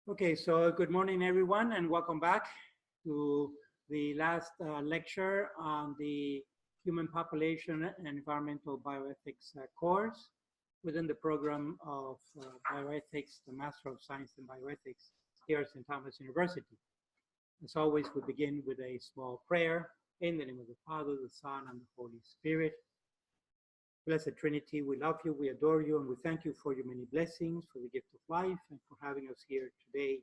Okay, so good morning, everyone, and welcome back to the last lecture on the Human Population and Environmental Bioethics course within the program of Bioethics, the Master of Science in Bioethics here at St. Thomas University. As always, we begin with a small prayer in the name of the Father, the Son, and the Holy Spirit. Blessed Trinity, we love you, we adore you, and we thank you for your many blessings, for the gift of life, and for having us here today.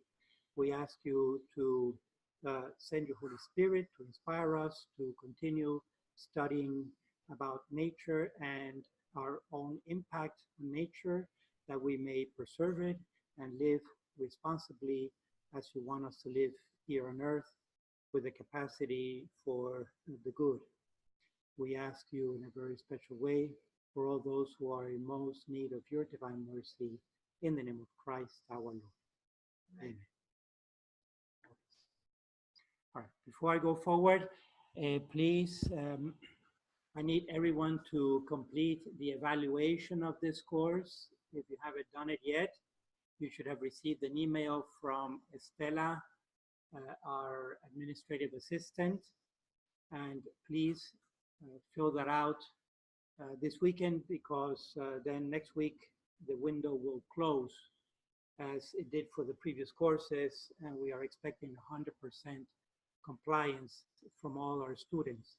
We ask you to send your Holy Spirit to inspire us to continue studying about nature and our own impact on nature, that we may preserve it and live responsibly as you want us to live here on earth with the capacity for the good. We ask you in a very special way for all those who are in most need of your divine mercy, in the name of Christ our Lord. Amen. All right, before I go forward, please, I need everyone to complete the evaluation of this course. If you haven't done it yet, you should have received an email from Estela, our administrative assistant, and please fill that out this weekend, because then next week the window will close as it did for the previous courses, and we are expecting 100% compliance from all our students.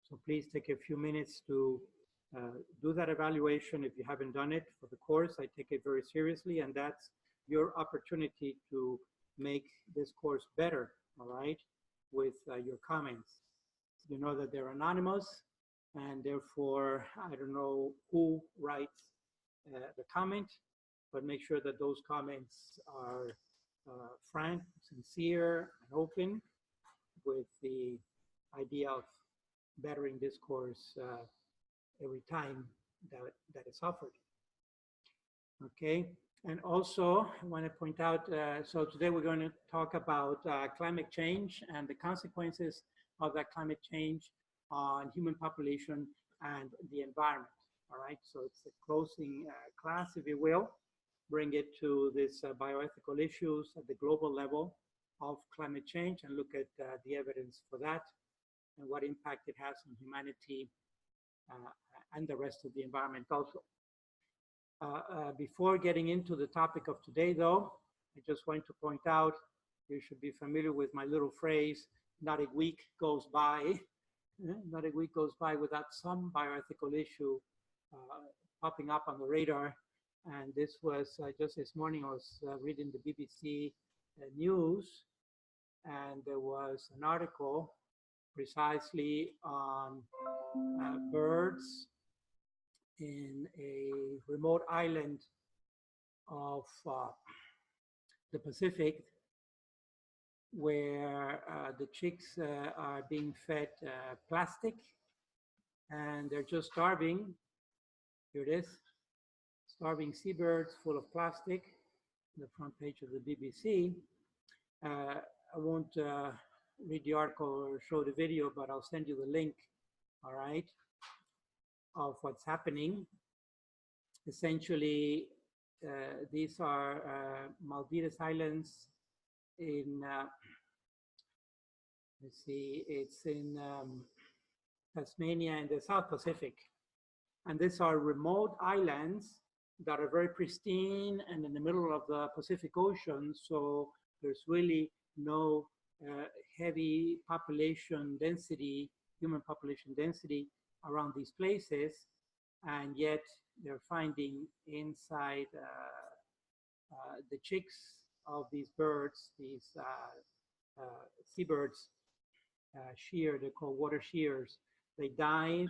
So please take a few minutes to do that evaluation if you haven't done it for the course. I take it very seriously, and that's your opportunity to make this course better, all right, with your comments. You know that they're anonymous, and therefore I don't know who writes the comment, but make sure that those comments are frank, sincere, and open, with the idea of bettering this course every time that is offered. Okay, and also I want to point out, so today we're going to talk about climate change and the consequences of that climate change on human population and the environment. All right, so it's a closing class, if you will, bring it to this bioethical issues at the global level of climate change and look at the evidence for that and what impact it has on humanity and the rest of the environment also. Before getting into the topic of today, though, I just want to point out, you should be familiar with my little phrase, not a week goes by, not a week goes by without some bioethical issue popping up on the radar. And this was just this morning, I was reading the BBC news, and there was an article precisely on birds in a remote island of the Pacific, where the chicks are being fed plastic, and they're just starving. Here it is, starving seabirds full of plastic, the front page of the BBC. I won't read the article or show the video, but I'll send you the link, all right, of what's happening. Essentially, these are Malvinas Islands in, let's see, it's in Tasmania in the South Pacific. And these are remote islands that are very pristine and in the middle of the Pacific Ocean. So there's really no heavy population density, human population density around these places. And yet they're finding inside the chicks of these birds, these seabirds, they're called water shears. They dive,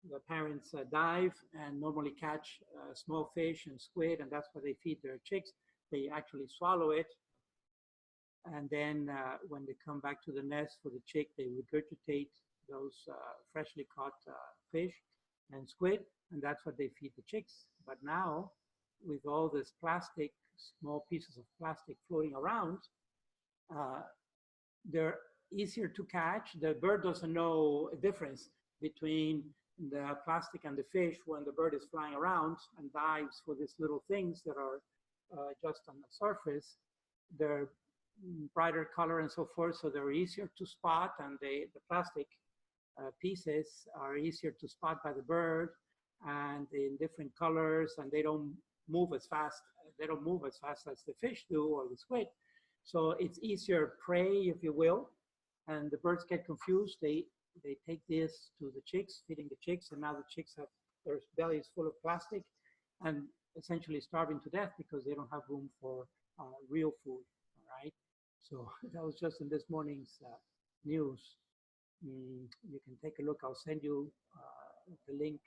the parents dive and normally catch small fish and squid, and that's what they feed their chicks. They actually swallow it, and then when they come back to the nest for the chick, they regurgitate those freshly caught fish and squid, and that's what they feed the chicks. But now, with all this plastic, small pieces of plastic floating around, they're easier to catch. The bird doesn't know a difference between the plastic and the fish when the bird is flying around and dives for these little things that are just on the surface. They're brighter color and so forth, so they're easier to spot, and the plastic pieces are easier to spot by the bird, and in different colors, and they don't move as fast. They don't move as fast as the fish do or the squid. So it's easier prey, if you will, and the birds get confused. They take this to the chicks, feeding the chicks, and now the chicks have their bellies full of plastic and essentially starving to death because they don't have room for real food, all right? So that was just in this morning's news. You can take a look. I'll send you the link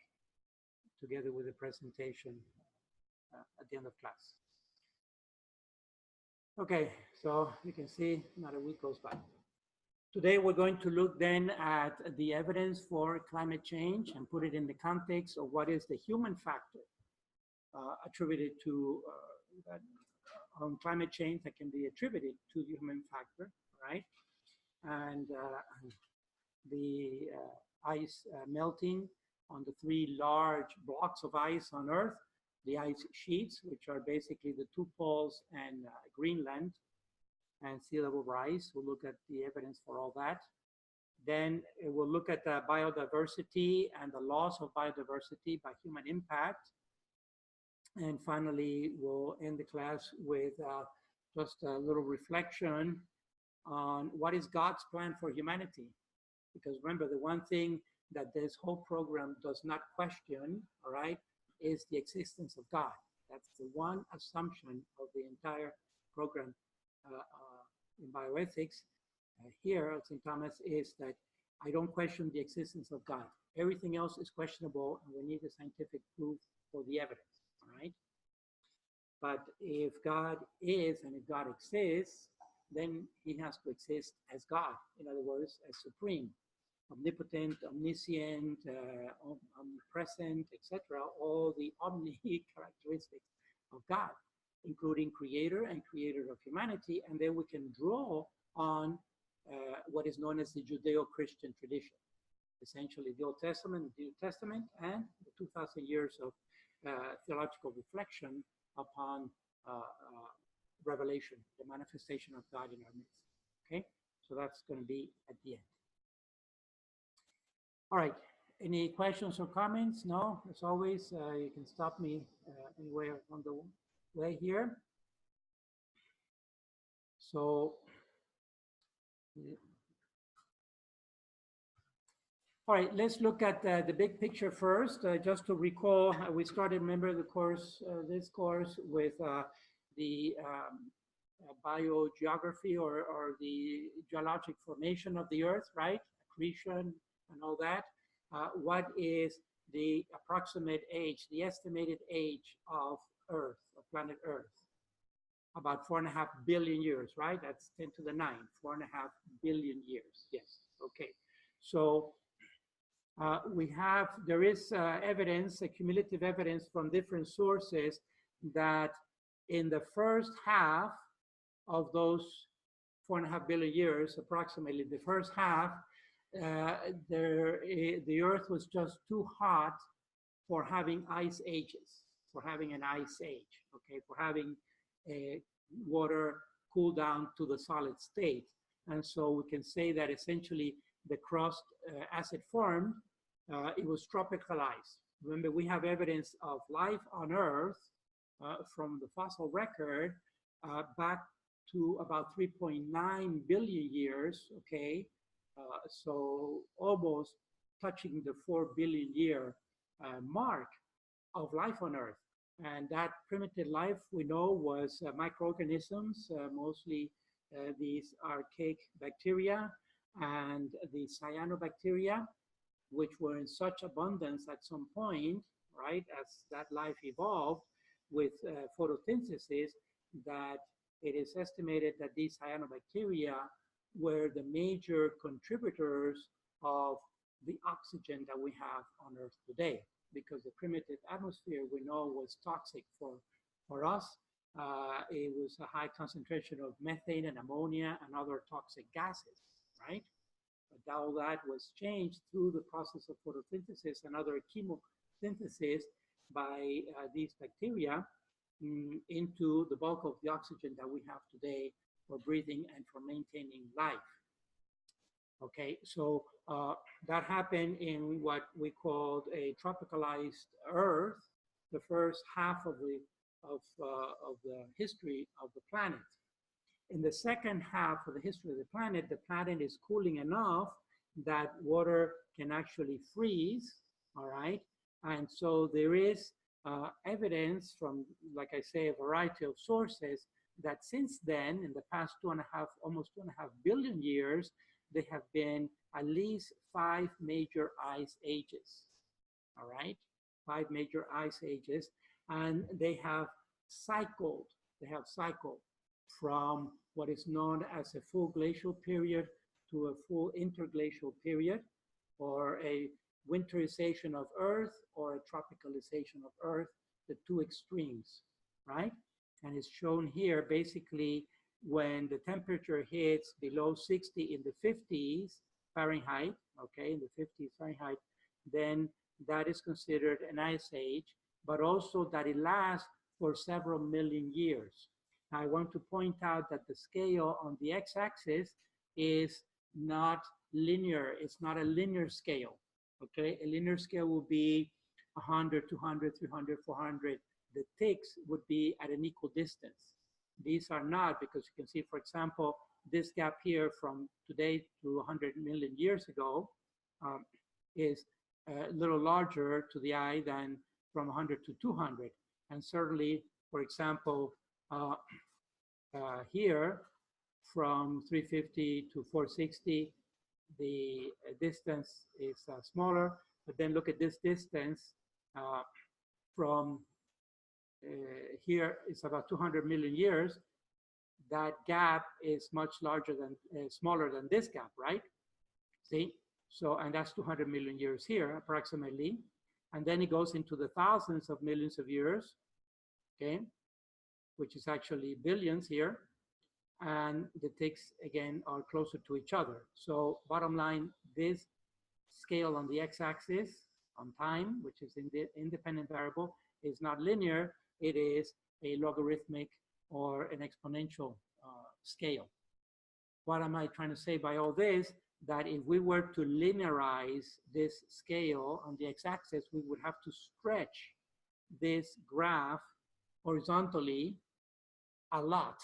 together with the presentation at the end of class. Okay, so you can see not a week goes by. Today we're going to look then at the evidence for climate change and put it in the context of what is the human factor attributed to on climate change that can be attributed to the human factor, right? And the ice melting on the 3 large blocks of ice on Earth, the ice sheets, which are basically the 2 poles and Greenland, and sea level rise. We'll look at the evidence for all that. Then we'll look at the biodiversity and the loss of biodiversity by human impact. And finally, we'll end the class with just a little reflection on what is God's plan for humanity. Because remember, the one thing that this whole program does not question, all right, is the existence of God. That's the one assumption of the entire program in bioethics here at St. Thomas, is that I don't question the existence of God. Everything else is questionable, and we need the scientific proof for the evidence, all right? But if God is, and if God exists, then he has to exist as God. In other words, as supreme, omnipotent, omniscient, omnipresent, etc. All the omni characteristics of God, including creator and creator of humanity. And then we can draw on what is known as the Judeo-Christian tradition, essentially the Old Testament, the New Testament, and the 2,000 years of theological reflection upon revelation, the manifestation of God in our midst. Okay, so that's going to be at the end. All right, any questions or comments? No, as always, you can stop me anywhere on the way here. So, all right, let's look at the big picture first. Just to recall, we started, remember the course, this course with the biogeography or the geologic formation of the Earth, right? Accretion and all that. What is the approximate age, the estimated age of Earth, of planet Earth? About 4.5 billion years, right? That's 10 to the 9, 4.5 billion years, yes, okay. So there is evidence, cumulative evidence from different sources that in the first half of those 4.5 billion years, approximately the first half, the Earth was just too hot for having ice ages, for having an ice age, okay, for having water cool down to the solid state. And so we can say that essentially the crust, as it formed, it was tropicalized. Remember, we have evidence of life on Earth from the fossil record back to about 3.9 billion years, okay? So almost touching the 4 billion year mark of life on Earth. And that primitive life, we know, was microorganisms, mostly these archaic bacteria and the cyanobacteria, which were in such abundance at some point, right, as that life evolved with photosynthesis, that it is estimated that these cyanobacteria were the major contributors of the oxygen that we have on Earth today, because the primitive atmosphere we know was toxic for us. It was a high concentration of methane and ammonia and other toxic gases, right? But all that was changed through the process of photosynthesis and other chemosynthesis by these bacteria. into the bulk of the oxygen that we have today for breathing and for maintaining life. Okay, so that happened in what we called a tropicalized Earth, the first half of the history of the planet. In the second half of the history of the planet is cooling enough that water can actually freeze, all right? And so there is evidence from, like I say, a variety of sources that since then, in the past almost 2.5 billion years, there have been at least 5 major ice ages, all right? 5 major ice ages, and they have cycled from what is known as a full glacial period to a full interglacial period, or a winterization of Earth or a tropicalization of Earth, the two extremes, right? And it's shown here basically when the temperature hits below 60 in the 50s Fahrenheit, okay, in the 50s Fahrenheit, then that is considered an ice age, but also that it lasts for several million years. Now, I want to point out that the scale on the x-axis is not linear. It's not a linear scale, okay? A linear scale will be 100, 200, 300, 400. The ticks would be at an equal distance. These are not, because you can see, for example, this gap here from today to 100 million years ago is a little larger to the eye than from 100 to 200. And certainly, for example, here from 350 to 460, the distance is smaller. But then look at this distance from here, it's about 200 million years. That gap is much larger than, smaller than this gap, right? See? So, and that's 200 million years here, approximately. And then it goes into the thousands of millions of years, okay? Which is actually billions here. And the ticks, again, are closer to each other. So bottom line, this scale on the x-axis on time, which is in the independent variable, is not linear. It is a logarithmic or an exponential scale. What am I trying to say by all this? That if we were to linearize this scale on the x-axis, we would have to stretch this graph horizontally a lot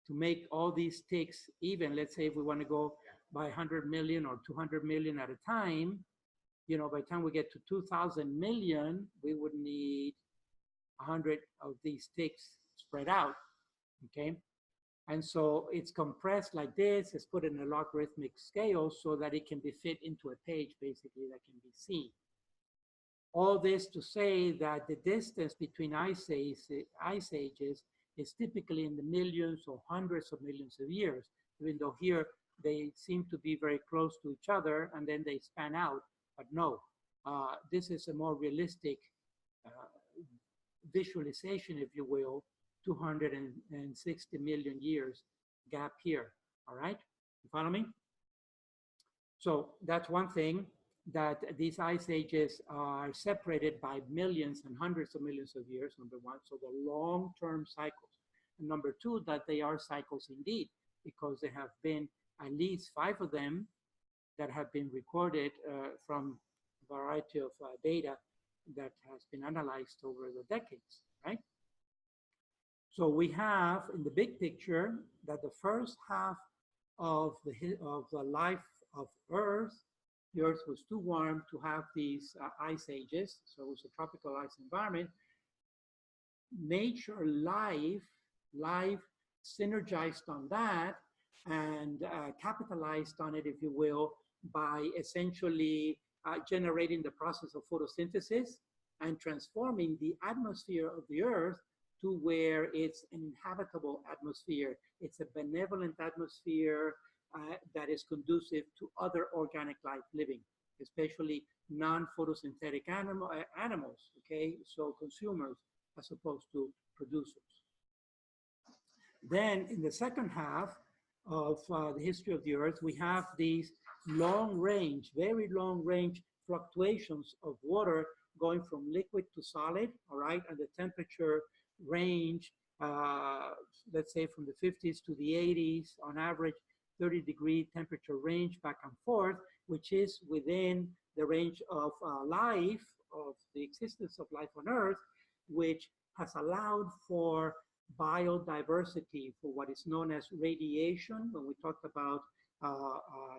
to make all these ticks even. Let's say if we want to go by 100 million or 200 million at a time, you know, by the time we get to 2,000 million, we would need 100 of these ticks spread out, okay? And so it's compressed like this, it's put in a logarithmic scale so that it can be fit into a page, basically, that can be seen. All this to say that the distance between ice ages is typically in the millions or hundreds of millions of years, even though here they seem to be very close to each other and then they span out, but no, this is a more realistic visualization, if you will, 260 million years gap here, all right? You follow me? So that's one thing, that these ice ages are separated by millions and hundreds of millions of years, number one, so the long-term cycles. And number two, that they are cycles indeed, because there have been at least 5 of them that have been recorded from a variety of data that has been analyzed over the decades, right? So we have in the big picture that the first half of the life of Earth, the Earth was too warm to have these ice ages, so it was a tropical ice environment. Nature, life synergized on that and capitalized on it, if you will, by essentially generating the process of photosynthesis and transforming the atmosphere of the Earth to where it's an inhabitable atmosphere. It's a benevolent atmosphere that is conducive to other organic life living, especially non-photosynthetic animals, okay? So consumers as opposed to producers. Then in the second half of the history of the Earth, we have these long range, very long range fluctuations of water going from liquid to solid, all right? And the temperature range, let's say from the 50s to the 80s, on average, 30-degree temperature range back and forth, which is within the range of life, of the existence of life on Earth, which has allowed for biodiversity, for what is known as radiation. When we talked about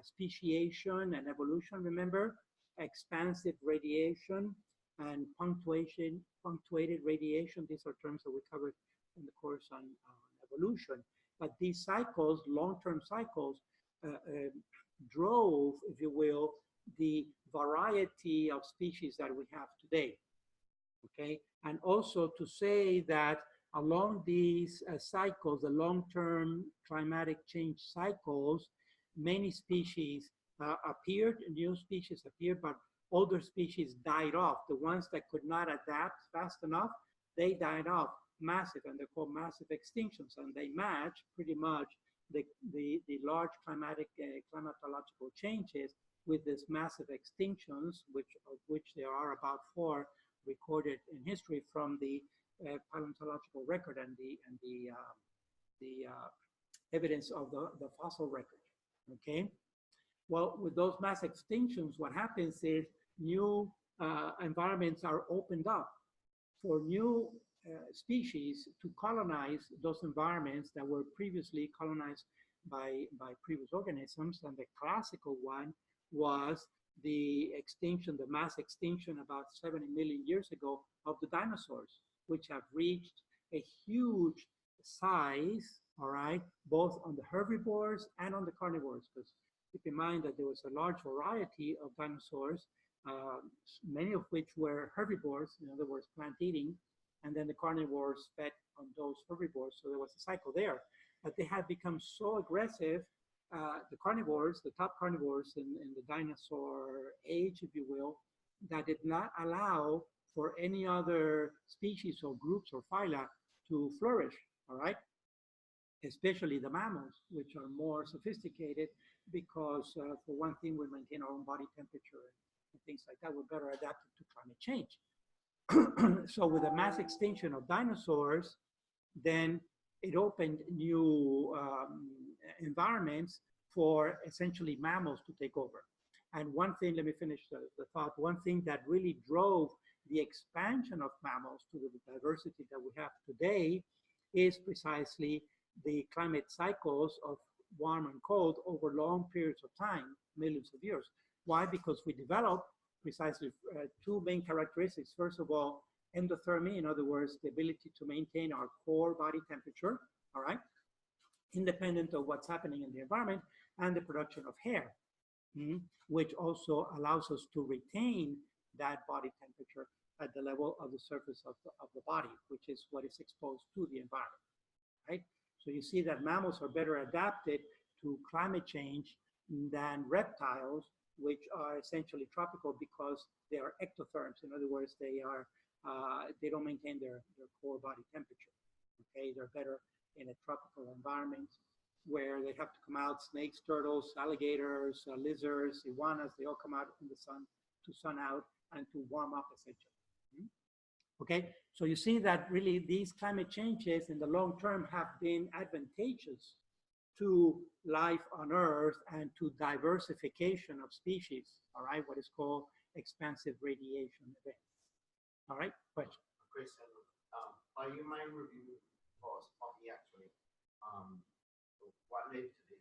speciation and evolution, remember, expansive radiation and punctuated radiation. These are terms that we covered in the course on evolution. But these cycles, long-term cycles, drove, if you will, the variety of species that we have today. Okay, and also to say that along these cycles, the long-term climatic change cycles, many species appeared, new species appeared, but older species died off. The ones that could not adapt fast enough, they died off massive, and they're called massive extinctions, and they match pretty much the large climatological changes with these massive extinctions, of which there are about 4 recorded in history from the paleontological record and the evidence of the fossil record. Okay, well, with those mass extinctions, what happens is new environments are opened up for new species to colonize those environments that were previously colonized by previous organisms. And the classical one was the extinction, the mass extinction about 70 million years ago of the dinosaurs, which have reached a huge size, all right, both on the herbivores and on the carnivores, because keep in mind that there was a large variety of dinosaurs, many of which were herbivores, in other words, plant-eating, and then the carnivores fed on those herbivores, so there was a cycle there. But they had become so aggressive, the carnivores, the top carnivores in the dinosaur age, if you will, that did not allow for any other species or groups or phyla to flourish, all right? Especially the mammals, which are more sophisticated because, for one thing, we maintain our own body temperature and things like that. We're better adapted to climate change. So with the mass extinction of dinosaurs, then it opened new environments for essentially mammals to take over. And one thing, let me finish the thought, one thing that really drove the expansion of mammals to the diversity that we have today is precisely the climate cycles of warm and cold over long periods of time, millions of years. Why? Because we developed precisely 2 main characteristics. First of all, endothermy, in other words, the ability to maintain our core body temperature, all right, independent of what's happening in the environment, and the production of hair, which also allows us to retain that body temperature at the level of the surface of the body, which is what is exposed to the environment, right? So you see that mammals are better adapted to climate change than reptiles, which are essentially tropical because they are ectotherms. In other words, they don't maintain their core body temperature. Okay, they're better in a tropical environment where they have to come out. Snakes, turtles, alligators, lizards, iguanas, they all come out in the sun to sun out and to warm up essentially. Okay, so you see that really these climate changes in the long term have been advantageous to life on Earth and to diversification of species, all right, what is called expansive radiation events. All right, question? Question. You might review for us, me actually, what led to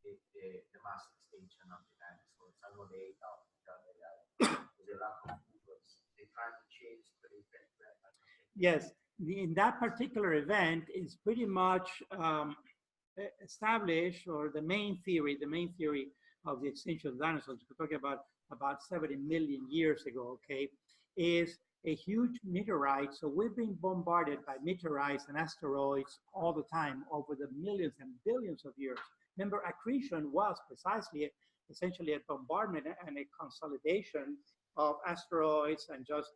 the mass extinction of the dinosaurs? I know they ate out each other. Was a lack of food? They trying to change the effect, right? Yes, in that particular event is pretty much established, or the main theory of the extinction of dinosaurs, we're talking about 70 million years ago, okay, is a huge meteorite. So we've been bombarded by meteorites and asteroids all the time over the millions and billions of years. Remember, accretion was precisely, essentially a bombardment and a consolidation of asteroids and just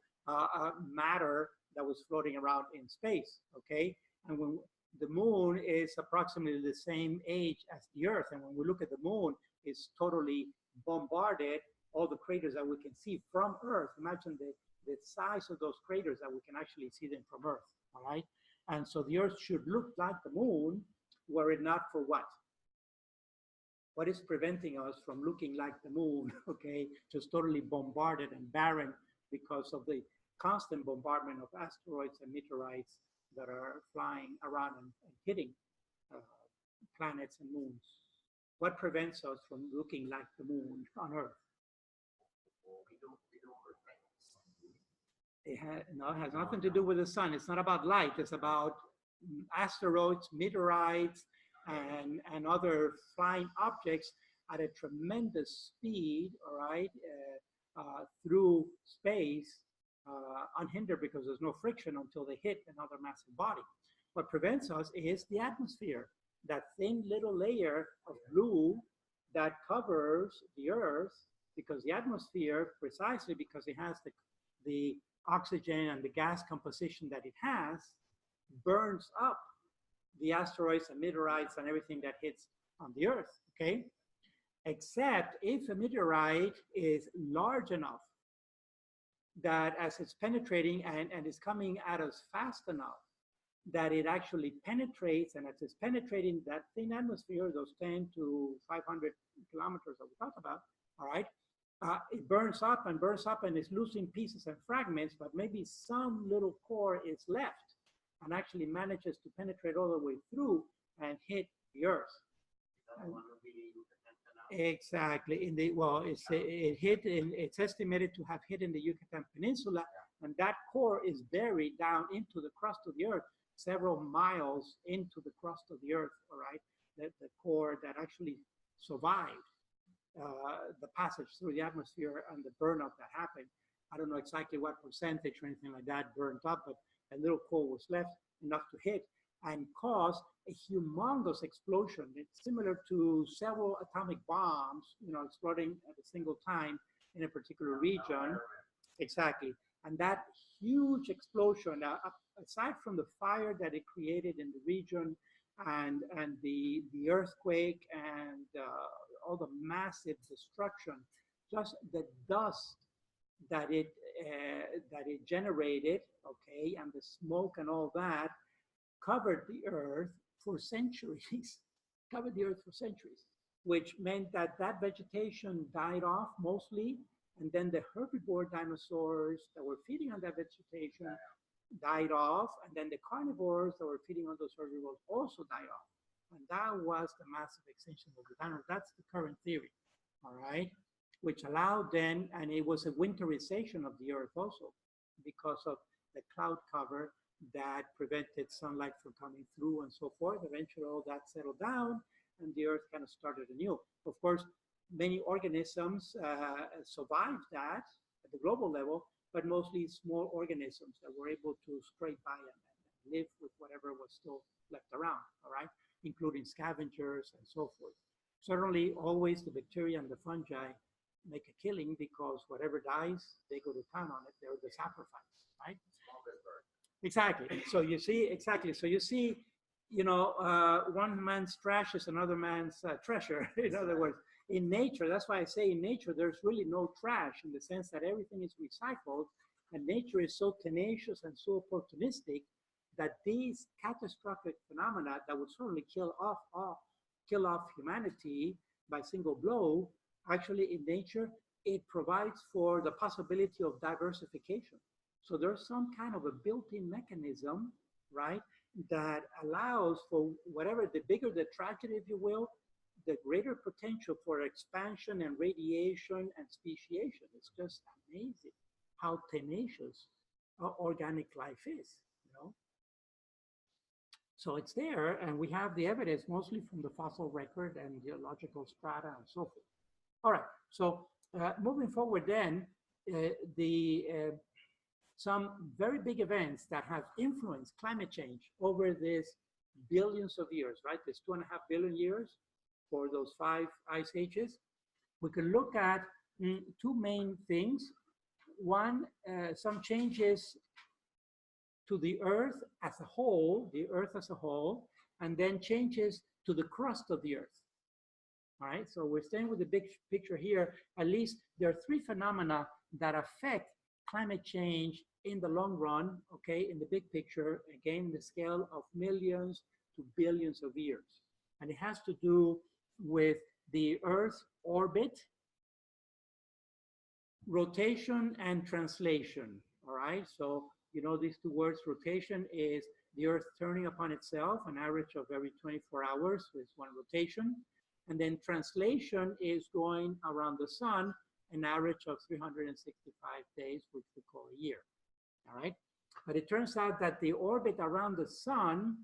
matter that was floating around in space, okay? And when the moon is approximately the same age as the Earth, and when we look at the moon, it's totally bombarded, all the craters that we can see from Earth. Imagine the size of those craters that we can actually see them from Earth, all right? And so the Earth should look like the moon, were it not for what? What is preventing us from looking like the moon, okay? Just totally bombarded and barren because of the constant bombardment of asteroids and meteorites that are flying around and hitting planets and moons. What prevents us from looking like the moon on Earth? No, it has nothing to do with the sun. It's not about light. It's about asteroids, meteorites, and other flying objects at a tremendous speed, all right, through space, unhindered because there's no friction until they hit another massive body. What prevents us is the atmosphere, that thin little layer of blue that covers the Earth, because the atmosphere, precisely because it has the oxygen and the gas composition that it has, burns up the asteroids and meteorites and everything that hits on the Earth, okay? Except if a meteorite is large enough that as it's penetrating and is coming at us fast enough that it actually penetrates, and as it's penetrating that thin atmosphere, those 10 to 500 kilometers that we talked about, all right, it burns up and is losing pieces and fragments, but maybe some little core is left and actually manages to penetrate all the way through and hit the Earth. Exactly. It's estimated to have hit in the Yucatan Peninsula, and that core is buried down into the crust of the Earth, several miles into the crust of the Earth, all right? The core that actually survived the passage through the atmosphere and the burn-up that happened. I don't know exactly what percentage or anything like that burned up, but a little core was left enough to hit and cause a humongous explosion. It's similar to several atomic bombs, you know, exploding at a single time in a particular region. Exactly. And that huge explosion, aside from the fire that it created in the region and the earthquake and all the massive destruction, just the dust that it generated, okay, and the smoke and all that covered the Earth for centuries, which meant that that vegetation died off mostly, and then the herbivore dinosaurs that were feeding on that vegetation died off, and then the carnivores that were feeding on those herbivores also died off. And that was the massive extinction of the dinosaurs. That's the current theory, all right? Which allowed then, and it was a winterization of the Earth also because of the cloud cover that prevented sunlight from coming through and so forth. Eventually all that settled down and the Earth kind of started anew. Of course, many organisms survived that at the global level, but mostly small organisms that were able to scrape by and live with whatever was still left around, all right, including scavengers and so forth. Certainly always the bacteria and the fungi make a killing because whatever dies, they go to town on it. They're the sacrifice, right? Exactly. So you see, you know, one man's trash is another man's treasure. In other words, in nature, that's why I say in nature, there's really no trash in the sense that everything is recycled, and nature is so tenacious and so opportunistic that these catastrophic phenomena that would certainly kill off humanity by single blow, actually in nature, it provides for the possibility of diversification. So there's some kind of a built-in mechanism, right, that allows for whatever, the bigger the tragedy, if you will, the greater potential for expansion and radiation and speciation. It's just amazing how tenacious organic life is, you know. So it's there, and we have the evidence mostly from the fossil record and geological strata and so forth. All right, so moving forward then, some very big events that have influenced climate change over these billions of years, right? There's 2.5 billion years for those 5 ice ages. We can look at 2 main things. One, some changes to the Earth as a whole, and then changes to the crust of the Earth. All right, so we're staying with the big picture here. At least there are 3 phenomena that affect climate change in the long run, okay, in the big picture, again, the scale of millions to billions of years. And it has to do with the Earth's orbit, rotation, and translation, all right? So, you know, these two words, rotation is the Earth turning upon itself, an average of every 24 hours with one rotation. And then translation is going around the sun, an average of 365 days, which we call a year, all right? But it turns out that the orbit around the sun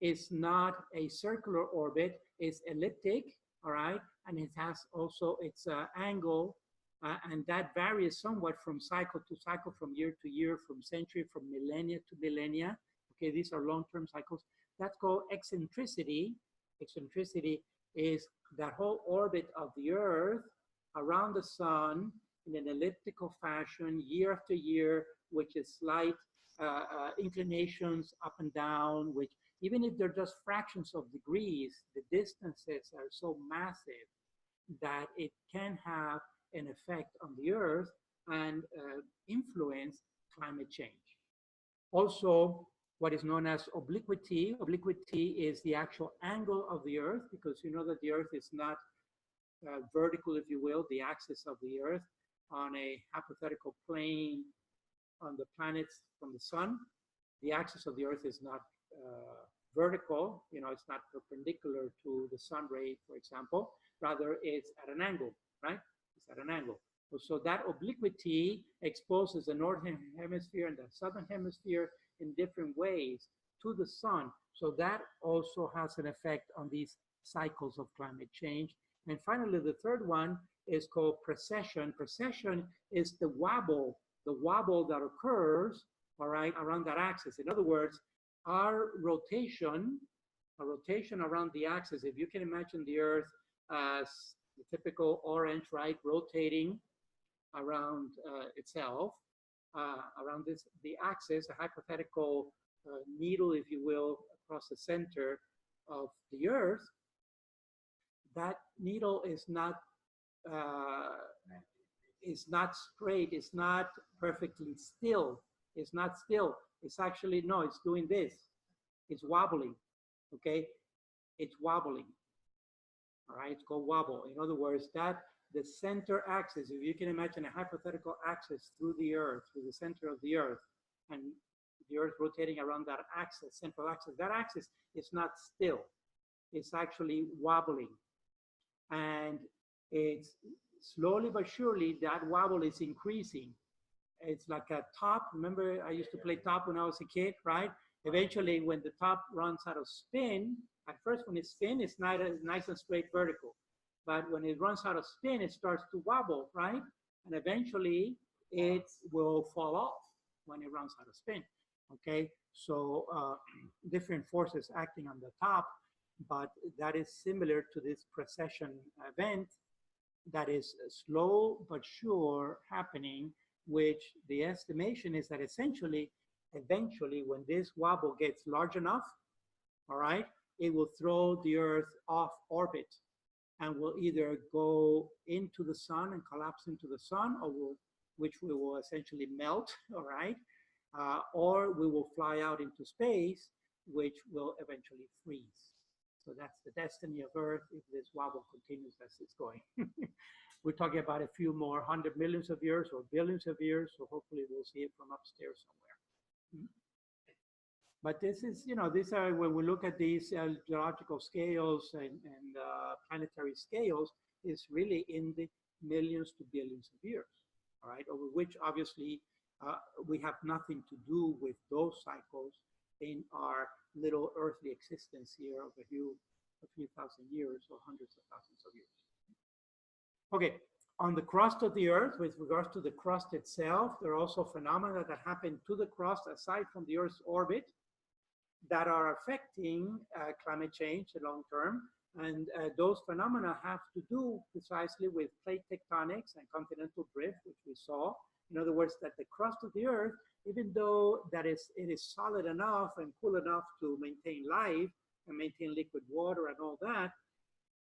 is not a circular orbit, it's elliptic, all right? And it has also its angle, and that varies somewhat from cycle to cycle, from year to year, from century, from millennia to millennia. Okay, these are long-term cycles. That's called eccentricity. Eccentricity is that whole orbit of the Earth around the sun in an elliptical fashion, year after year, which is slight inclinations up and down, which even if they're just fractions of degrees, the distances are so massive that it can have an effect on the Earth and influence climate change. Also, what is known as obliquity. Obliquity is the actual angle of the Earth, because you know that the Earth is not vertical, if you will, the axis of the Earth on a hypothetical plane on the planets from the sun. The axis of the Earth is not vertical, you know, it's not perpendicular to the sun ray, for example. Rather, it's at an angle, right? It's at an angle. So that obliquity exposes the northern hemisphere and the southern hemisphere in different ways to the sun. So that also has an effect on these cycles of climate change. And finally, the third one is called precession. Precession is the wobble that occurs, all right, around that axis. In other words, our rotation around the axis, if you can imagine the Earth as the typical orange, right, rotating around itself, around the axis, a hypothetical needle, if you will, across the center of the Earth, that needle is not straight, it's not perfectly still, it's not still. It's actually, no, it's doing this. It's wobbling, okay? It's wobbling, all right? It's called wobble. In other words, that the center axis, if you can imagine a hypothetical axis through the Earth, through the center of the Earth, and the Earth rotating around that axis, central axis, that axis is not still. It's actually wobbling. And it's slowly but surely, that wobble is increasing. It's like a top. Remember, I used to play top when I was a kid, right? Eventually, when the top runs out of spin, at first when it's spin, it's not as nice and straight vertical. But when it runs out of spin, it starts to wobble, right? And eventually, it will fall off when it runs out of spin, okay? So different forces acting on the top, but that is similar to this precession event that is slow but sure happening, which the estimation is that essentially, eventually, when this wobble gets large enough, all right, it will throw the Earth off orbit and will either go into the sun and collapse into the sun, or which we will essentially melt, all right, or we will fly out into space, which will eventually freeze. So that's the destiny of Earth if this wobble continues as it's going. We're talking about a few more 100 millions of years or billions of years, so hopefully we'll see it from upstairs somewhere. But this is, you know, these are, when we look at these geological scales and planetary scales, is really in the millions to billions of years, all right, over which obviously we have nothing to do with those cycles in our little earthly existence here of a few thousand years or hundreds of thousands of years. Okay, on the crust of the Earth, with regards to the crust itself, there are also phenomena that happen to the crust aside from the Earth's orbit that are affecting climate change long term. And those phenomena have to do precisely with plate tectonics and continental drift, which we saw. In other words, that the crust of the Earth, even though it is solid enough and cool enough to maintain life and maintain liquid water and all that,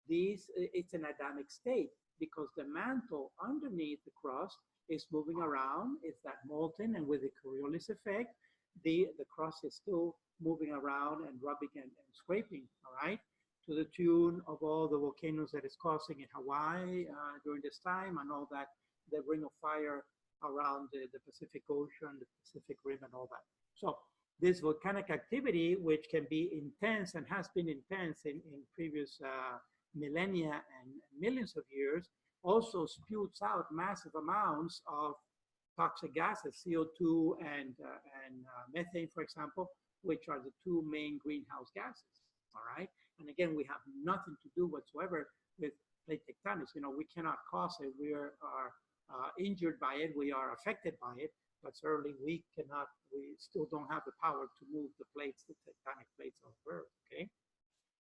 it's an Adamic state, because the mantle underneath the crust is moving around. It's that molten, and with the Coriolis effect, the crust is still moving around and rubbing and scraping, all right, to the tune of all the volcanoes that it's causing in Hawaii during this time, and all that, the ring of fire around the Pacific Ocean, the Pacific Rim, and all that. So this volcanic activity, which can be intense and has been intense in previous millennia and millions of years, also spews out massive amounts of toxic gases, CO2 and methane, for example, which are the two main greenhouse gases, all right? And again, we have nothing to do whatsoever with plate tectonics. You know, we cannot cause it. We are injured by it. We are affected by it, but certainly we still don't have the power to move the plates, the tectonic plates of Earth, okay?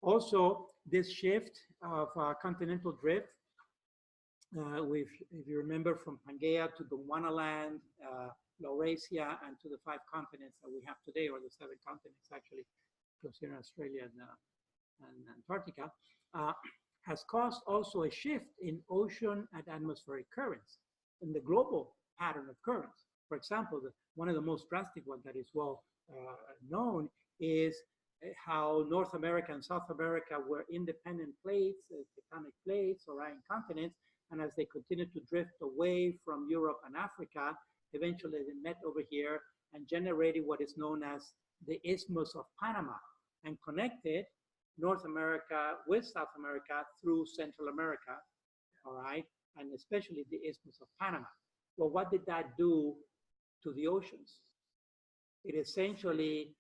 Also, this shift of continental drift, if you remember, from Pangaea to Gondwanaland, Laurasia, and to the 5 continents that we have today, or the 7 continents actually, considering Australia and Antarctica, has caused also a shift in ocean and atmospheric currents, in the global pattern of currents. For example, one of the most drastic ones that is well known is how North America and South America were independent plates, tectonic plates, or iron continents, and as they continued to drift away from Europe and Africa, eventually they met over here and generated what is known as the Isthmus of Panama, and connected North America with South America through Central America, all right, and especially the Isthmus of Panama. Well, what did that do to the oceans? It essentially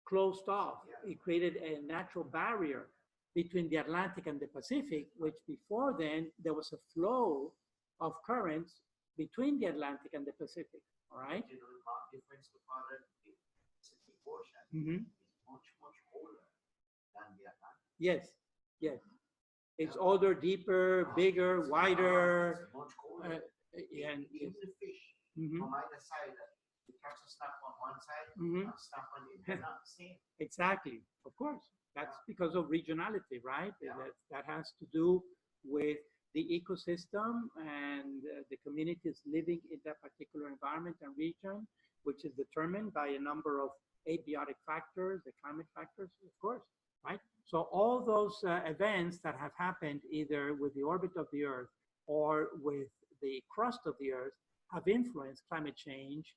closed off. It created a natural barrier between the Atlantic and the Pacific, which before then there was a flow of currents between the Atlantic and the Pacific, all right? You know, the difference between the Pacific Ocean Mm-hmm. is much, much older than the Atlantic. Yes, yes. It's older, deeper, bigger, wider. It's much colder. And even the fish mm-hmm. from either side, you catch a snap on one side, Mm-hmm. and snap on the other. They're not the same. Exactly, of course. That's because of regionality, right? Yeah. That has to do with the ecosystem and the communities living in that particular environment and region, which is determined by a number of abiotic factors, the climate factors, of course, right? So all those events that have happened either with the orbit of the Earth or with the crust of the Earth have influenced climate change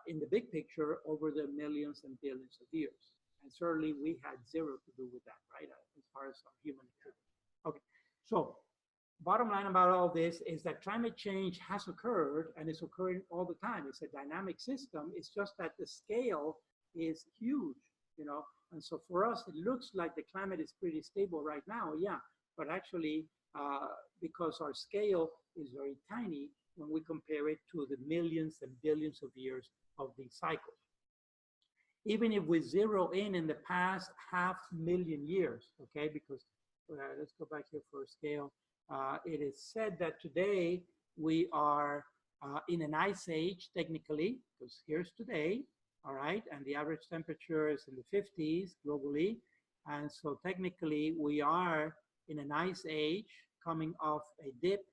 in the big picture over the millions and billions of years. And certainly we had zero to do with that, right, as far as human activity. Okay, so bottom line about all this is that climate change has occurred and it's occurring all the time. It's a dynamic system. It's just that the scale is huge, you know. And so for us, it looks like the climate is pretty stable right now, yeah. But actually, because our scale is very tiny when we compare it to the millions and billions of years of these cycles. Even if we zero in the past 500,000 years, okay, because let's go back here for a scale. It is said that today we are in an ice age, technically, because here's today, all right, and the average temperature is in the 50s globally. And so technically we are in an ice age coming off a dip.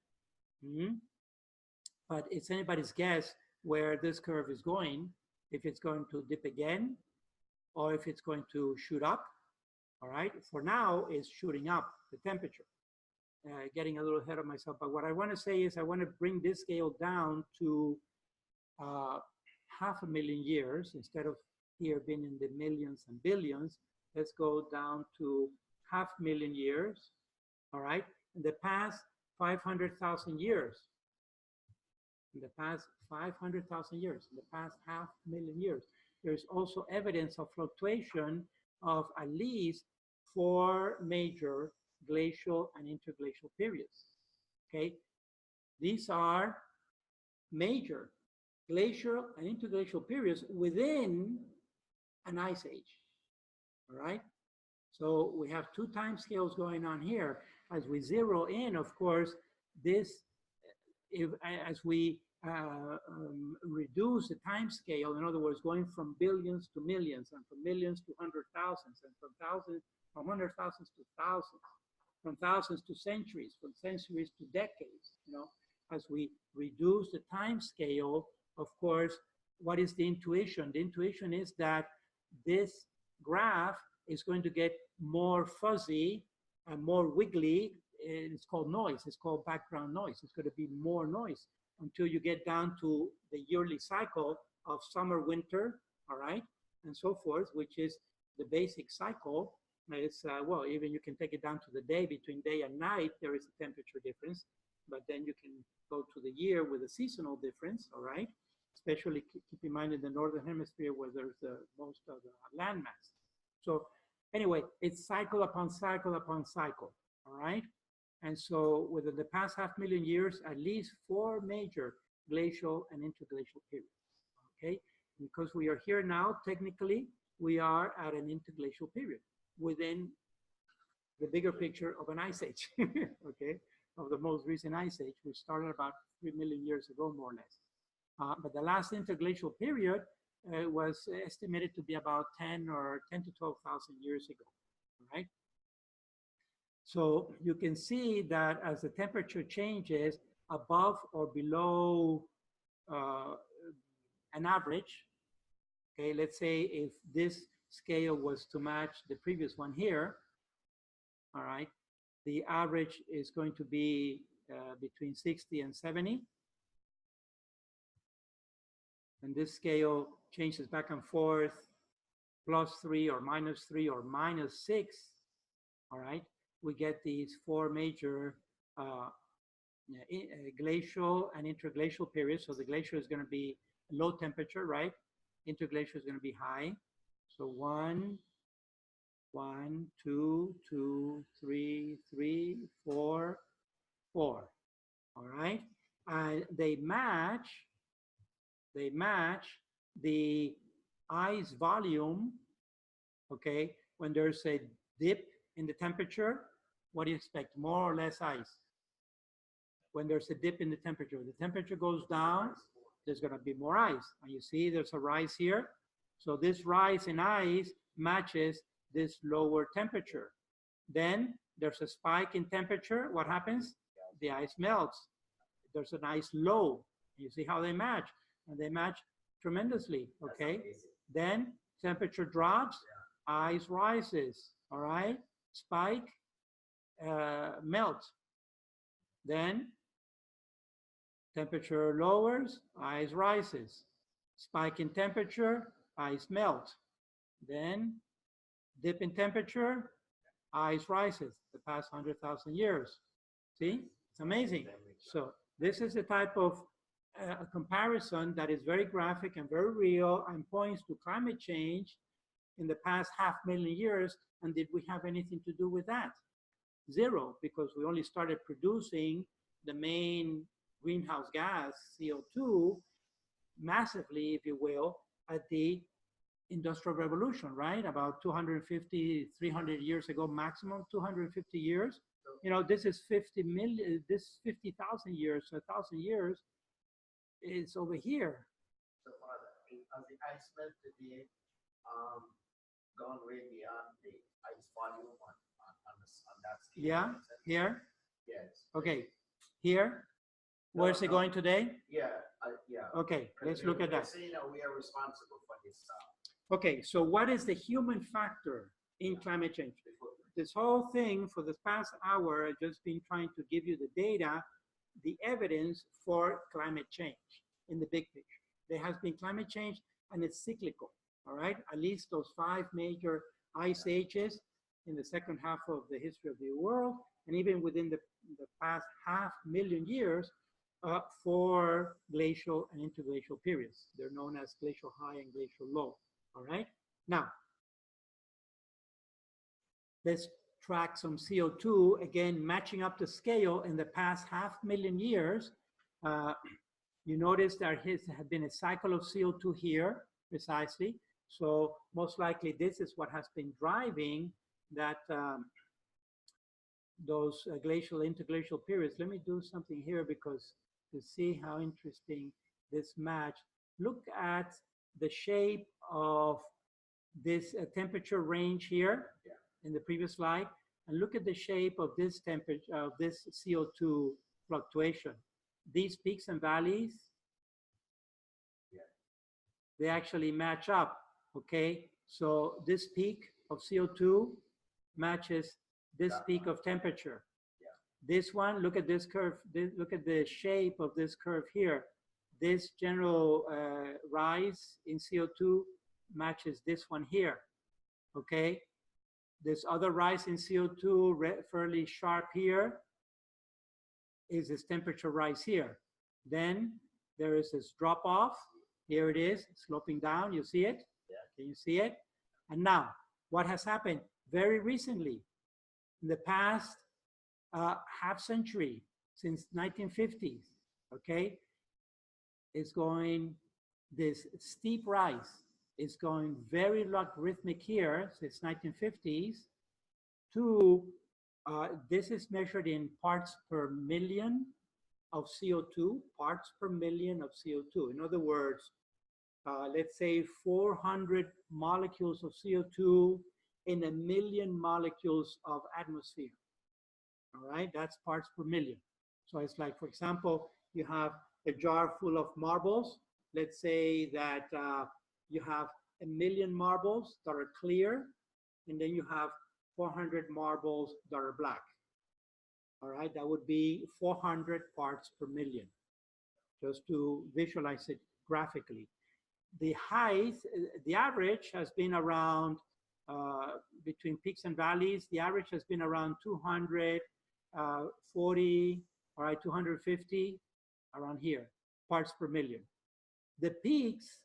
But it's anybody's guess where this curve is going, if it's going to dip again or if it's going to shoot up, all right? For now, it's shooting up, the temperature. Getting a little ahead of myself, but what I want to say is I want to bring this scale down to 500,000 years instead of here being in the millions and billions. Let's go down to 500,000 years, all right? In the past 500,000 years, in the past 500,000 years, in the past 500,000 years, there's also evidence of fluctuation of at least 4 major glacial and interglacial periods, okay? These are major glacial and interglacial periods within an ice age, all right? So we have 2 time scales going on here. As we zero in, of course, this, as we reduce the time scale, in other words, going from billions to millions, and from millions to 100,000s, and from 100,000s to thousands, from thousands to centuries, from centuries to decades, you know, as we reduce the time scale, of course, what is the intuition? The intuition is that this graph is going to get more fuzzy and more wiggly. It's called noise. It's called background noise. It's going to be more noise until you get down to the yearly cycle of summer, winter, all right, and so forth, which is the basic cycle. It's, well, even you can take it down to the day. Between day and night, there is a temperature difference, but then you can go to the year with a seasonal difference, all right? Especially keep in mind in the Northern Hemisphere where there's the most of the landmass. So anyway, it's cycle upon cycle upon cycle, all right? And so within the past 500,000 years, at least 4 major glacial and interglacial periods, okay? Because we are here now, technically, we are at an interglacial period within the bigger picture of an ice age, okay? Of the most recent ice age, which started about 3 million years ago, more or less. But the last interglacial period was estimated to be about 10 to 12,000 years ago, all right? So you can see that as the temperature changes above or below an average, okay, let's say if this scale was to match the previous one here, all right, the average is going to be between 60 and 70. And this scale changes back and forth, +3 or -3 or -6, all right? We get these 4 major glacial and interglacial periods. So the glacier is going to be low temperature, right? Interglacial is going to be high. So 1, 2, 2, 3, 3, 4, 4. All right, and they match the ice volume. Okay, when there's a dip in the temperature, what do you expect? More or less ice. When there's a dip in the temperature goes down, there's going to be more ice. And you see there's a rise here. So this rise in ice matches this lower temperature. Then there's a spike in temperature. What happens? The ice melts. There's an ice low. You see how they match? And they match tremendously, okay? Then temperature drops, ice rises, all right? Spike, melt. Then temperature lowers, ice rises. Spike in temperature, ice melt. Then dip in temperature, ice rises the past 100,000 years. See, it's amazing. So this is a type of comparison that is very graphic and very real and points to climate change in the past 500,000 years. And did we have anything to do with that? Zero, because we only started producing the main greenhouse gas, CO2, massively, if you will, at the Industrial Revolution, right? About 250, 300 years ago, maximum 250 years. You know, this is 50 million, this 50,000 years, so 1,000 years is over here. So Father, has the ice melt today gone way beyond the ice volume on that scale? Yeah, here? Yes. Okay, here? Where's it going today? Yeah, yeah. Okay, let's look at that. Saying that we are responsible for this. Okay, so what is the human factor in climate change? This whole thing for the past hour, I've just been trying to give you the data, the evidence for climate change in the big picture. There has been climate change and it's cyclical, all right? At least those 5 major ice ages in the second half of the history of the world, and even within the past 500,000 years, 4 glacial and interglacial periods. They're known as glacial high and glacial low, all right? Now, let's track some CO2, again, matching up the scale in the past 500,000 years. You notice there has been a cycle of CO2 here, precisely. So most likely this is what has been driving that those glacial, interglacial periods. Let me do something here because to see how interesting this match. Look at the shape of this temperature range here in the previous slide, and look at the shape of this temperature, of this CO2 fluctuation. these peaks and valleys, they actually match up, okay? So this peak of CO2 matches this peak of temperature. This one, look at this curve, look at the shape of this curve here. This general rise in CO2 matches this one here, okay? This other rise in CO2, fairly sharp here, is this temperature rise here. Then there is this drop off. Here it is, sloping down. You see it? Yeah. Can you see it? And now, what has happened very recently, in the past half century, since 1950s, okay, is going, this steep rise is going very logarithmic here since 1950s to, this is measured in parts per million of CO2, parts per million of CO2. In other words, let's say 400 molecules of CO2 in a million molecules of atmosphere. All right, that's parts per million. So it's like, for example, you have a jar full of marbles. Let's say that you have 1 million marbles that are clear, and then you have 400 marbles that are black. All right, that would be 400 parts per million, just to visualize it graphically. The height, the average has been around, between peaks and valleys, the average has been around 240, all right, 250, around here, parts per million. The peaks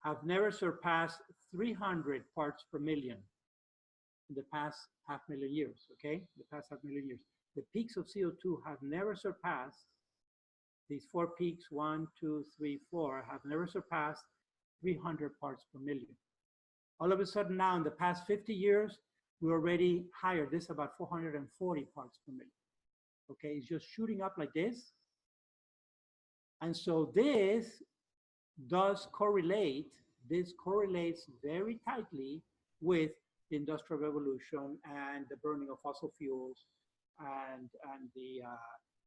have never surpassed 300 parts per million in the past 500,000 years, okay? The past 500,000 years. The peaks of CO2 have never surpassed, these 4 peaks, 1, 2, 3, 4, have never surpassed 300 parts per million. All of a sudden now, in the past 50 years, we're already higher. This is about 440 parts per million. Okay, it's just shooting up like this. And so this does correlate, this correlates very tightly with the Industrial Revolution and the burning of fossil fuels and the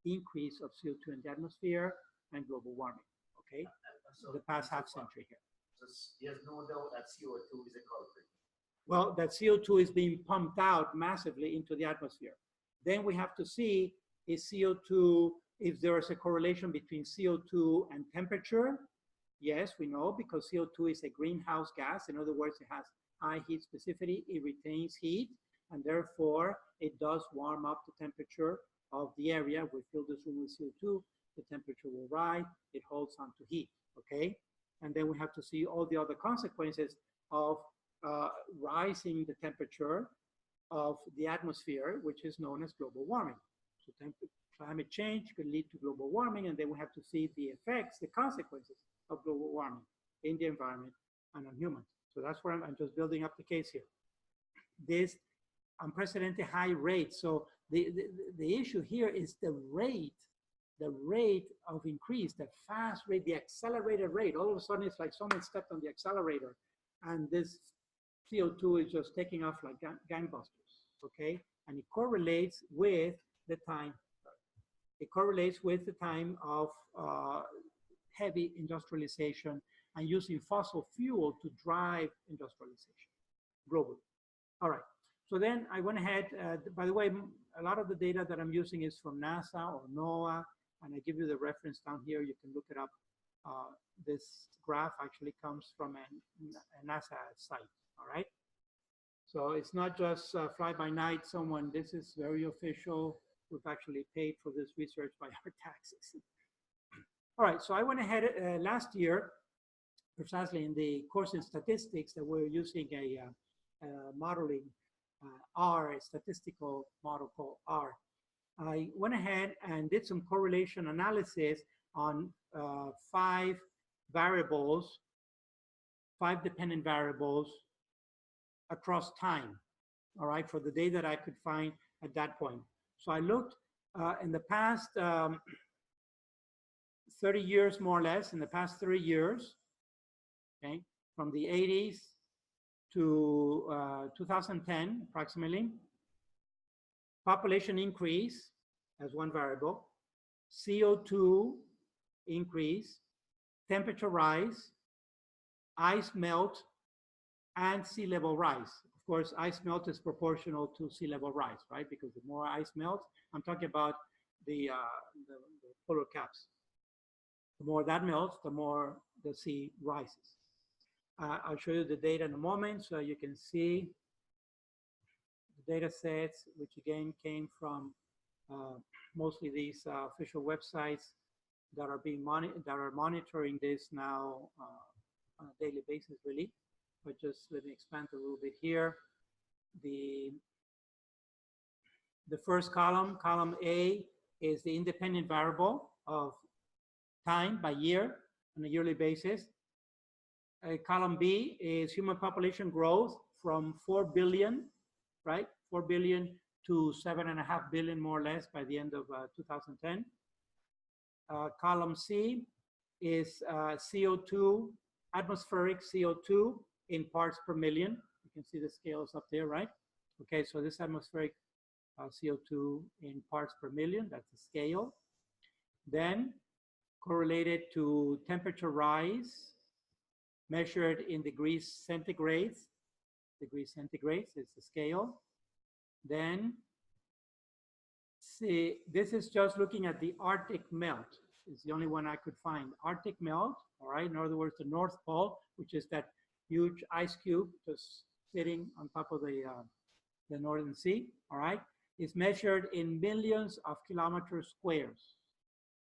increase of CO2 in the atmosphere and global warming, okay? So the past half century here. So there's no doubt that CO2 is a culprit. Well, that CO2 is being pumped out massively into the atmosphere. Then we have to see, is CO2, if there is a correlation between CO2 and temperature. Yes, we know, because CO2 is a greenhouse gas. In other words, it has high heat specificity, it retains heat, and therefore it does warm up the temperature of the area. We fill this room with CO2, the temperature will rise, it holds on to heat, okay? And then we have to see all the other consequences of rising the temperature of the atmosphere, which is known as global warming. So climate change could lead to global warming, and then we have to see the effects, the consequences of global warming in the environment and on humans. So that's where I'm just building up the case here. This unprecedented high rate. So the issue here is the rate of increase, the fast rate, the accelerated rate. All of a sudden, it's like someone stepped on the accelerator, and this CO2 is just taking off like gangbusters, okay? And it correlates with the time. It correlates with the time of heavy industrialization and using fossil fuel to drive industrialization globally. All right. So then I went ahead, by the way, a lot of the data that I'm using is from NASA or NOAA, and I give you the reference down here. You can look it up. This graph actually comes from a NASA site, all right? So it's not just fly by night, someone, this is very official. We've actually paid for this research by our taxes. All right, so I went ahead last year, precisely in the course in statistics, that we're using a modeling R, a statistical model called R. I went ahead and did some correlation analysis on 5 variables, 5 dependent variables across time, all right, for the data that I could find at that point. So I looked in the past 30 years, more or less, in the past 30 years, okay, from the 80s to 2010, approximately. Population increase as one variable, CO2 increase, temperature rise, ice melt, and sea level rise. Of course, ice melt is proportional to sea level rise, right? Because the more ice melts, I'm talking about the polar caps. The more that melts, the more the sea rises. I'll show you the data in a moment so you can see the data sets, which again came from mostly these official websites that are being monitoring this now on a daily basis, really. But just let me expand a little bit here. The first column, column A, is the independent variable of time by year on a yearly basis. Column B is human population growth from 4 billion, right? 4 billion to 7.5 billion, more or less, by the end of 2010. Column C is CO2, atmospheric CO2 in parts per million. You can see the scales up there, right? Okay, so this atmospheric CO2 in parts per million, that's the scale. Then correlated to temperature rise, measured in degrees centigrades. Degrees centigrades is the scale. Then, see, this is just looking at the Arctic melt. It's the only one I could find. Arctic melt, all right? In other words, the North Pole, which is that huge ice cube just sitting on top of the Northern Sea, all right? Is measured in millions of kilometers squares.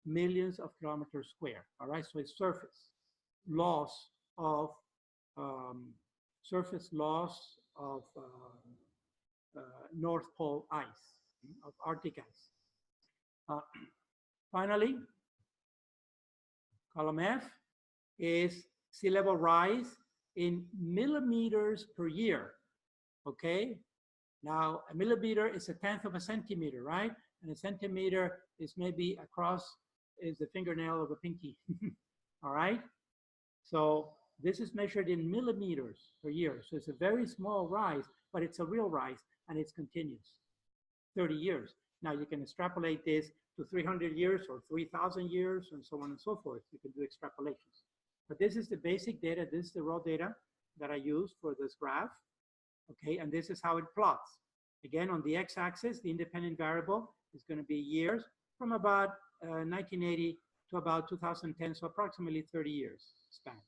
Millions of kilometers square, all right? So it's surface loss of North Pole ice, of Arctic ice. Finally, column F is sea level rise in millimeters per year, okay? Now, a millimeter is 1/10 of a centimeter, right? And a centimeter is maybe across, is the fingernail of a pinky, all right? So this is measured in millimeters per year. So it's a very small rise, but it's a real rise, and it's continuous, 30 years. Now you can extrapolate this to 300 years or 3,000 years and so on and so forth. You can do extrapolations. But this is the basic data. This is the raw data that I use for this graph. Okay, and this is how it plots. Again, on the x-axis, the independent variable is going to be years from about 1980 to about 2010, so approximately 30 years span.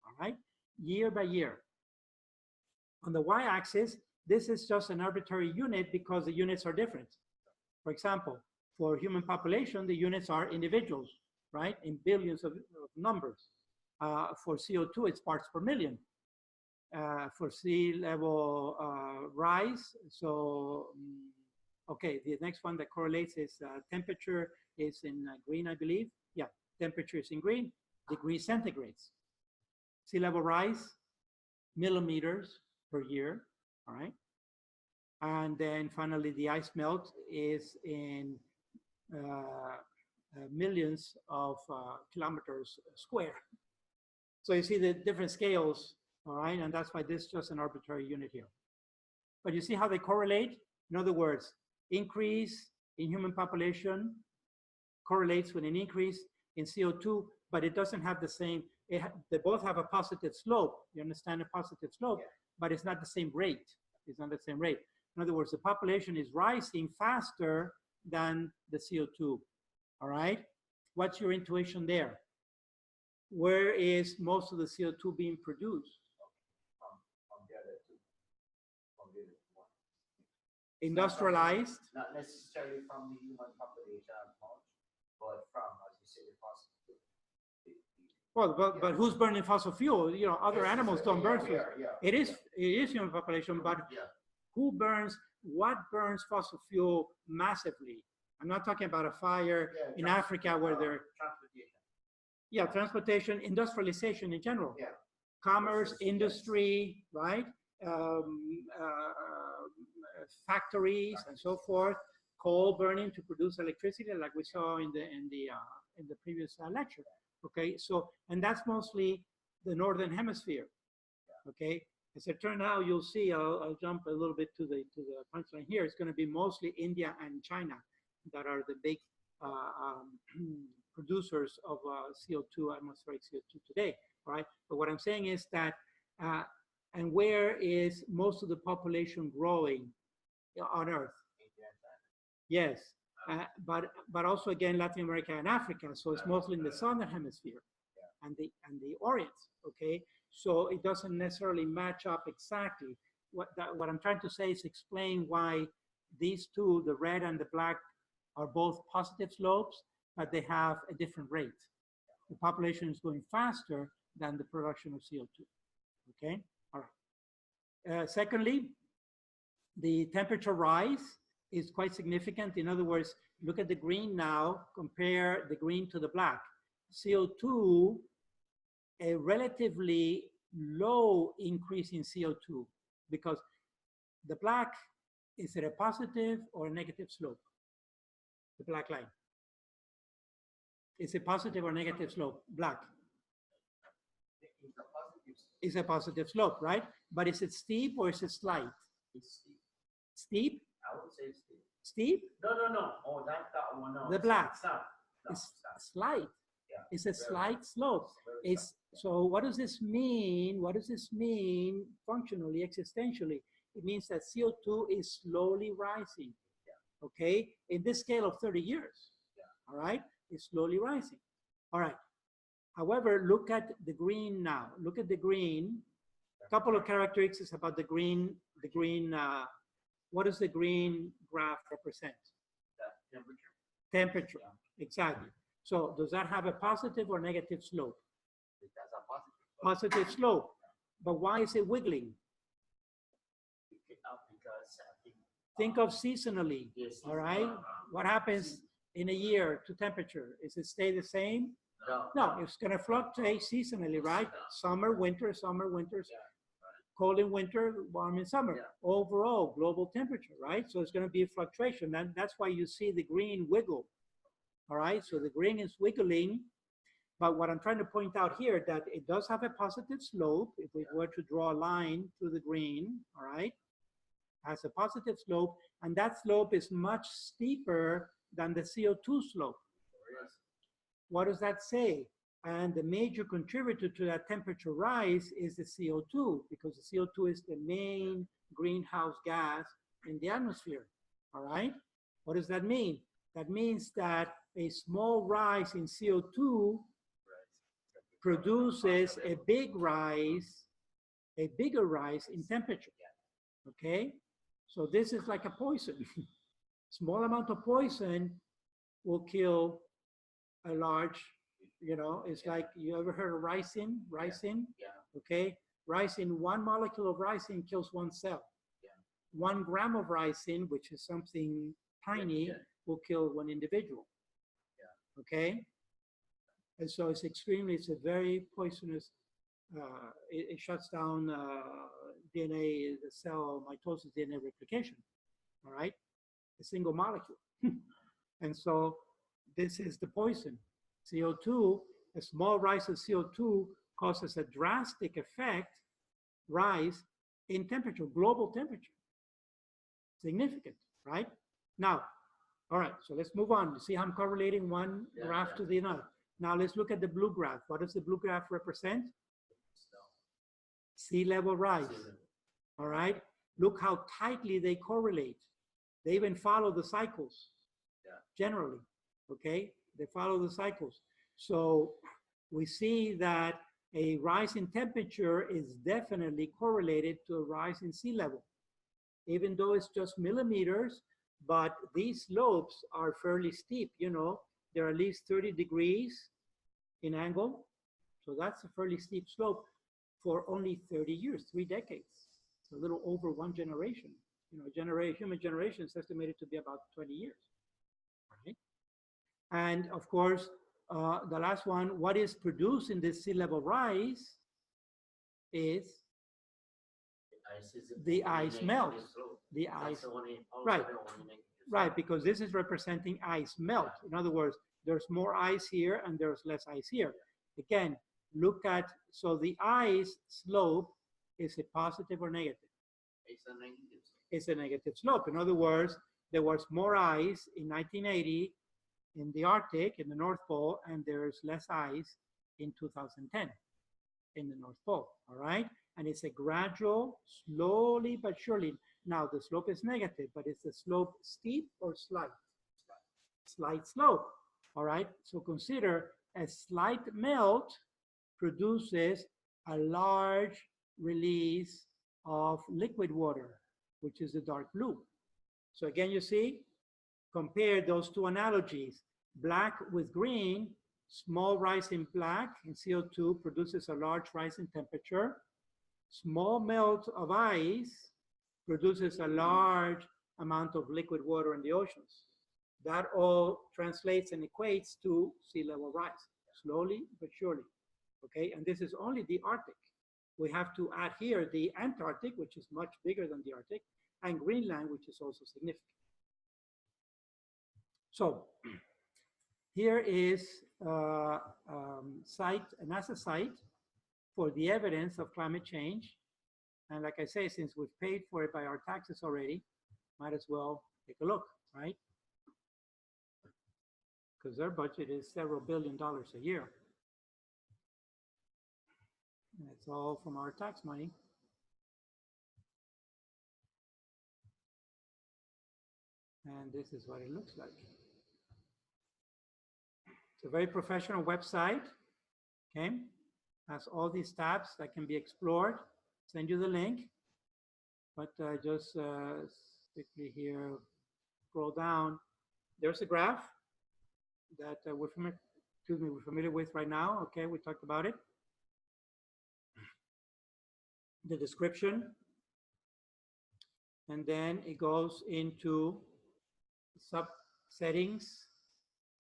All right, year by year. On the y-axis, this is just an arbitrary unit because the units are different. For example, for human population, the units are individuals, right, in billions of numbers. For CO2, it's parts per million. For sea level rise, so, okay, the next one that correlates is temperature is in green, I believe. Yeah, temperature is in green, degrees centigrades. Sea level rise, millimeters per year, all right? And then finally, the ice melt is in millions of kilometers square. So you see the different scales, all right? And that's why this is just an arbitrary unit here. But you see how they correlate? In other words, increase in human population correlates with an increase in CO2, but it doesn't have the same, they both have a positive slope. You understand a positive slope, yeah. But it's not the same rate. It's not the same rate. In other words, the population is rising faster than the CO2, all right? What's your intuition there? Where is most of the CO2 being produced? Industrialized? Not necessarily from the human population as much, but from, as you say, the fossil fuel. Well, but who's burning fossil fuel? You know, other animals don't burn fuel. It is human population, but who burns, what burns fossil fuel massively? I'm not talking about a fire in Africa where they're... transportation, industrialization in general. Yeah. Commerce, industry, right? Factories and so forth. Coal burning to produce electricity, like we saw in the previous lecture. Okay, so, and that's mostly the northern hemisphere. Okay, as it turned out, you'll see. I'll jump a little bit to the punchline here. It's going to be mostly India and China that are the big producers of CO2, atmospheric CO2 today, right? But what I'm saying is that, and where is most of the population growing on Earth? Yes, but also again Latin America and Africa. So it's mostly in the southern hemisphere and the Orient. Okay, so it doesn't necessarily match up exactly. What I'm trying to say is explain why these two, the red and the black, are both positive slopes, but they have a different rate. The population is going faster than the production of CO2. Okay, all right. Secondly, the temperature rise is quite significant. In other words, look at the green now, compare the green to the black. CO2, a relatively low increase in CO2, because the black, is it a positive or a negative slope? The black line. Is it positive or negative slope? Black. It's a positive slope, right? But is it steep or is it slight? It's steep. Steep? I would say steep. Steep? No. Oh, that one. No. The black. Stop. It's slight. Yeah. It's a slight slope. So what does this mean? What does this mean functionally, existentially? It means that CO2 is slowly rising. Yeah. Okay, in this scale of 30 years. Yeah. All right, it's slowly rising. All right. However, look at the green now. Look at the green. A couple of characteristics about the green. What does the green graph represent? The temperature. Temperature. Yeah. Exactly. So does that have a positive or negative slope? It has a positive slope. Positive slope. But why is it wiggling? Because think of seasonally. Yes, all right. What happens in a year to temperature? Is it stay the same? No, it's going to fluctuate seasonally, right? Summer, winter, summer, winter, cold in winter, warm in summer. Overall, global temperature, right? So it's going to be a fluctuation. And that's why you see the green wiggle. All right, so the green is wiggling. But what I'm trying to point out here, that it does have a positive slope. If we were to draw a line through the green, all right, has a positive slope, and that slope is much steeper than the CO2 slope. What does that say? And the major contributor to that temperature rise is the CO2, because the CO2 is the main greenhouse gas in the atmosphere, all right? What does that mean? That means that a small rise in CO2 produces a bigger rise in temperature, okay? So this is like a poison. Small amount of poison will kill a large, you know, it's like, you ever heard of ricin? Ricin? Yeah. Okay? Ricin, one molecule of ricin kills one cell. Yeah. 1 gram of ricin, which is something tiny, will kill one individual. Yeah. Okay? And so it's a very poisonous, it shuts down DNA, the cell mitosis, DNA replication, all right? A single molecule. And so this is the poison. CO2, a small rise of CO2 causes a drastic rise in temperature, global temperature. Significant, right? Now, all right, so let's move on. You see how I'm correlating one graph to the other. Now let's look at the blue graph. What does the blue graph represent? Sea level rise. All right, look how tightly they correlate. They even follow the cycles, generally, okay? They follow the cycles. So we see that a rise in temperature is definitely correlated to a rise in sea level, even though it's just millimeters, but these slopes are fairly steep, you know, they're at least 30 degrees in angle. So that's a fairly steep slope for only 30 years, 3 decades. It's a little over 1 generation. You know, human generation is estimated to be about 20 years. Right? And of course, the last one, what is produced in this sea level rise is the ice melts. The ice, right, because this is representing ice melt. In other words, there's more ice here and there's less ice here. Again, look at, so the ice slope, is it positive or negative? It's a negative. It's a negative slope. In other words, there was more ice in 1980 in the Arctic, in the North Pole, and there's less ice in 2010 in the North Pole, all right? And it's a gradual, slowly but surely. Now, the slope is negative, but is the slope steep or slight? Slight slope, all right? So consider a slight melt produces a large release of liquid water, which is the dark blue. So again, you see, compare those two analogies. Black with green, small rise in black in CO2 produces a large rise in temperature. Small melt of ice produces a large amount of liquid water in the oceans. That all translates and equates to sea level rise, slowly but surely, okay? And this is only the Arctic. We have to add here the Antarctic, which is much bigger than the Arctic, and Greenland, which is also significant. So here is a NASA site for the evidence of climate change. And like I say, since we've paid for it by our taxes already, might as well take a look, right? Because their budget is several $billion a year. And it's all from our tax money. And this is what it looks like. It's a very professional website, okay? Has all these tabs that can be explored. Send you the link, but just quickly here, scroll down. There's a graph that we're familiar with right now, okay? We talked about it. The description, and then it goes into sub-settings,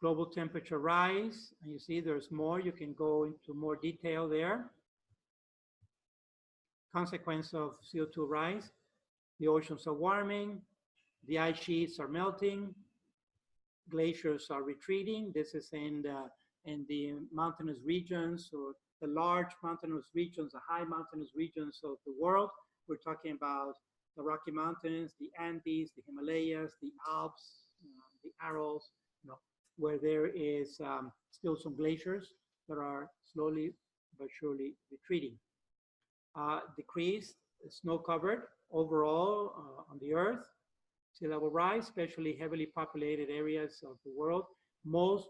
global temperature rise, and you see there's more. You can go into more detail there. Consequence of CO2 rise, the oceans are warming, the ice sheets are melting, glaciers are retreating. This is in the mountainous regions, or the large mountainous regions, the high mountainous regions of the world. We're talking about the Rocky Mountains, the Andes, the Himalayas, the Alps, the Urals, where there is still some glaciers that are slowly but surely retreating. Decreased snow covered overall on the Earth, sea level rise, especially heavily populated areas of the world. Most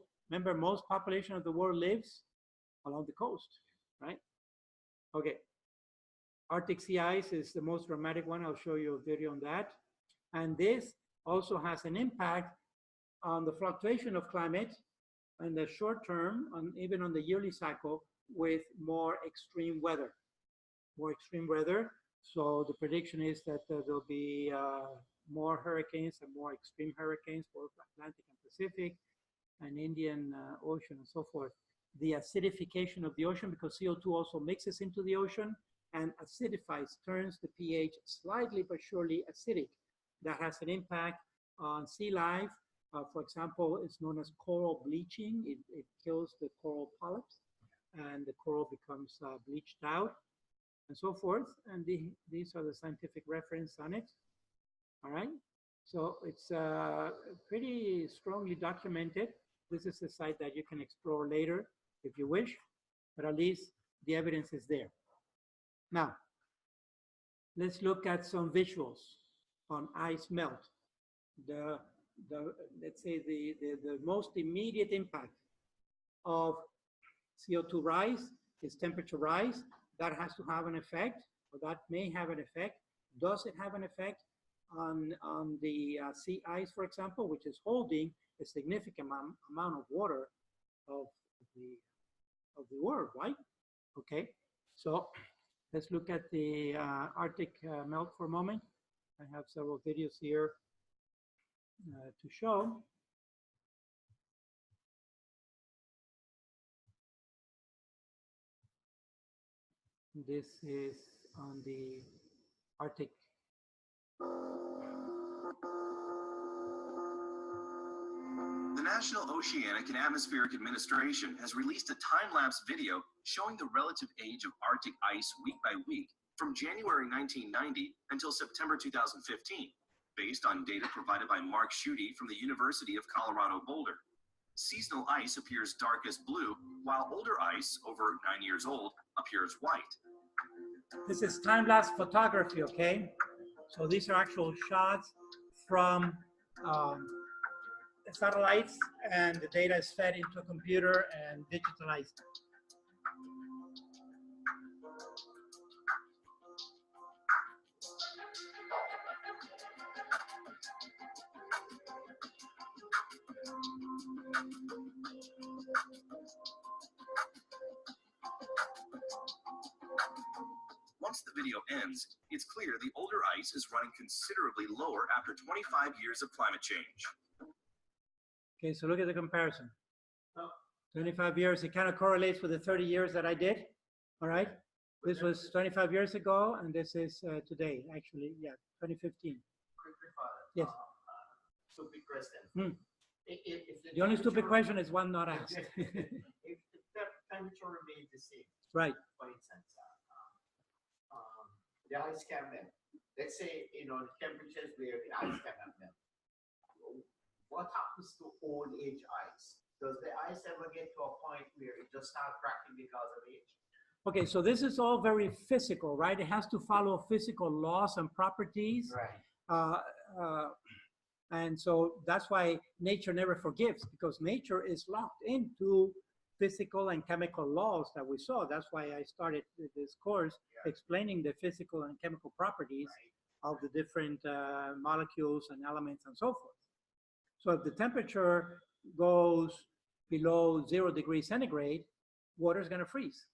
population of the world lives along the coast, right? Okay. Arctic sea ice is the most dramatic one. I'll show you a video on that. And this also has an impact on the fluctuation of climate in the short term, even on the yearly cycle, with more extreme weather. So the prediction is that there'll be more hurricanes and more extreme hurricanes, both Atlantic and Pacific, and Indian Ocean and so forth. The acidification of the ocean, because CO2 also mixes into the ocean and acidifies, turns the pH slightly but surely acidic. That has an impact on sea life. For example, it's known as coral bleaching. It kills the coral polyps, and the coral becomes bleached out, and so forth. And these are the scientific reference on it. All right. So it's pretty strongly documented. This is a site that you can explore later if you wish, but at least the evidence is there. Now, let's look at some visuals on ice melt. Let's say the most immediate impact of CO2 rise is temperature rise. That has to have an effect, or that may have an effect. Does it have an effect on the sea ice, for example, which is holding a significant amount of water of the world, right? Okay, so let's look at the Arctic melt for a moment. I have several videos here to show. This is on the Arctic. The National Oceanic and Atmospheric Administration has released a time-lapse video showing the relative age of Arctic ice week by week from January 1990 until September 2015, based on data provided by Mark Schutte from the University of Colorado Boulder. Seasonal ice appears darkest blue, while older ice, over 9 years old, appears white. This is time-lapse photography, okay? So these are actual shots from satellites, and the data is fed into a computer and digitalized. Once the video ends, it's clear the older ice is running considerably lower after 25 years of climate change. Okay, so look at the comparison. 25 years, it kind of correlates with the 30 years that I did, all right? This was 25 years ago, and this is today, actually, yeah, 2015. Yes. Stupid question. If The only stupid question is one not asked. If the temperature remains the same, Right. for instance, the ice can melt. Let's say, the temperatures where the ice cannot melt. What happens to old age ice? Does the ice ever get to a point where it just starts cracking because of age? Okay, so this is all very physical, right? It has to follow physical laws and properties. Right. And so that's why nature never forgives, because nature is locked into physical and chemical laws that we saw. That's why I started this course explaining the physical and chemical properties of the different molecules and elements and so forth. So if the temperature goes below 0 degrees centigrade, water is going to freeze.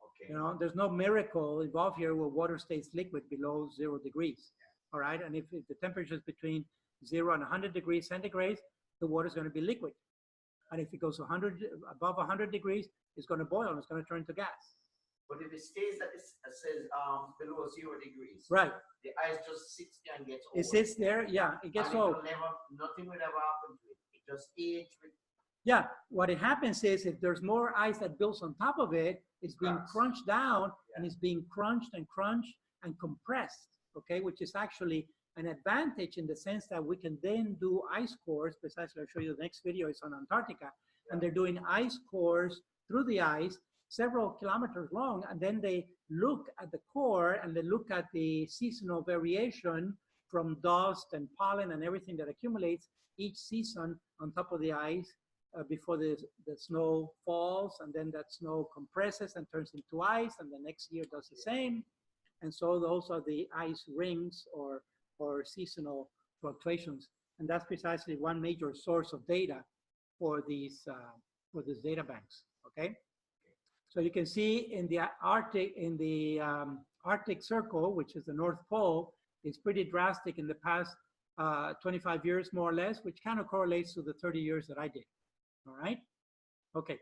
Okay. There's no miracle involved here where water stays liquid below 0 degrees. All right, and if the temperature is between 0 and 100 degrees centigrade, the water is going to be liquid. And if it goes above 100 degrees, it's going to boil and it's going to turn to gas. But if it stays at says below 0 degrees, right? The ice just sits there and gets old. It sits there, yeah. It gets old. Nothing will ever happen to it. It just ages. Yeah. What it happens is if there's more ice that builds on top of it, it's being crunched down and it's being crunched and compressed. Okay, which is actually an advantage in the sense that we can then do ice cores. Precisely, I'll show you the next video. It's on Antarctica, and they're doing ice cores through the ice, several kilometers long, and then they look at the core and they look at the seasonal variation from dust and pollen and everything that accumulates each season on top of the ice before the snow falls, and then that snow compresses and turns into ice, and the next year does the same. And so those are the ice rings or seasonal fluctuations. And that's precisely one major source of data for these data banks, okay? So you can see in the Arctic Circle, which is the North Pole, it's pretty drastic in the past 25 years, more or less, which kind of correlates to the 30 years that I did, all right? Okay,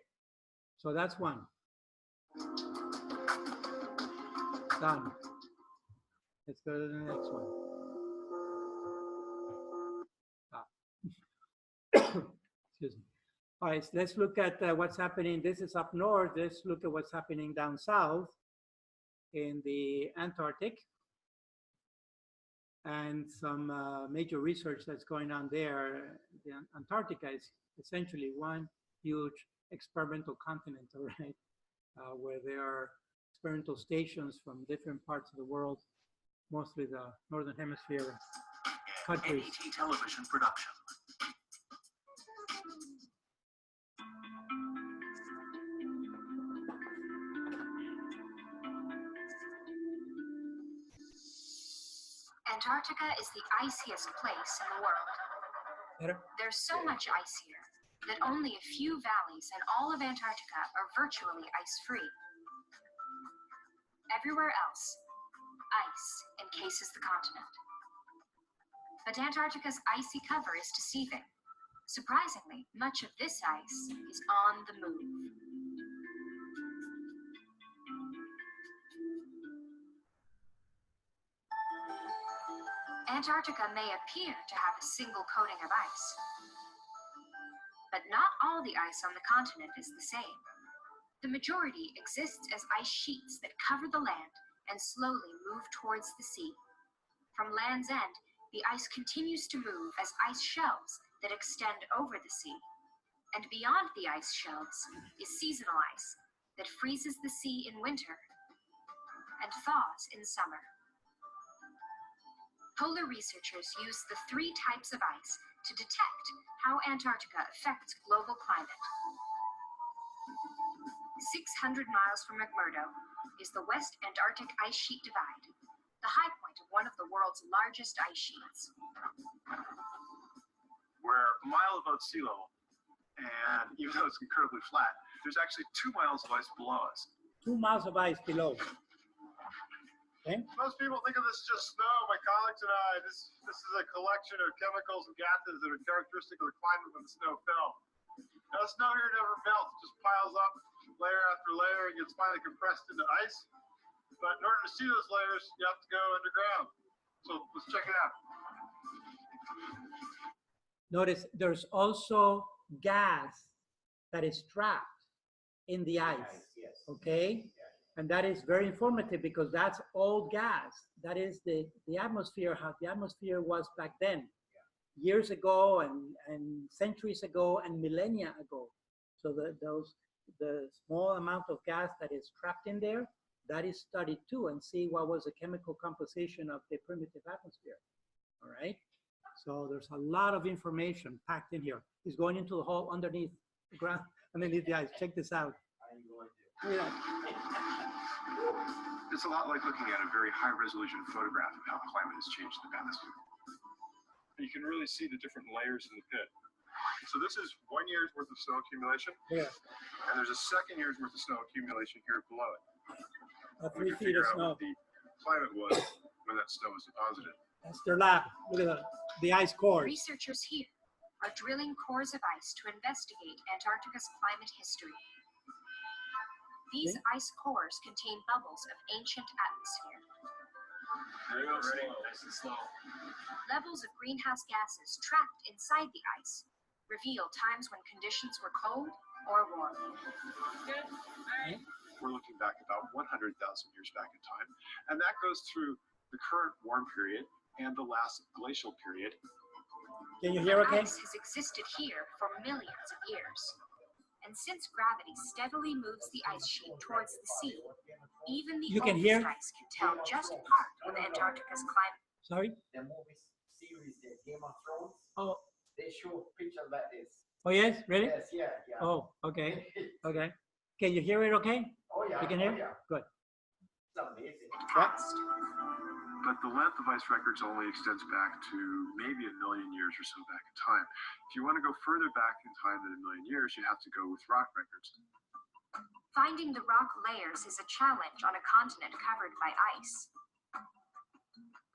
so that's one. Done. Let's go to the next one. Excuse me. All right, so let's look at what's happening. This is up north. Let's look at what's happening down south in the Antarctic and some major research that's going on there. The Antarctica is essentially one huge experimental continent, right? Where there are experimental stations from different parts of the world, mostly the Northern Hemisphere countries. NET television production. Antarctica is the iciest place in the world. Better? There's so much ice here that only a few valleys in all of Antarctica are virtually ice-free. Everywhere else, ice encases the continent. But Antarctica's icy cover is deceiving. Surprisingly, much of this ice is on the move. Antarctica may appear to have a single coating of ice, but not all the ice on the continent is the same. The majority exists as ice sheets that cover the land and slowly move towards the sea. From land's end, the ice continues to move as ice shelves that extend over the sea. And beyond the ice shelves is seasonal ice that freezes the sea in winter and thaws in summer. Polar researchers use the 3 types of ice to detect how Antarctica affects global climate. 600 miles from Mcmurdo is the West Antarctic Ice Sheet Divide, the high point of one of the world's largest ice sheets. We're a mile above sea level, and even though it's incredibly flat, there's actually 2 miles of ice below us. 2 miles of ice below. Okay. Most people think of this as just snow. My colleagues and I, this is a collection of chemicals and gases that are characteristic of the climate when the snow fell. Now, the snow here never melts, it just piles up layer after layer and gets finally compressed into ice. But in order to see those layers, you have to go underground. So let's check it out. Notice there's also gas that is trapped in the ice. Yes. Okay. And that is very informative because that's old gas. That is the atmosphere, how the atmosphere was back then, years ago and centuries ago and millennia ago. So the small amount of gas that is trapped in there, that is studied too, and see what was the chemical composition of the primitive atmosphere. All right. So there's a lot of information packed in here. It's going into the hole underneath the ground, underneath the ice. Check this out. Yeah. It's a lot like looking at a very high-resolution photograph of how climate has changed in the past. You can really see the different layers in the pit. So this is 1 year's worth of snow accumulation. Yeah. And there's a 2nd year's worth of snow accumulation here below it. 3 feet of snow. What the climate was when that snow was deposited. That's their lab. Look at the ice cores. Researchers here are drilling cores of ice to investigate Antarctica's climate history. These ice cores contain bubbles of ancient atmosphere. Nice and slow. Levels of greenhouse gases trapped inside the ice reveal times when conditions were cold or warm. We're looking back about 100,000 years back in time, and that goes through the current warm period and the last glacial period. Can you hear okay? Ice has existed here for millions of years. And since gravity steadily moves the ice sheet towards the sea, even the oldest ice can tell just part of Antarctica's climate. Sorry? The movie series, the Game of Thrones, Oh. they show pictures like this. Oh, yes? Really? Yes, yeah. Oh, okay. Okay. Can you hear it okay? Oh, yeah. You can hear? Oh, yeah. Good. It's amazing. Past. But the length of ice records only extends back to maybe 1 million years or so back in time. If you want to go further back in time than 1 million years, you have to go with rock records. Finding the rock layers is a challenge on a continent covered by ice.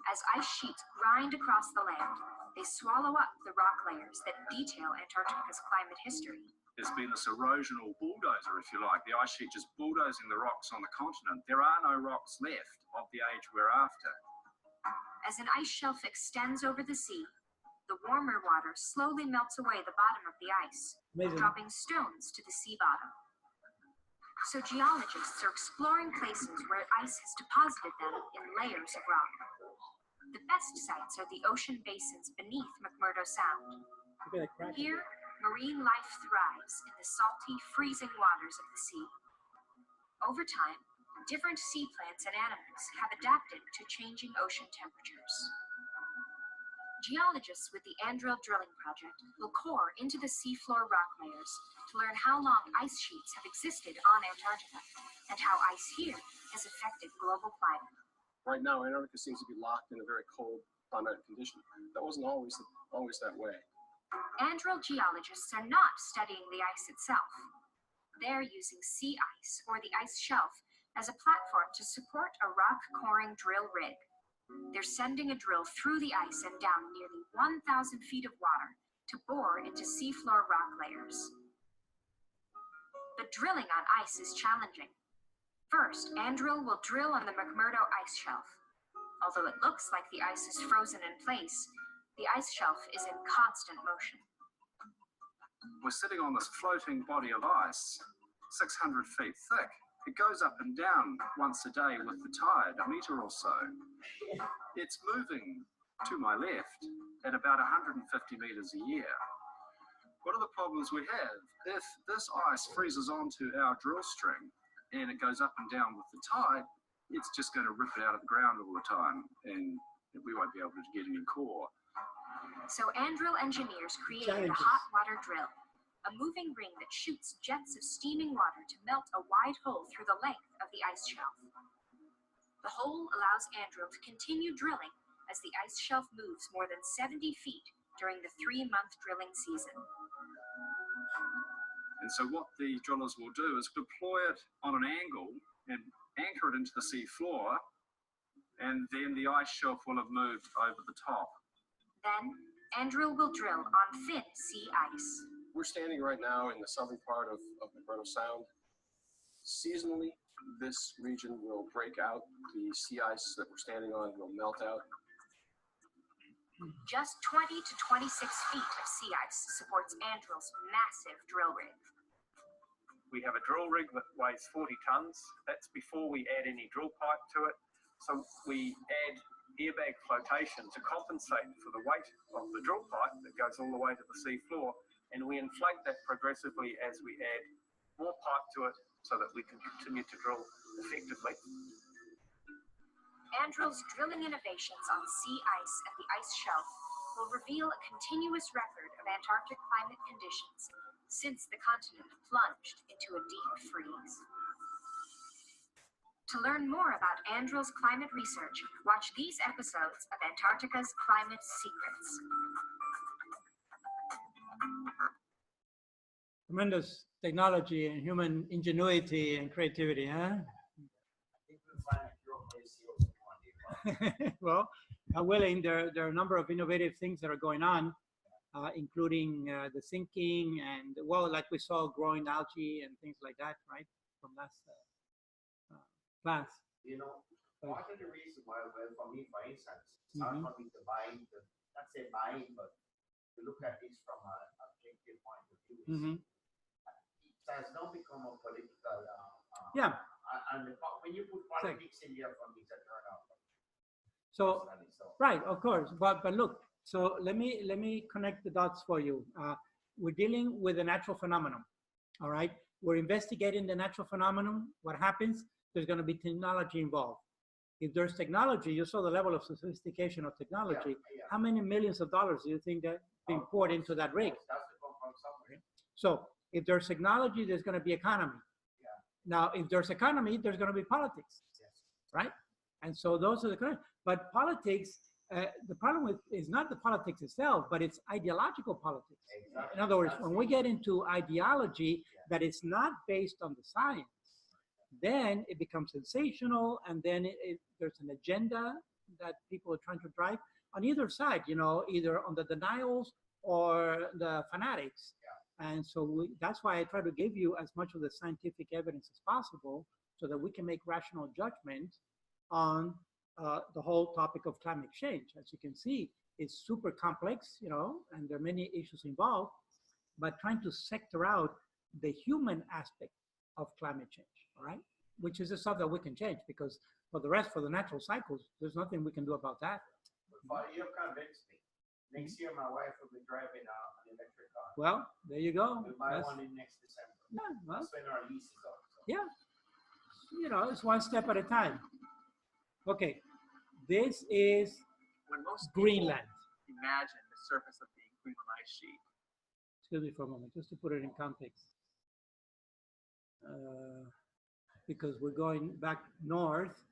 As ice sheets grind across the land, they swallow up the rock layers that detail Antarctica's climate history. There's been this erosional bulldozer, if you like, the ice sheet just bulldozing the rocks on the continent. There are no rocks left of the age we're after. As an ice shelf extends over the sea, the warmer water slowly melts away the bottom of the ice, Amazing. dropping stones to the sea bottom. So geologists are exploring places where ice has deposited them in layers of rock. The best sites are the ocean basins beneath Mcmurdo Sound. Look at that crack. Here, marine life thrives in the salty, freezing waters of the sea. Over time, different sea plants and animals have adapted to changing ocean temperatures. Geologists with the Andrill drilling project will core into the seafloor rock layers to learn how long ice sheets have existed on Antarctica and how ice here has affected global climate. Right now, Antarctica seems to be locked in a very cold climatic condition. That wasn't always that way. Andrill geologists are not studying the ice itself. They're using sea ice, or the ice shelf, as a platform to support a rock coring drill rig. They're sending a drill through the ice and down nearly 1,000 feet of water to bore into seafloor rock layers. But drilling on ice is challenging. First, Andrill will drill on the Mcmurdo ice shelf. Although it looks like the ice is frozen in place, the ice shelf is in constant motion. We're sitting on this floating body of ice, 600 feet thick. It goes up and down once a day with the tide, a meter or so. It's moving to my left at about 150 meters a year. What are the problems we have? If this ice freezes onto our drill string and it goes up and down with the tide, it's just going to rip it out of the ground all the time, and we won't be able to get any core. So Andrill engineers created a hot water drill, a moving ring that shoots jets of steaming water to melt a wide hole through the length of the ice shelf. The hole allows Andrill to continue drilling as the ice shelf moves more than 70 feet during the 3-month drilling season. And so what the drillers will do is deploy it on an angle and anchor it into the sea floor, and then the ice shelf will have moved over the top. Then, Andrill will drill on thin sea ice. We're standing right now in the southern part of Mcmurdo Sound. Seasonally, this region will break out. The sea ice that we're standing on will melt out. Just 20 to 26 feet of sea ice supports Andrill's massive drill rig. We have a drill rig that weighs 40 tons. That's before we add any drill pipe to it. So we add airbag flotation to compensate for the weight of the drill pipe that goes all the way to the sea floor, and we inflate that progressively as we add more pipe to it so that we can continue to drill effectively. Andrill's drilling innovations on sea ice and the ice shelf will reveal a continuous record of Antarctic climate conditions since the continent plunged into a deep freeze. To learn more about Andrill's climate research, watch these episodes of Antarctica's Climate Secrets. Tremendous technology and human ingenuity and creativity, huh? Well, I'm willing. There are a number of innovative things that are going on, including the sinking and, well, like we saw, growing algae and things like that, right? From last class. You know, part of the reason why, well, for me, for instance, it's hard for me to buy, not say buy, but to look at this from an objective point of view. It has now become a political. Yeah. And when you put politics in there, for me, it's a turn off. So, right, of course, but look. So let me connect the dots for you. We're dealing with a natural phenomenon. All right, we're investigating the natural phenomenon. What happens? There's going to be technology involved. If there's technology, you saw the level of sophistication of technology. Yeah. How many millions of dollars do you think that being poured into that rig? So if there's technology, there's going to be economy. Yeah. Now, if there's economy, there's going to be politics, yes. Right? And so those are the, but politics, the problem with is not the politics itself, but it's ideological politics. Exactly. In other words, when we get into ideology that is not based on the science, then it becomes sensational, and then there's an agenda that people are trying to drive on either side, you know, either on the denials or the fanatics. Yeah. And so that's why I try to give you as much of the scientific evidence as possible so that we can make rational judgments on the whole topic of climate change. As you can see, it's super complex, you know, and there are many issues involved, but trying to sector out the human aspect of climate change, all right? Which is the stuff that we can change, because for the rest, for the natural cycles, there's nothing we can do about that. But you've convinced me. Next year, my wife will be driving an electric car. Well, there you go. We'll buy one in next December. Yeah, well. That's when our lease is up. So. Yeah. You know, it's one step at a time. Okay. This is when most Greenland. Imagine the surface of the Greenland ice sheet. Excuse me for a moment, just to put it in context. Because we're going back north,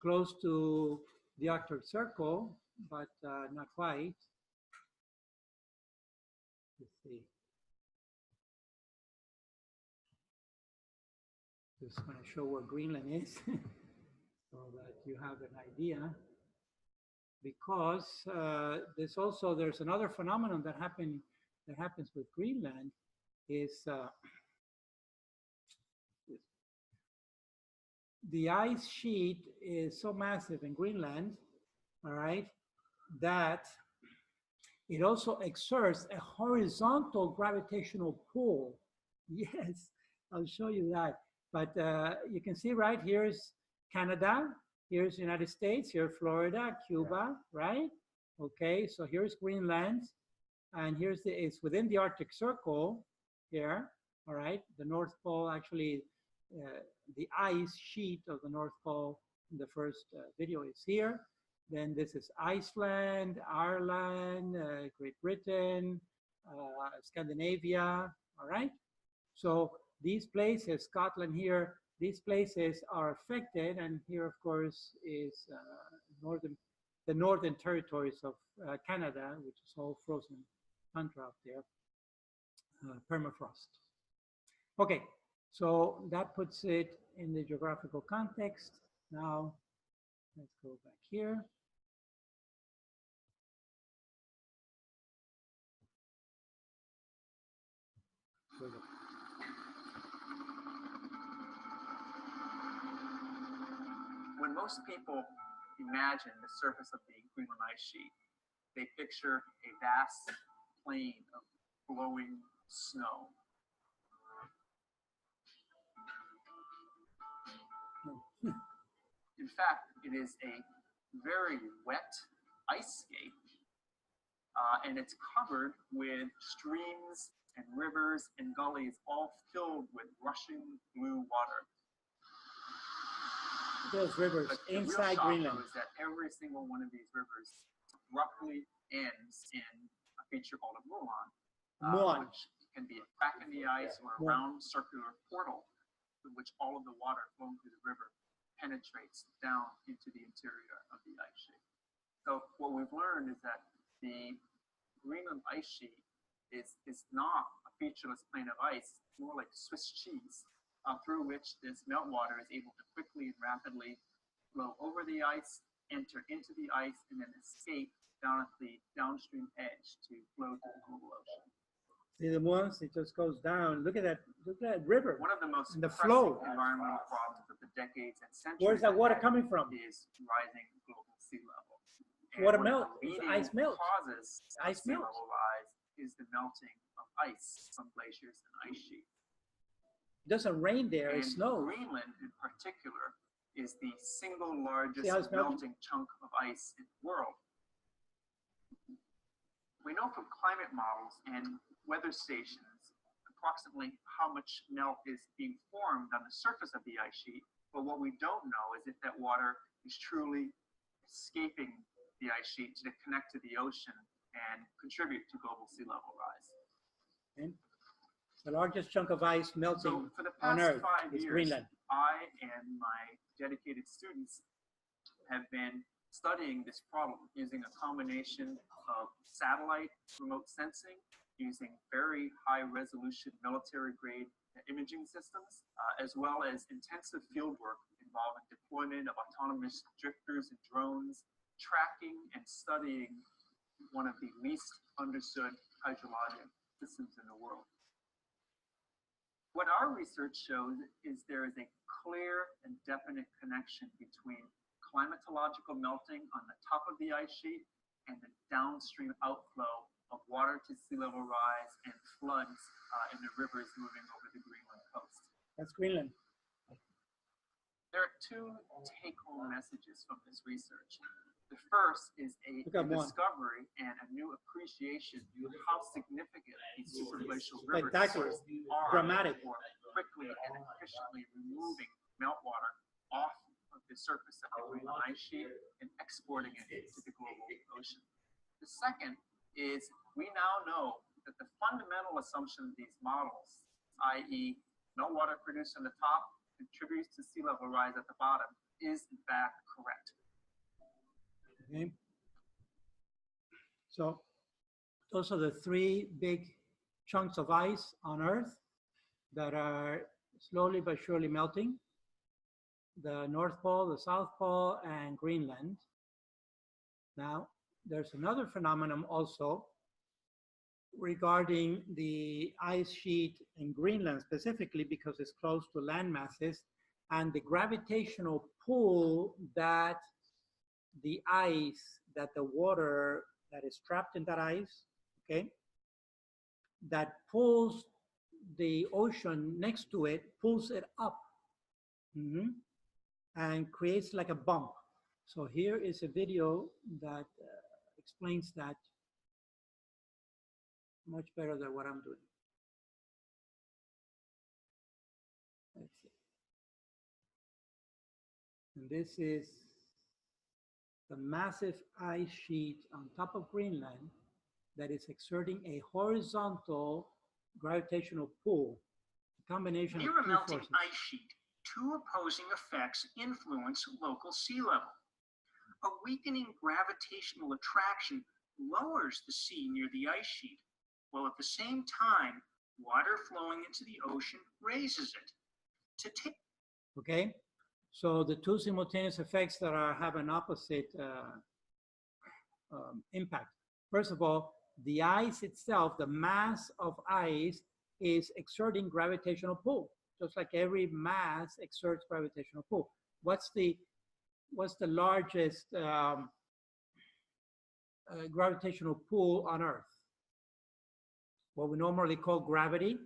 close to the Arctic Circle, but not quite. Let's see. Just going to show where Greenland is, so that you have an idea. Because there's another phenomenon that happens with Greenland is the ice sheet is so massive in Greenland, all right, that it also exerts a horizontal gravitational pull. Yes, I'll show you that. But you can see right here's Canada, here's the United States, here's Florida, Cuba, right? Okay, so here's Greenland. And it's within the Arctic Circle here, all right? The North Pole, actually, the ice sheet of the North Pole in the first video is here. Then this is Iceland, Ireland, Great Britain, Scandinavia, all right? So these places, Scotland here, these places are affected, and here, of course, is the northern territories of Canada, which is all frozen tundra up there, permafrost. Okay, so that puts it in the geographical context. Now, let's go back here. When most people imagine the surface of the Greenland ice sheet, they picture a vast plain of flowing snow. In fact, it is a very wet ice scape, and it's covered with streams and rivers and gullies, all filled with rushing blue water. Those rivers inside Greenland. Is that every single one of these rivers abruptly ends in a feature called a muon, which can be a crack in the ice or a round circular portal through which all of the water flowing through the river penetrates down into the interior of the ice sheet. So what we've learned is that the Greenland ice sheet is not a featureless plain of ice, it's more like Swiss cheese, through which this meltwater is able to quickly and rapidly flow over the ice, enter into the ice, and then escape down at the downstream edge to flow to the global ocean. See the ones, it just goes down. Look at that river. One of the most the flow. Environmental problems of the decades and centuries. Where's that water coming from? Is rising global sea level. Water melt. Ice melt. Causes ice sea melt. level rise is the melting of ice from glaciers and ice sheets. It doesn't rain there, it snows. Greenland in particular is the single largest melting chunk of ice in the world. We know from climate models and weather stations approximately how much melt is being formed on the surface of the ice sheet, but what we don't know is if that water is truly escaping the ice sheet to connect to the ocean and contribute to global sea level rise. Okay. The largest chunk of ice melting for the past on Earth 5 is years, Greenland. I and my dedicated students have been studying this problem using a combination of satellite remote sensing, using very high resolution military grade imaging systems, as well as intensive field work involving deployment of autonomous drifters and drones, tracking and studying one of the least understood hydrologic systems in the world. What our research shows is there is a clear and definite connection between climatological melting on the top of the ice sheet and the downstream outflow of water to sea level rise and floods in the rivers moving over the Greenland coast. That's Greenland. There are two take-home messages from this research. The first is a discovery and a new appreciation of how significant these superglacial river systems are dramatic for quickly and efficiently removing meltwater off of the surface of the Greenland ice sheet and exporting it into the global ocean. The second is we now know that the fundamental assumption of these models, i.e. meltwater produced on the top contributes to sea level rise at the bottom, is in fact correct. Okay. So those are the three big chunks of ice on Earth that are slowly but surely melting: the North Pole, the South Pole, and Greenland. Now, there's another phenomenon also regarding the ice sheet in Greenland, specifically because it's close to land masses, and the gravitational pull that the ice, that the water that is trapped in that ice, okay, that pulls the ocean next to it, pulls it up, and creates like a bump. So here is a video that explains that much better than what I'm doing. Let's see. And this is the massive ice sheet on top of Greenland that is exerting a horizontal gravitational pull, a combination Near of a two melting forces. ice sheet, two opposing effects influence local sea level. A weakening gravitational attraction lowers the sea near the ice sheet, while at the same time, water flowing into the ocean raises it. To take Okay, so the two simultaneous effects that have an opposite impact. First of all, the ice itself, the mass of ice, is exerting gravitational pull, just like every mass exerts gravitational pull. What's the largest gravitational pull on Earth? What we normally call gravity.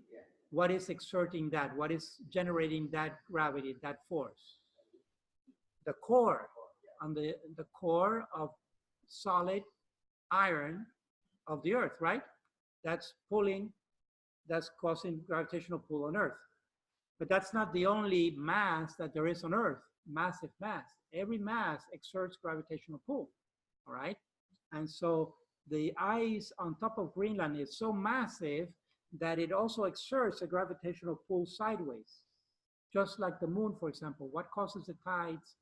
What is exerting that? What is generating that gravity, that force? The core, on the core of solid iron of the Earth, right? That's pulling, that's causing gravitational pull on Earth. But that's not the only mass that there is on Earth, massive mass. Every mass exerts gravitational pull, all right? And so the ice on top of Greenland is so massive that it also exerts a gravitational pull sideways. Just like the moon, for example. What causes the tides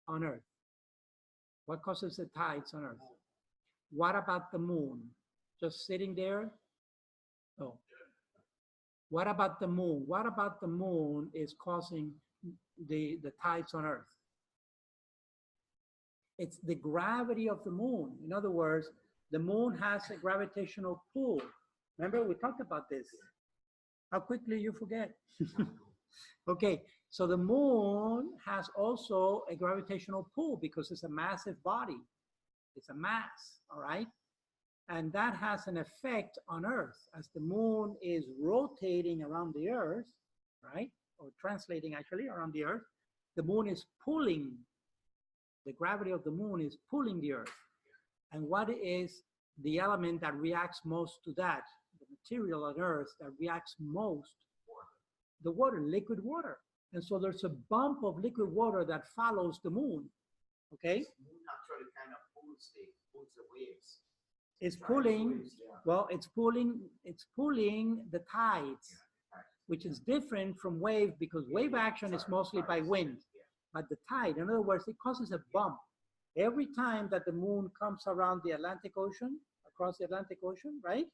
on Earth? What causes the tides on Earth? What about the moon? Just sitting there? Oh. What about the moon? What about the moon is causing the tides on Earth? It's the gravity of the moon. In other words, the moon has a gravitational pull. Remember, we talked about this. How quickly you forget. Okay, so the moon has also a gravitational pull because it's a massive body. It's a mass, all right? And that has an effect on Earth. As the moon is rotating around the Earth, right? Or translating actually around the Earth, the moon is pulling, the gravity of the moon is pulling the Earth. And what is the element that reacts most to that? The material on Earth that reacts most? The water, liquid water. And so there's a bump of liquid water that follows the moon, okay? The moon actually kind of pulls the waves. It's pulling, well, it's pulling the tides, which is different from wave because wave action is mostly by wind. But the tide, in other words, it causes a bump. Every time that the moon comes around the Atlantic Ocean, across the Atlantic Ocean, right?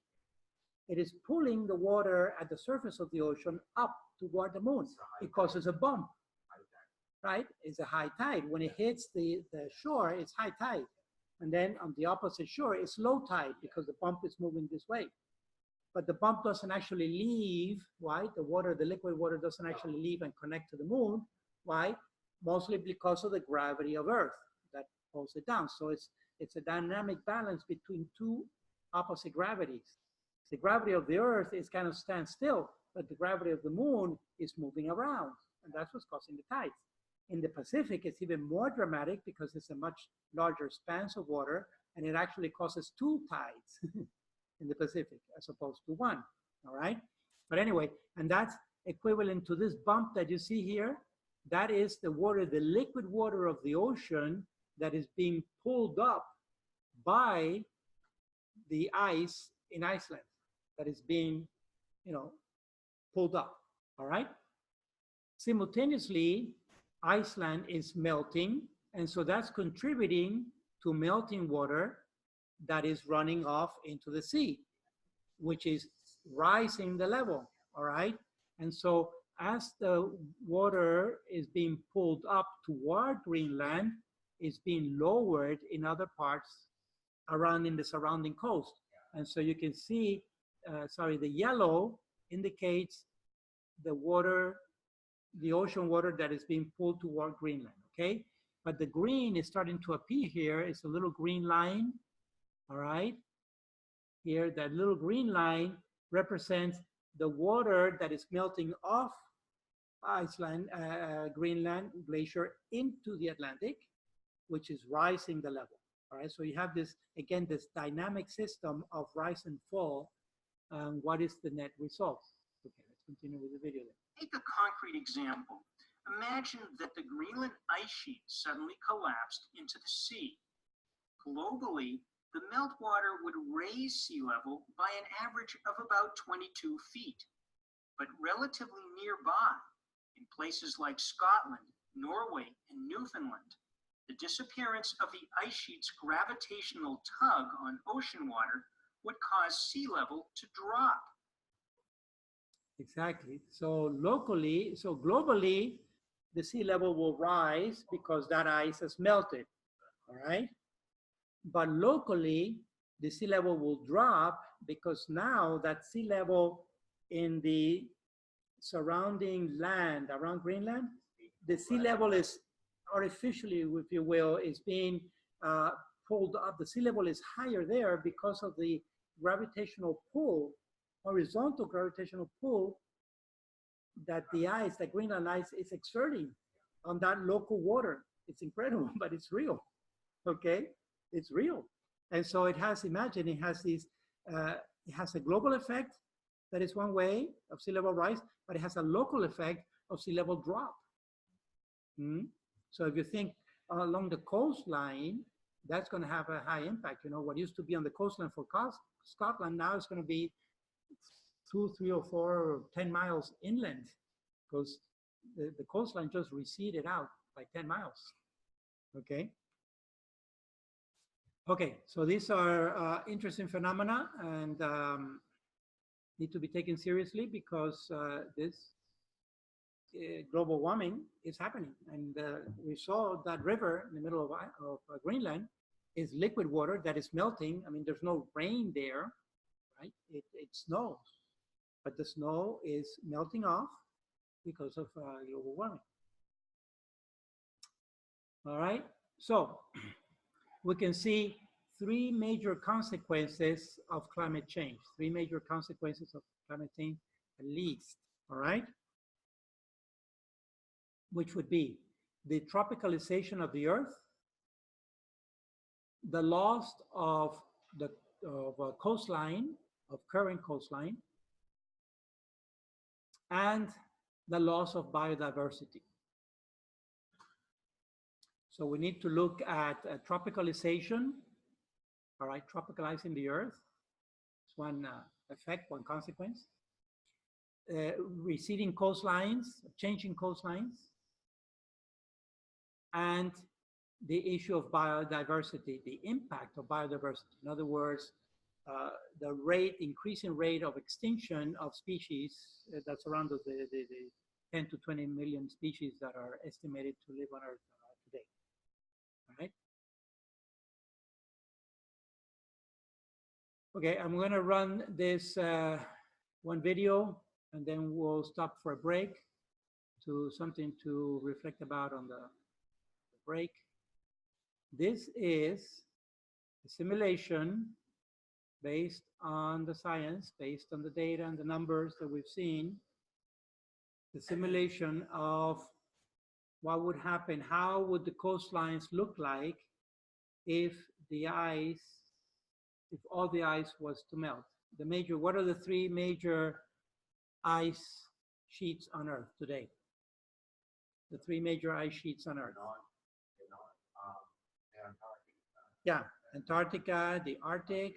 It is pulling the water at the surface of the ocean up toward the moon. It causes a bump, right? It's a high tide. When it hits the shore, it's high tide. And then on the opposite shore, it's low tide because the bump is moving this way. But the bump doesn't actually leave, why? The water, the liquid water doesn't actually leave and connect to the moon. Why? Mostly because of the gravity of Earth that pulls it down. So it's a dynamic balance between two opposite gravities. The gravity of the Earth is kind of stand still, but the gravity of the moon is moving around, and that's what's causing the tides. In the Pacific, it's even more dramatic because it's a much larger span of water, and it actually causes two tides in the Pacific as opposed to one, all right? But anyway, and that's equivalent to this bump that you see here. That is the water, the liquid water of the ocean that is being pulled up by the ice in Iceland that is being, pulled up, all right? Simultaneously, Iceland is melting, and so that's contributing to melting water that is running off into the sea, which is rising the level, all right? And so as the water is being pulled up toward Greenland, it's being lowered in other parts around in the surrounding coast. And so you can see, the yellow indicates the water, the ocean water that is being pulled toward Greenland, okay? But the green is starting to appear here. It's a little green line, all right? Here, that little green line represents the water that is melting off Iceland, Greenland glacier into the Atlantic, which is rising the level, all right? So you have this, again, this dynamic system of rise and fall what is the net result. Okay, let's continue with the video then. Take a concrete example. Imagine that the Greenland ice sheet suddenly collapsed into the sea. Globally, the meltwater would raise sea level by an average of about 22 feet. But relatively nearby, in places like Scotland, Norway, and Newfoundland, the disappearance of the ice sheet's gravitational tug on ocean water would cause sea level to drop. Exactly. So globally, the sea level will rise because that ice has melted, all right? But locally, the sea level will drop because now that sea level in the surrounding land around Greenland, the sea level is artificially, if you will, is being pulled up. The sea level is higher there because of the gravitational pull, horizontal gravitational pull that the ice, the Greenland ice, is exerting on that local water. It's incredible, but it's real, okay? It's real. And so it has, imagine, it has these, it has a global effect that is one way of sea level rise, but it has a local effect of sea level drop. So if you think along the coastline, that's going to have a high impact. You know, what used to be on the coastline for Scotland, now it's going to be 2, 3, or 4, or 10 miles inland, because the coastline just receded out by 10 miles. Okay. Okay, so these are interesting phenomena and need to be taken seriously because this global warming is happening. And we saw that river in the middle of Greenland is liquid water that is melting. I mean, there's no rain there, right? It snows, but the snow is melting off because of global warming. All right, so we can see 3 major consequences of climate change, 3 major consequences of climate change at least, all right? Which would be the tropicalization of the earth, the loss of the coastline, of current coastline, and the loss of biodiversity. So we need to look at tropicalization, all right, tropicalizing the earth. It's one effect, one consequence. Receding coastlines, changing coastlines, and the issue of biodiversity, the impact of biodiversity. In other words, the increasing rate of extinction of species that's around the 10 to 20 million species that are estimated to live on Earth today. All right. Okay, I'm going to run this one video and then we'll stop for a break to something to reflect about on the break. This is a simulation based on the science, based on the data and the numbers that we've seen. The simulation of what would happen, how would the coastlines look like if the ice, if all the ice was to melt. What are the 3 major ice sheets on Earth today? The 3 major ice sheets on Earth. Yeah, Antarctica, the Arctic,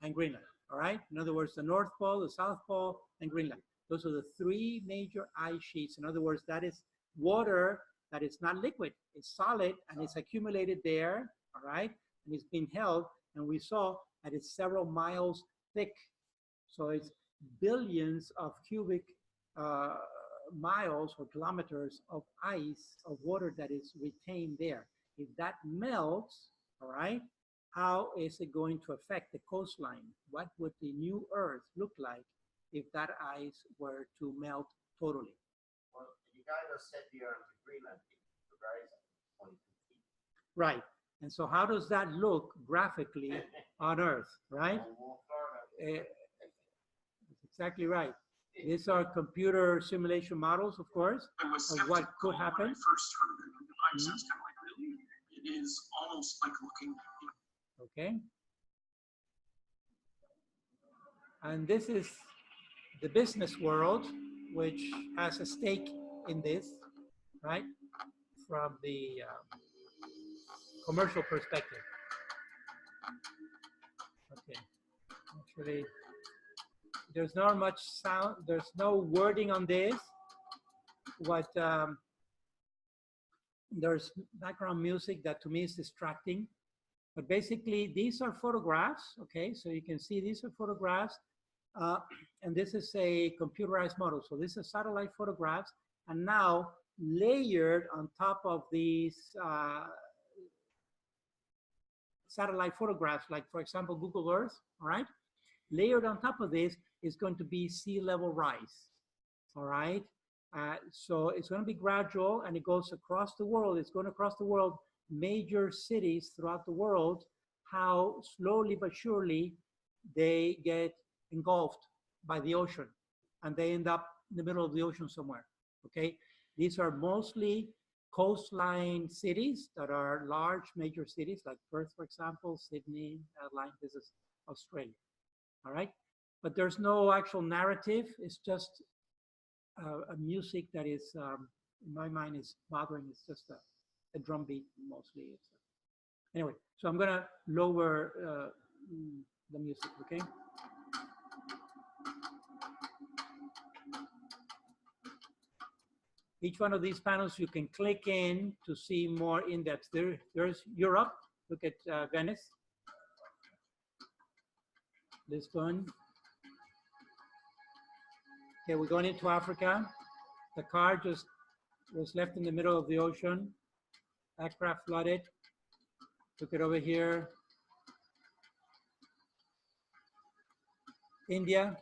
and Greenland, all right? In other words, the North Pole, the South Pole, and Greenland. Those are the 3 major ice sheets. In other words, that is water that is not liquid, it's solid, and it's accumulated there, all right? And it's been held, and we saw that it's several miles thick. So it's billions of cubic miles or kilometers of ice, of water that is retained there. If that melts, all right, how is it going to affect the coastline? What would the new Earth look like if that ice were to melt totally? Well, you guys said the Earth to Greenland, right? 22 feet. Right. And so how does that look graphically on Earth, right? That's exactly right. These are computer simulation models, of course, of what could happen. When I first heard it, I was just kind of like, really? It is almost like looking. Okay. And this is the business world, which has a stake in this, right? From the commercial perspective. Okay, actually, there's not much sound, there's no wording on this. What there's background music that to me is distracting, but basically these are photographs. Okay, so you can see these are photographs, and this is a computerized model. So this is satellite photographs, and now layered on top of these satellite photographs, like for example Google Earth, all right, layered on top of this is going to be sea level rise, all right. So it's going to be gradual, and it goes across the world. It's going across the world, major cities throughout the world, how slowly but surely they get engulfed by the ocean, and they end up in the middle of the ocean somewhere, okay? These are mostly coastline cities that are large major cities, like Perth, for example, Sydney, Adelaide. This is Australia, all right? But there's no actual narrative. It's just a music that is, in my mind, is bothering. It's just a drum beat mostly. Anyway, so I'm gonna lower the music, okay? Each one of these panels you can click in to see more in depth. There's Europe. Look at Venice. This one. Okay, we're going into Africa. The car just was left in the middle of the ocean. Aircraft flooded. Took it over here. India.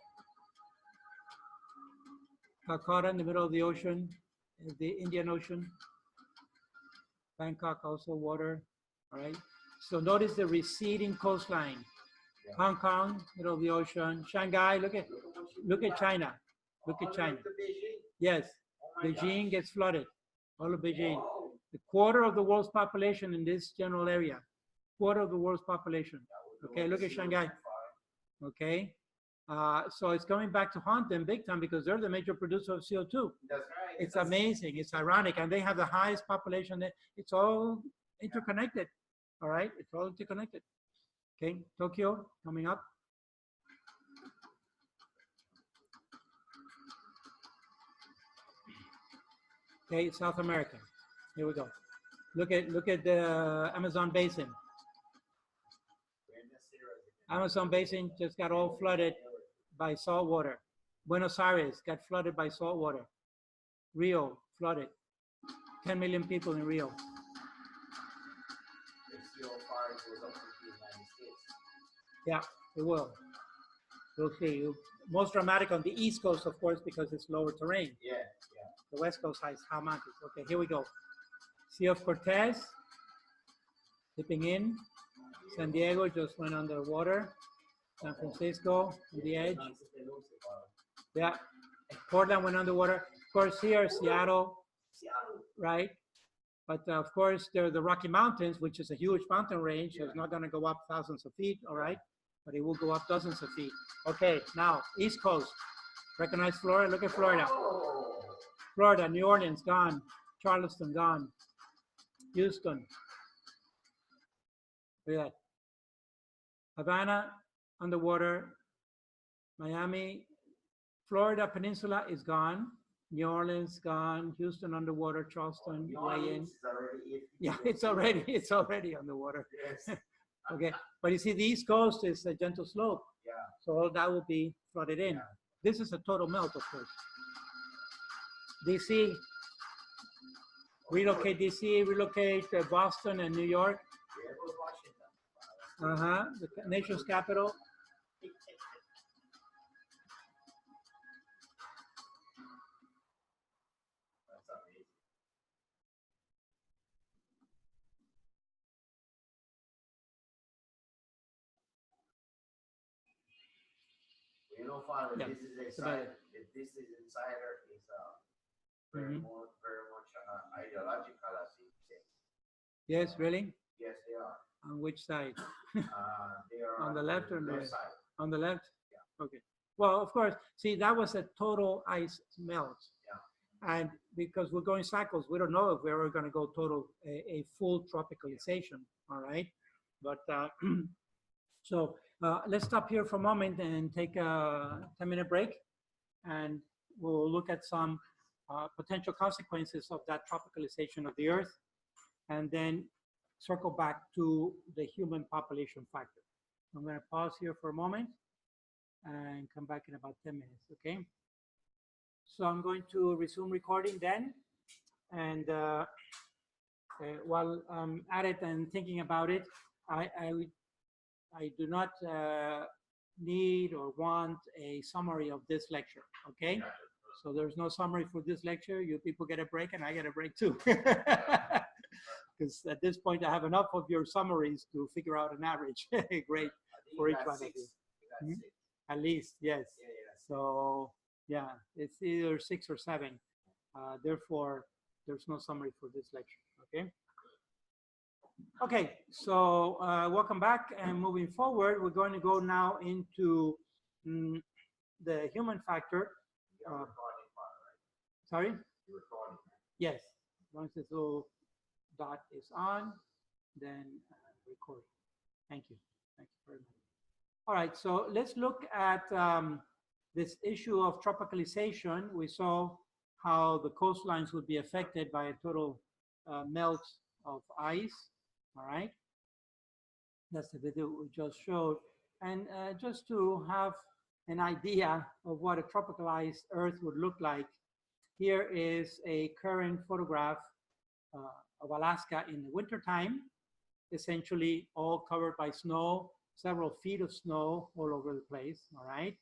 Calcutta in the middle of the ocean, the Indian Ocean. Bangkok also water, all right? So notice the receding coastline. Yeah. Hong Kong, middle of the ocean. Shanghai, look at China. Look at China. Yes, Beijing gets flooded. All of Beijing. The quarter of the world's population in this general area. Quarter of the world's population. Okay, look at Shanghai. Okay. So it's coming back to haunt them big time because they're the major producer of CO2. That's right. It's amazing. It's ironic. And they have the highest population. It's all interconnected. All right. It's all interconnected. Okay. Tokyo coming up. Okay. South America. Here we go. Look at the Amazon Basin. Amazon Basin just got all flooded by salt water. Buenos Aires got flooded by salt water. Rio flooded. 10 million people in Rio. Yeah, it will. We'll see. Most dramatic on the East Coast, of course, because it's lower terrain. Yeah, yeah. The West Coast has high mountains. Okay, here we go. Sea of Cortez, dipping in. San Diego just went underwater. San Francisco on the edge. Yeah, Portland went underwater. Of course, here, Seattle, right? But of course, there are the Rocky Mountains, which is a huge mountain range. So it's not going to go up thousands of feet, all right? But it will go up dozens of feet. Okay, now, East Coast. Recognize Florida? Look at Florida. Florida, New Orleans, gone. Charleston, gone. Houston. Look at that. Havana, underwater. Miami, Florida Peninsula is gone. New Orleans gone. Houston underwater. Charleston way in. Yeah, it's already underwater. Yes. Okay, but you see, the East Coast is a gentle slope. Yeah. So all that will be flooded in. Yeah. This is a total melt, of course. DC, relocate DC, relocate Boston and New York. The nation's capital. You know, Father, yeah, this is insider. If this is insider, is very much ideological, as you say. Yes, really? Yes, they are. On which side? They are on the left or the right? Side. On the left? Yeah. Okay. Well, of course, see, that was a total ice melt. Yeah. And because we're going cycles, we don't know if we're ever going to go total, a full tropicalization, all right? But so let's stop here for a moment and take a 10-minute break, and we'll look at some potential consequences of that tropicalization of the Earth, and then circle back to the human population factor. I'm going to pause here for a moment and come back in about 10 minutes, okay? So I'm going to resume recording then, and while I'm at it and thinking about it, I do not need or want a summary of this lecture, okay? So there's no summary for this lecture. You people get a break and I get a break too. Because at this point I have enough of your summaries to figure out an average grade for each one of you. Hmm? At least, yes. So yeah, it's either 6 or 7. Therefore, there's no summary for this lecture, okay? Okay, so welcome back, and moving forward, we're going to go now into the human factor. Sorry? Yes, once this little dot is on, then record. Thank you. Thank you very much. All right, so let's look at this issue of tropicalization. We saw how the coastlines would be affected by a total melt of ice. All right, that's the video we just showed. And just to have an idea of what a tropicalized Earth would look like, here is a current photograph of Alaska in the wintertime, essentially all covered by snow, several feet of snow all over the place, all right?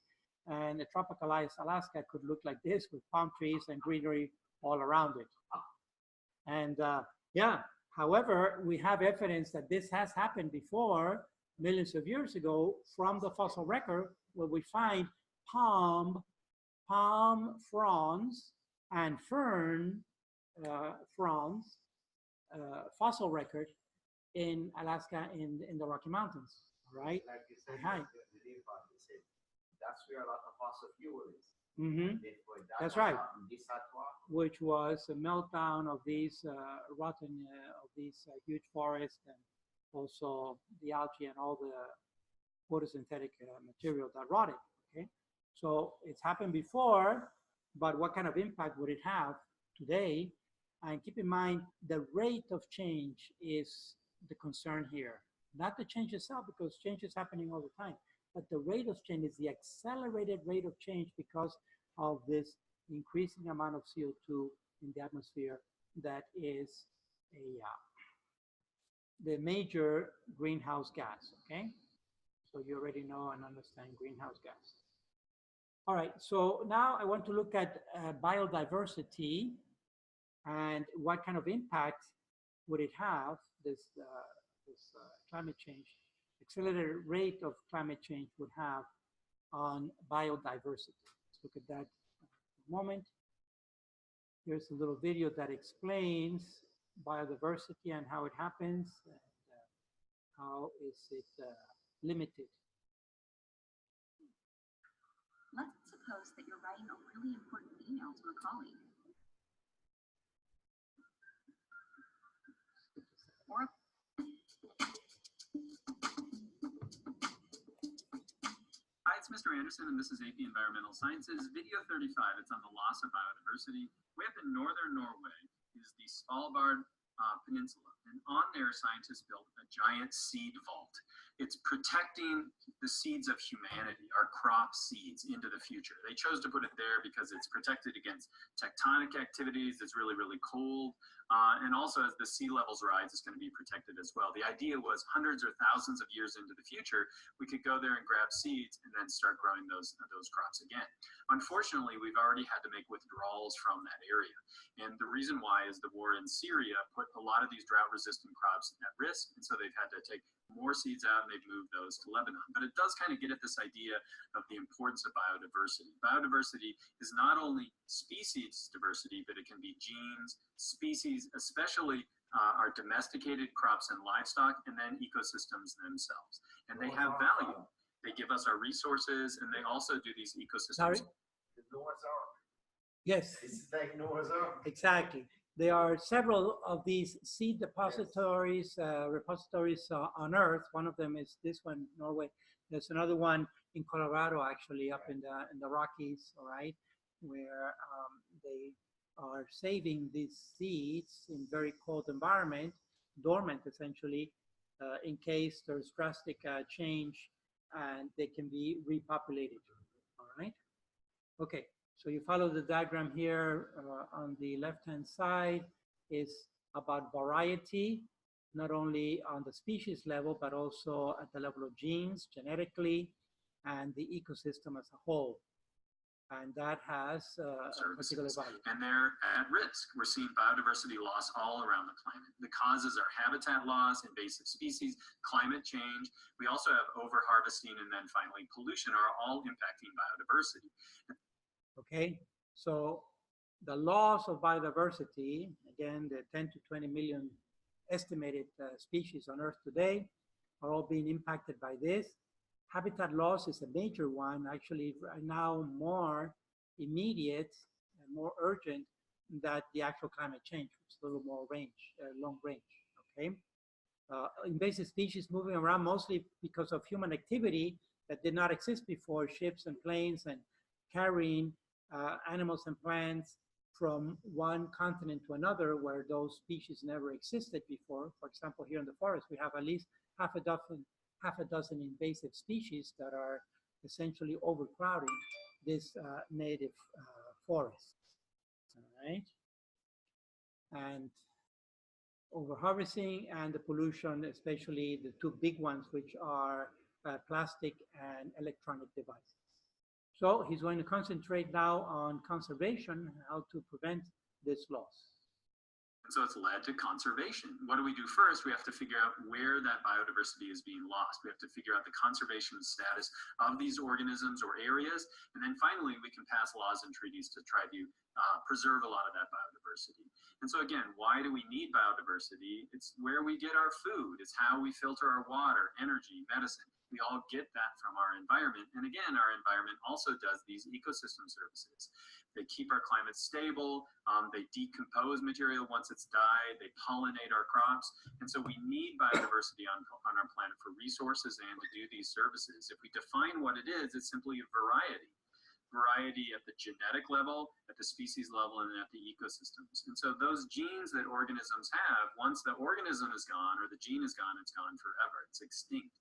And a tropicalized Alaska could look like this with palm trees and greenery all around it. And yeah, however, we have evidence that this has happened before, millions of years ago, from the fossil record, where we find palm fronds and fern fronds, fossil record in Alaska in the Rocky Mountains, all right? Like you said, that's where a lot of fossil fuel is. Mm-hmm. That's right. Which was a meltdown of these rotten, of these huge forests, and also the algae and all the photosynthetic material that rotted. Okay, so it's happened before, but what kind of impact would it have today? And keep in mind, the rate of change is the concern here, not the change itself, because change is happening all the time. But the rate of change is the accelerated rate of change because of this increasing amount of CO2 in the atmosphere that is the major greenhouse gas, okay? So you already know and understand greenhouse gas. All right, so now I want to look at biodiversity and what kind of impact would it have, this climate change, accelerated rate of climate change would have on biodiversity. Let's look at that in a moment. Here's a little video that explains biodiversity and how it happens and how is it limited. Let's suppose that you're writing a really important email to a colleague. Or Hi, it's Mr. Anderson, and this is AP Environmental Sciences, video 35. It's on the loss of biodiversity. Way up in northern Norway is the Svalbard Peninsula, and on there, scientists built a giant seed vault. It's protecting the seeds of humanity, our crop seeds, into the future. They chose to put it there because it's protected against tectonic activities. It's really, really cold. And also, as the sea levels rise, it's going to be protected as well. The idea was hundreds or thousands of years into the future, we could go there and grab seeds and then start growing those crops again. Unfortunately, we've already had to make withdrawals from that area. And the reason why is the war in Syria put a lot of these drought-resistant crops at risk, and so they've had to take more seeds out and they've moved those to Lebanon. But it does kind of get at this idea of the importance of biodiversity. Biodiversity is not only species diversity, but it can be genes, species, especially our domesticated crops and livestock, and then ecosystems themselves. And they have value. They give us our resources, and they also do these ecosystems. Sorry? The Noah's Ark. Yes. It's like Noah's Ark. Exactly. There are several of these seed depositories, repositories on Earth. One of them is this one, Norway. There's another one in Colorado, actually, up in the Rockies, all right, where they are saving these seeds in very cold environment, dormant essentially, in case there's drastic change, and they can be repopulated. All right. Okay. So you follow the diagram here on the left-hand side is about variety, not only on the species level, but also at the level of genes, genetically, and the ecosystem as a whole. And that has a particular value. And they're at risk. We're seeing biodiversity loss all around the planet. The causes are habitat loss, invasive species, climate change. We also have over-harvesting, and then finally pollution are all impacting biodiversity. Okay, so the loss of biodiversity, again, the 10 to 20 million estimated species on Earth today are all being impacted by this. Habitat loss is a major one, actually right now more immediate and more urgent than the actual climate change, which is a little more long range, okay? Invasive species moving around mostly because of human activity that did not exist before, ships and planes and carrying animals and plants from one continent to another where those species never existed before. For example, here in the forest, we have at least half a dozen invasive species that are essentially overcrowding this native forest. All right. And overharvesting and the pollution, especially the two big ones, which are plastic and electronic devices. So he's going to concentrate now on conservation, how to prevent this loss. And so it's led to conservation. What do we do first? We have to figure out where that biodiversity is being lost. We have to figure out the conservation status of these organisms or areas. And then finally, we can pass laws and treaties to try to preserve a lot of that biodiversity. And so again, why do we need biodiversity? It's where we get our food. It's how we filter our water, energy, medicine. We all get that from our environment. And again, our environment also does these ecosystem services. They keep our climate stable. They decompose material once it's died. They pollinate our crops. And so we need biodiversity on our planet for resources and to do these services. If we define what it is, it's simply a variety. Variety at the genetic level, at the species level, and at the ecosystems. And so those genes that organisms have, once the organism is gone or the gene is gone, it's gone forever. It's extinct.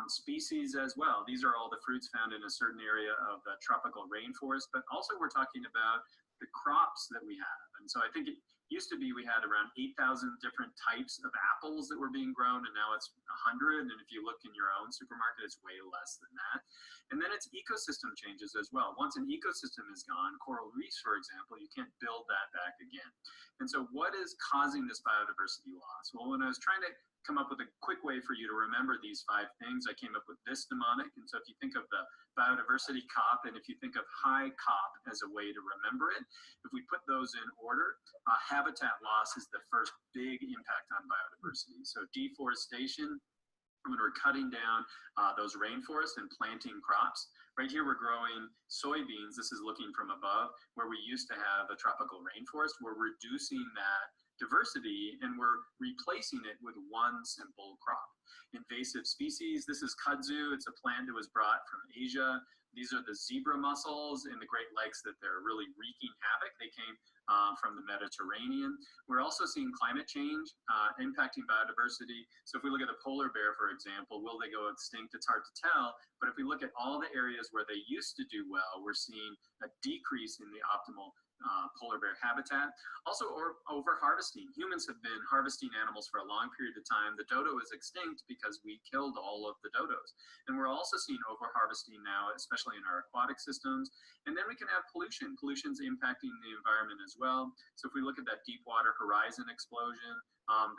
Species as well. These are all the fruits found in a certain area of the tropical rainforest, but also we're talking about the crops that we have. And so I think it used to be we had around 8,000 different types of apples that were being grown, and now it's 100. And if you look in your own supermarket, it's way less than that. And then it's ecosystem changes as well. Once an ecosystem is gone, coral reefs, for example, you can't build that back again. And so what is causing this biodiversity loss? Well, when I was trying to come up with a quick way for you to remember these 5 things, I came up with this mnemonic. And so if you think of the biodiversity COP, and if you think of high COP as a way to remember it, if we put those in order, habitat loss is the first big impact on biodiversity. So deforestation, when we're cutting down those rainforests and planting crops. Right here, we're growing soybeans. This is looking from above, where we used to have a tropical rainforest. We're reducing that diversity and we're replacing it with one simple crop. Invasive species, this is kudzu. It's a plant that was brought from Asia. These are the zebra mussels in the Great Lakes that they're really wreaking havoc. They came from the Mediterranean. We're also seeing climate change impacting biodiversity. So if we look at the polar bear, for example, will they go extinct? It's hard to tell. But if we look at all the areas where they used to do well, we're seeing a decrease in the optimal polar bear habitat. Also over harvesting. Humans have been harvesting animals for a long period of time. The dodo is extinct because we killed all of the dodos. And we're also seeing over harvesting now, especially in our aquatic systems. And then we can have pollution. Pollution's impacting the environment as well. So if we look at that Deepwater Horizon explosion,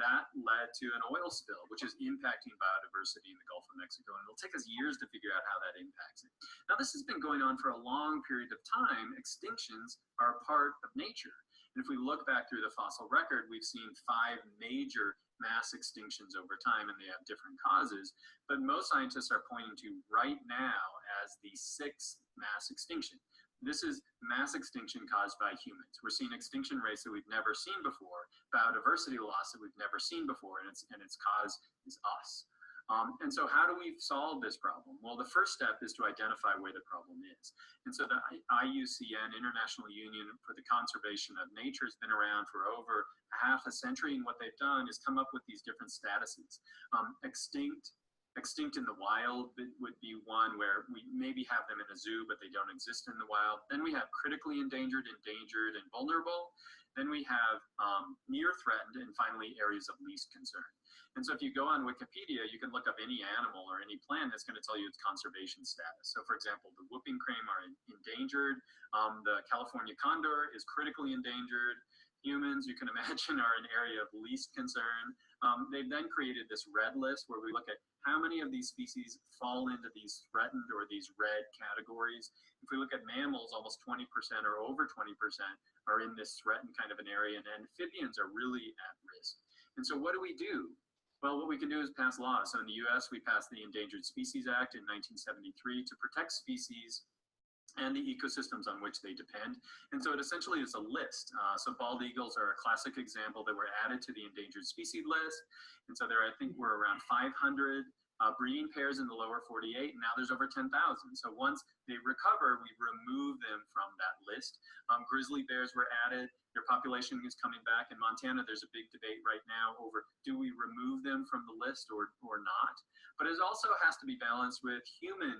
that led to an oil spill, which is impacting biodiversity in the Gulf of Mexico. And it'll take us years to figure out how that impacts it. Now, this has been going on for a long period of time. Extinctions are a part of nature. And if we look back through the fossil record, we've seen 5 major mass extinctions over time, and they have different causes. But most scientists are pointing to right now as the 6th mass extinction. This is mass extinction caused by humans. We're seeing extinction rates that we've never seen before, biodiversity loss that we've never seen before, and its cause is us. And so how do we solve this problem? Well, the first step is to identify where the problem is. And so the IUCN, International Union for the Conservation of Nature, has been around for over half a century, and what they've done is come up with these different statuses. Extinct in the wild would be one where we maybe have them in a zoo, but they don't exist in the wild. Then we have critically endangered, endangered, and vulnerable. Then we have near threatened, and finally areas of least concern. And so if you go on Wikipedia, you can look up any animal or any plant that's going to tell you its conservation status. So for example, the whooping crane are endangered. The California condor is critically endangered. Humans, you can imagine, are an area of least concern. They've then created this red list where we look at how many of these species fall into these threatened or these red categories. If we look at mammals, almost 20% or over 20% are in this threatened kind of an area, and amphibians are really at risk. And so what do we do? Well, what we can do is pass laws. So in the US, we passed the Endangered Species Act in 1973 to protect species and the ecosystems on which they depend. And so it essentially is a list. So bald eagles are a classic example that were added to the endangered species list. And so there, I think, were around 500 breeding pairs in the lower 48, and now there's over 10,000. So once they recover, we remove them from that list. Grizzly bears were added. Their population is coming back. In Montana, there's a big debate right now over do we remove them from the list or not? But it also has to be balanced with human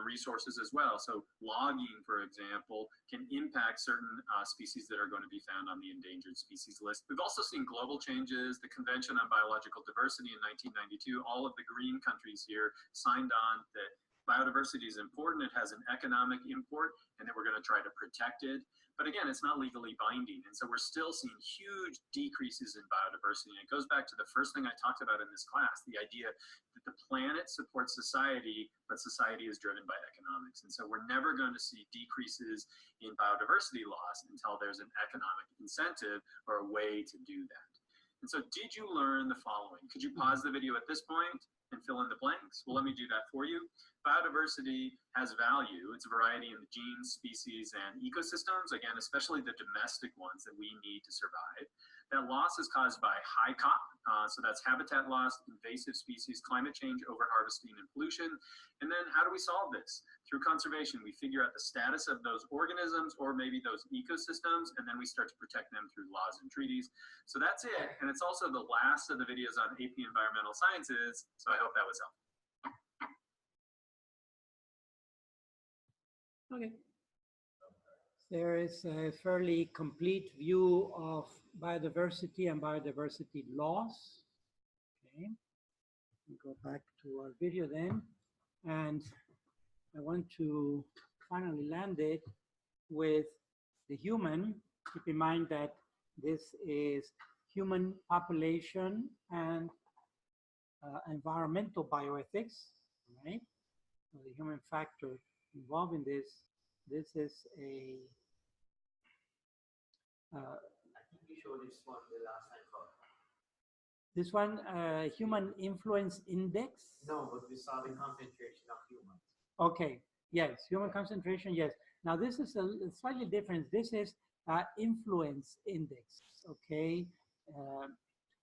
resources as well. So logging, for example, can impact certain species that are going to be found on the endangered species list. We've also seen global changes. The Convention on Biological Diversity in 1992, all of the green countries here signed on that biodiversity is important, it has an economic import, and that we're going to try to protect it. But again, it's not legally binding. And so we're still seeing huge decreases in biodiversity. And it goes back to the first thing I talked about in this class, the idea that the planet supports society, but society is driven by economics. And so we're never going to see decreases in biodiversity loss until there's an economic incentive or a way to do that. And so did you learn the following? Could you pause the video at this point and fill in the blanks? Well, let me do that for you. Biodiversity has value. It's a variety in the genes, species, and ecosystems, again, especially the domestic ones that we need to survive. That loss is caused by high COP, so that's habitat loss, invasive species, climate change, overharvesting, and pollution. And then how do we solve this? Through conservation, we figure out the status of those organisms or maybe those ecosystems, and then we start to protect them through laws and treaties. So that's it, and it's also the last of the videos on AP Environmental Sciences, so I hope that was helpful. Okay. There is a fairly complete view of biodiversity and biodiversity loss. Okay, we go back to our video then, and I want to finally land it with the human. Keep in mind that this is human population and environmental bioethics, right? So the human factor involved in this is a I think you showed this one the last time. this one, human influence index. No, but we saw the concentration of humans. Okay, yes, human concentration, yes. Now this is a slightly different. This is influence index, okay?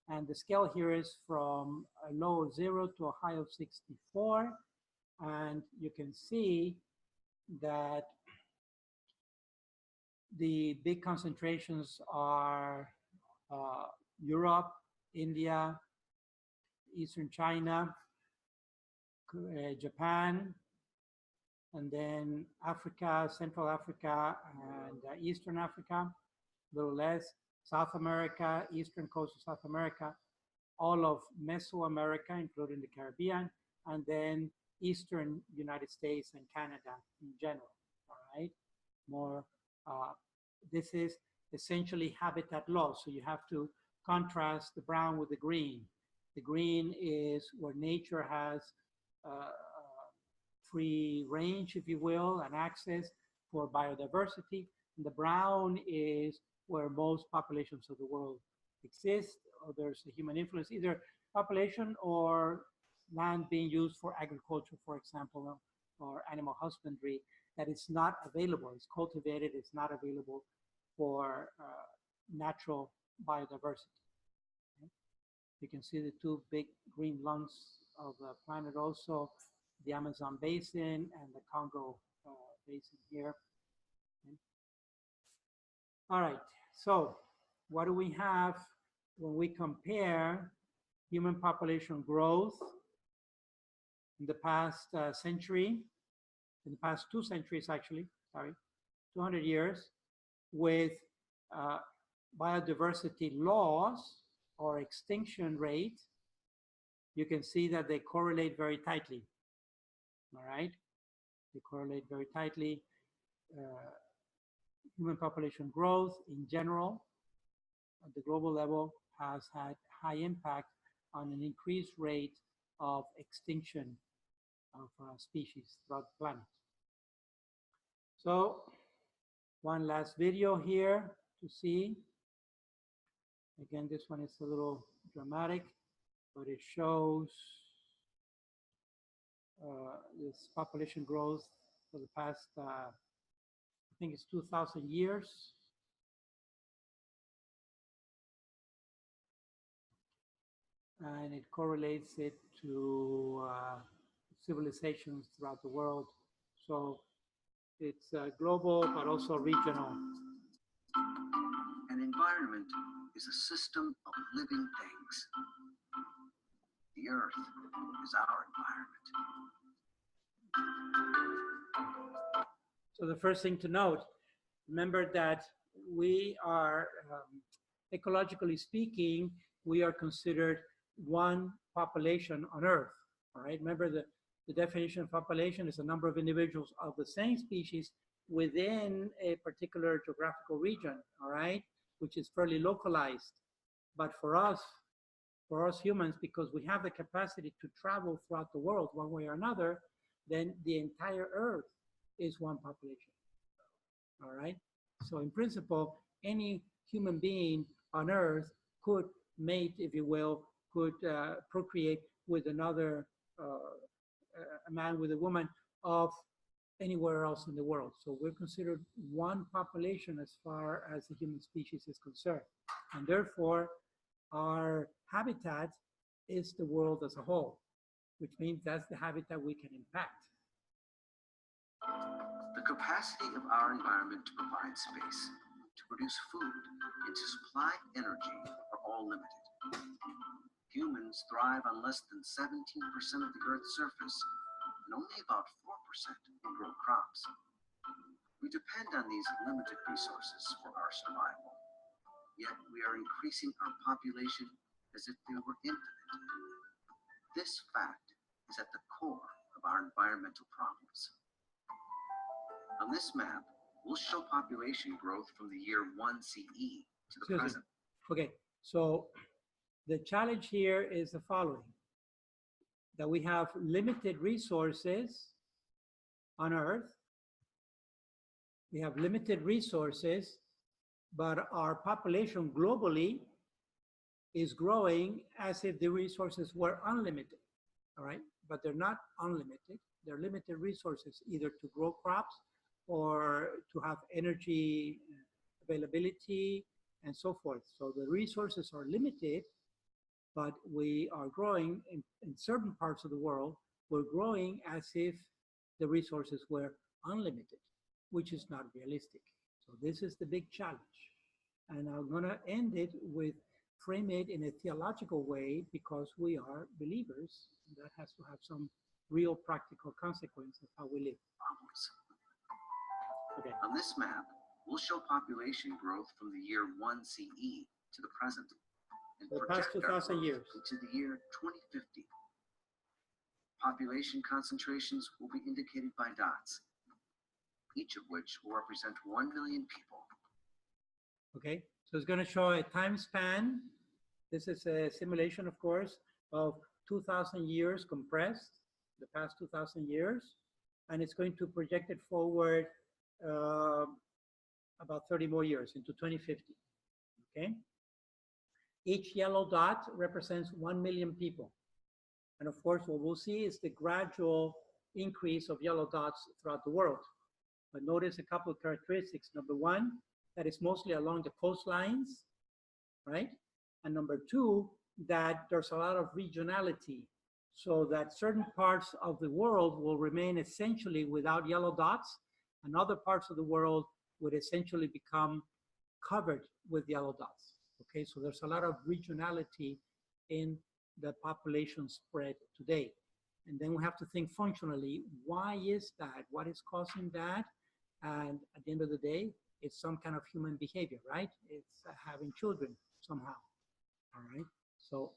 And the scale here is from a low of 0 to a high of 64. And you can see that the big concentrations are Europe, India, Eastern China, Japan, and then Africa, Central Africa, and Eastern Africa, a little less, South America, Eastern coast of South America, all of Mesoamerica, including the Caribbean, and then Eastern United States and Canada in general, all right? More, this is essentially habitat loss. So you have to contrast the brown with the green. The green is where nature has free range, if you will, and access for biodiversity. The brown is where most populations of the world exist, or there's a human influence, either population or land being used for agriculture, for example, or animal husbandry, that is not available. It's cultivated, it's not available for natural biodiversity. Okay? You can see the two big green lungs of the planet also, the Amazon Basin and the Congo Basin here. Okay? All right, so what do we have when we compare human population growth in the past century, in the past 2 centuries actually, 200 years, with biodiversity loss or extinction rate? You can see that they correlate very tightly, all right? They correlate very tightly. Human population growth in general at the global level has had high impact on an increased rate of extinction of species throughout the planet. So one last video here to see. Again, this one is a little dramatic, but it shows this population growth for the past, I think it's 2,000 years. And it correlates it to civilizations throughout the world. So it's global, but also regional. An environment is a system of living things. The Earth is our environment. So the first thing to note, remember that we are, ecologically speaking, we are considered one population on Earth, all right? Remember the definition of population is a number of individuals of the same species within a particular geographical region, all right? Which is fairly localized. But for us humans, because we have the capacity to travel throughout the world one way or another, then the entire Earth is one population, all right? So in principle, any human being on Earth could mate, if you will, could procreate with another, a man with a woman of anywhere else in the world. So we're considered one population as far as the human species is concerned. And therefore, our habitat is the world as a whole, which means that's the habitat we can impact. The capacity of our environment to provide space, to produce food, and to supply energy are all limited. Humans thrive on less than 17% of the Earth's surface, and only about 4% will grow crops. We depend on these limited resources for our survival, yet we are increasing our population as if they were infinite. This fact is at the core of our environmental problems. On this map, we'll show population growth from the year 1 CE to the present. Okay, so the challenge here is the following, that we have limited resources on Earth. We have limited resources, but our population globally is growing as if the resources were unlimited, all right? But they're not unlimited. They're limited resources, either to grow crops or to have energy availability and so forth. So the resources are limited, but we are growing in certain parts of the world. We're growing as if the resources were unlimited, which is not realistic. So this is the big challenge. And I'm gonna end it with, frame it in a theological way, because we are believers. And that has to have some real practical consequence of how we live. Okay. On this map, we'll show population growth from the year 1 CE to the present, and the past 2,000 years into the year 2050. Population concentrations will be indicated by dots, each of which will represent 1 million people. Okay, so it's going to show a time span. This is a simulation, of course, of 2,000 years compressed, the past 2,000 years, and it's going to project it forward about about 30 more years into 2050, okay? Each yellow dot represents 1 million people. And of course, what we'll see is the gradual increase of yellow dots throughout the world. But notice a couple of characteristics. Number one, that it's mostly along the coastlines, right? And number two, that there's a lot of regionality, so that certain parts of the world will remain essentially without yellow dots, and other parts of the world would essentially become covered with yellow dots. Okay, so there's a lot of regionality in the population spread today. And then we have to think functionally, why is that? What is causing that? And at the end of the day, it's some kind of human behavior, right? It's having children somehow, all right? So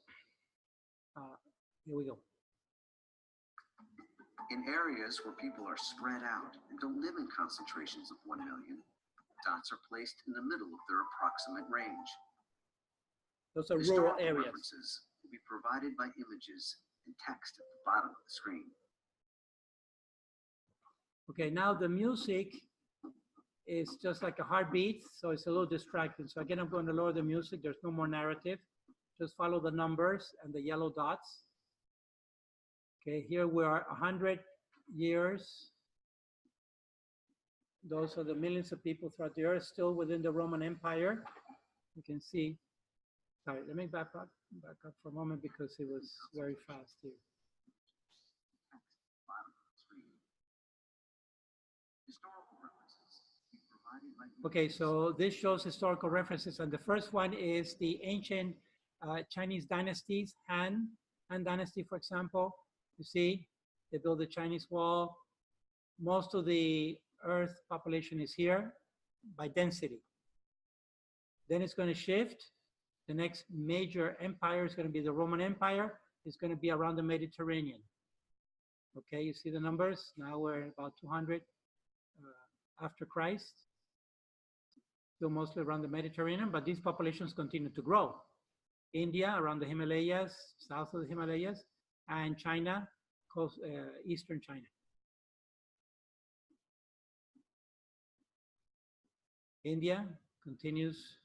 here we go. In areas where people are spread out and don't live in concentrations of 1 million, dots are placed in the middle of their approximate range. Those are rural Historical areas. references will be provided by images and text at the bottom of the screen. Okay, now the music is just like a heartbeat, so it's a little distracting. So again, I'm going to lower the music. There's no more narrative. Just follow the numbers and the yellow dots. Okay, here we are 100 years. Those are the millions of people throughout the earth still within the Roman Empire. You can see, sorry, let me back up for a moment because it was very fast here. Okay, so this shows historical references, and the first one is the ancient Chinese dynasties, Han Dynasty, for example. You see, they built the Chinese wall. Most of the Earth population is here by density. Then it's going to shift. The next major empire is going to be the Roman Empire. It's going to be around the Mediterranean. Okay, you see the numbers? Now we're about 200 after Christ. Still mostly around the Mediterranean, but these populations continue to grow. India around the Himalayas, south of the Himalayas, and China, eastern China. India continues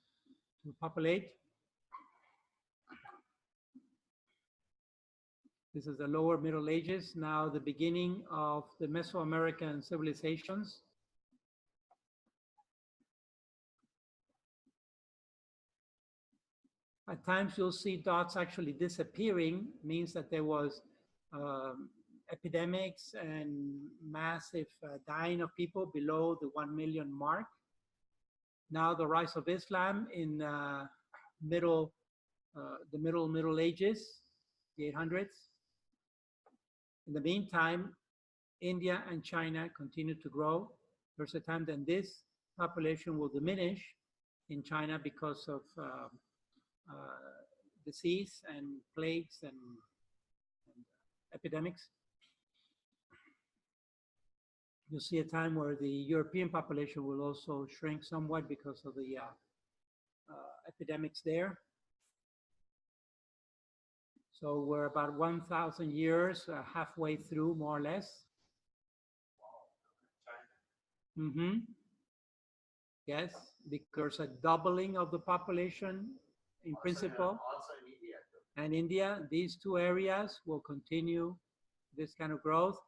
to populate. This is the lower Middle Ages, now the beginning of the Mesoamerican civilizations. At times you'll see dots actually disappearing, means that there was epidemics and massive dying of people below the 1 million mark. Now the rise of Islam in the Middle Ages, the 800s. In the meantime, India and China continue to grow. There's a time that this population will diminish in China because of disease and plagues and epidemics. You'll see a time where the European population will also shrink somewhat because of the epidemics there. So we're about 1,000 years, halfway through, more or less. Mm-hmm. Yes, because a doubling of the population in principle. Also in India too. And India, these two areas will continue this kind of growth.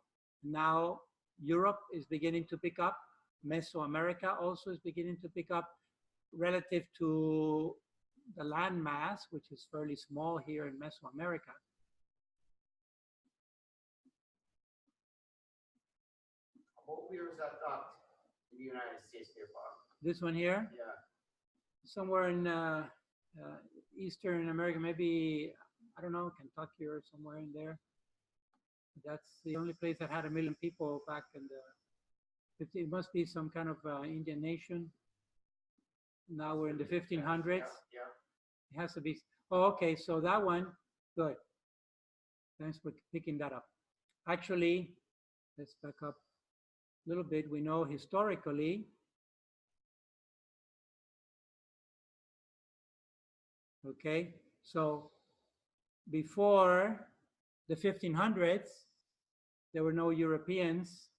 Now Europe is beginning to pick up. Mesoamerica also is beginning to pick up relative to the land mass, which is fairly small here in Mesoamerica. What year is that dot in the United States here, Bob? This one here? Yeah. Somewhere in Eastern America, maybe, I don't know, Kentucky or somewhere in there. That's the only place that had 1 million people back in the, it must be some kind of Indian nation. Now we're in the 1500s. Yeah. It has to be, oh, okay, so that one, good. Thanks for picking that up. Actually, let's back up a little bit. We know historically, okay, so before the 1500s, there were no Europeans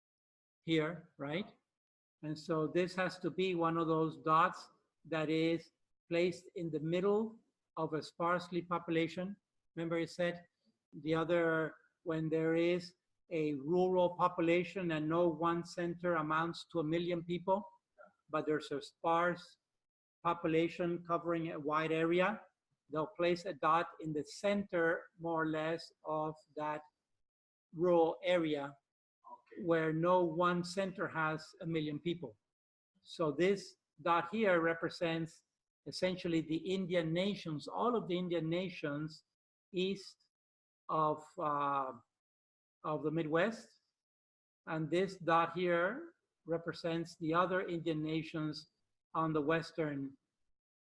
here, right? And so this has to be one of those dots that is placed in the middle of a sparsely population. Remember I said the other, when there is a rural population and no one center amounts to 1 million people, but there's a sparse population covering a wide area, they'll place a dot in the center, more or less, of that rural area where no one center has 1 million people. So this dot here represents essentially the Indian nations, all of the Indian nations east of the Midwest. And this dot here represents the other Indian nations on the western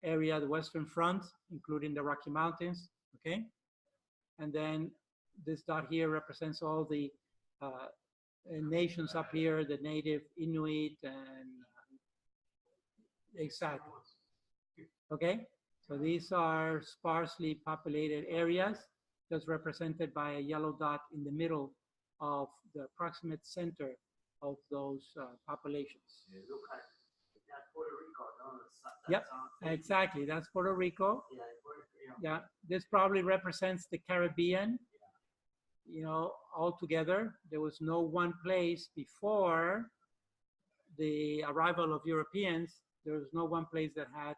area, the western front, including the Rocky Mountains, okay? And then this dot here represents all the nations up here, the native Inuit and exactly. Okay, so these are sparsely populated areas, just represented by a yellow dot in the middle of the approximate center of those populations. Yep, exactly. That's Puerto Rico. Yeah, this probably represents the Caribbean. You know, altogether, there was no one place before the arrival of Europeans. There was no one place that had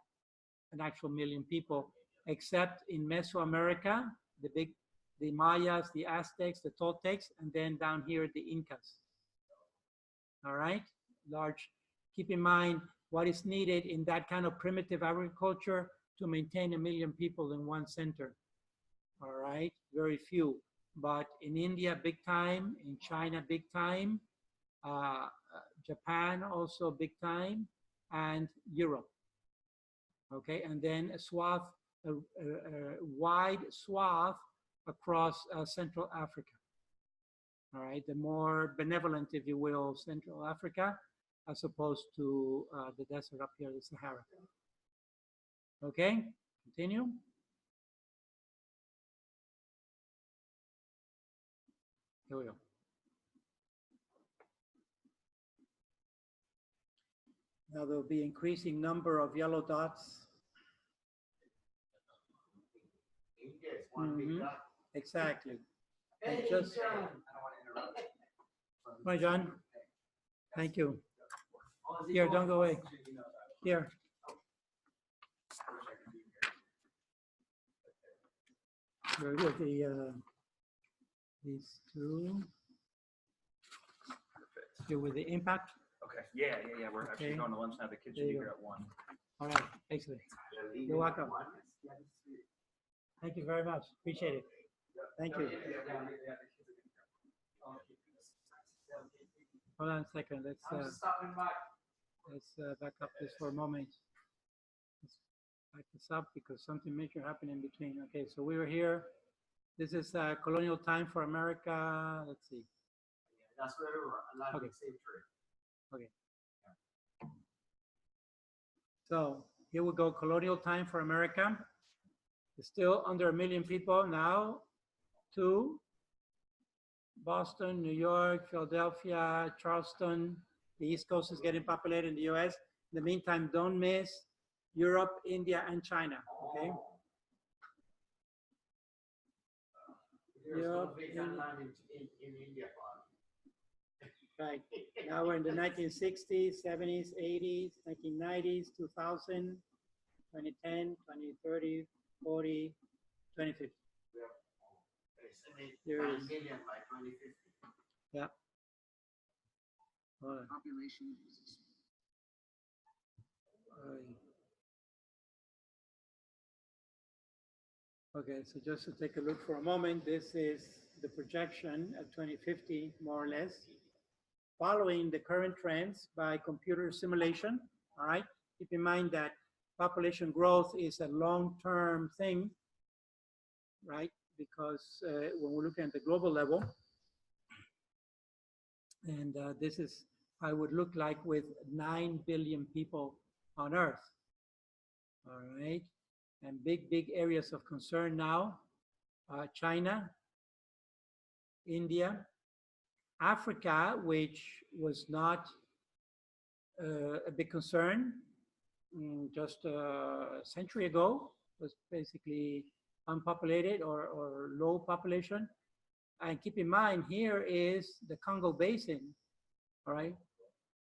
an actual 1 million people, except in Mesoamerica, the Mayas, the Aztecs, the Toltecs, and then down here, the Incas. All right, large. Keep in mind what is needed in that kind of primitive agriculture to maintain 1 million people in one center. All right, very few. But in India, big time. In China, big time. Japan, also big time. And Europe. Okay, and then a swath, a wide swath across Central Africa. All right, the more benevolent, if you will, Central Africa, as opposed to the desert up here, the Sahara. Okay, continue. Here we go. Now there will be increasing number of yellow dots. Exactly. And just, hi, John. Thank you. Here, don't go away. Here. Very good. These two. Here with the impact. Okay. Yeah. We're actually going to lunch now. The kids should be here at 1. All right. Excellent. You're welcome. Thank you very much. Appreciate it. Thank you. Hold on a second. Let's back up this for a moment. Let's back this up because something major happened in between. Okay, so we were here. This is colonial time for America. Let's see. That's where Atlantic Slave Trade. Okay. So here we go. Colonial time for America. It's still under 1 million people now. 2. Boston, New York, Philadelphia, Charleston. The East Coast is getting populated in the US. In the meantime, don't miss Europe, India, and China. Okay. Europe, in India. Right. Now we're in the 1960s, 70s, 80s, 1990s, 2000, 2010, 2030, 40, 2050. There is 9 million by 2050. Yeah. Population. Okay, so just to take a look for a moment, this is the projection of 2050, more or less, following the current trends by computer simulation. All right. Keep in mind that population growth is a long-term thing, right? Because when we're looking at the global level, and this is how it would look like with 9 billion people on Earth. All right, and big areas of concern now: China, India, Africa, which was not a big concern. Just a century ago, was basically unpopulated or low population. And keep in mind, here is the Congo Basin, all right?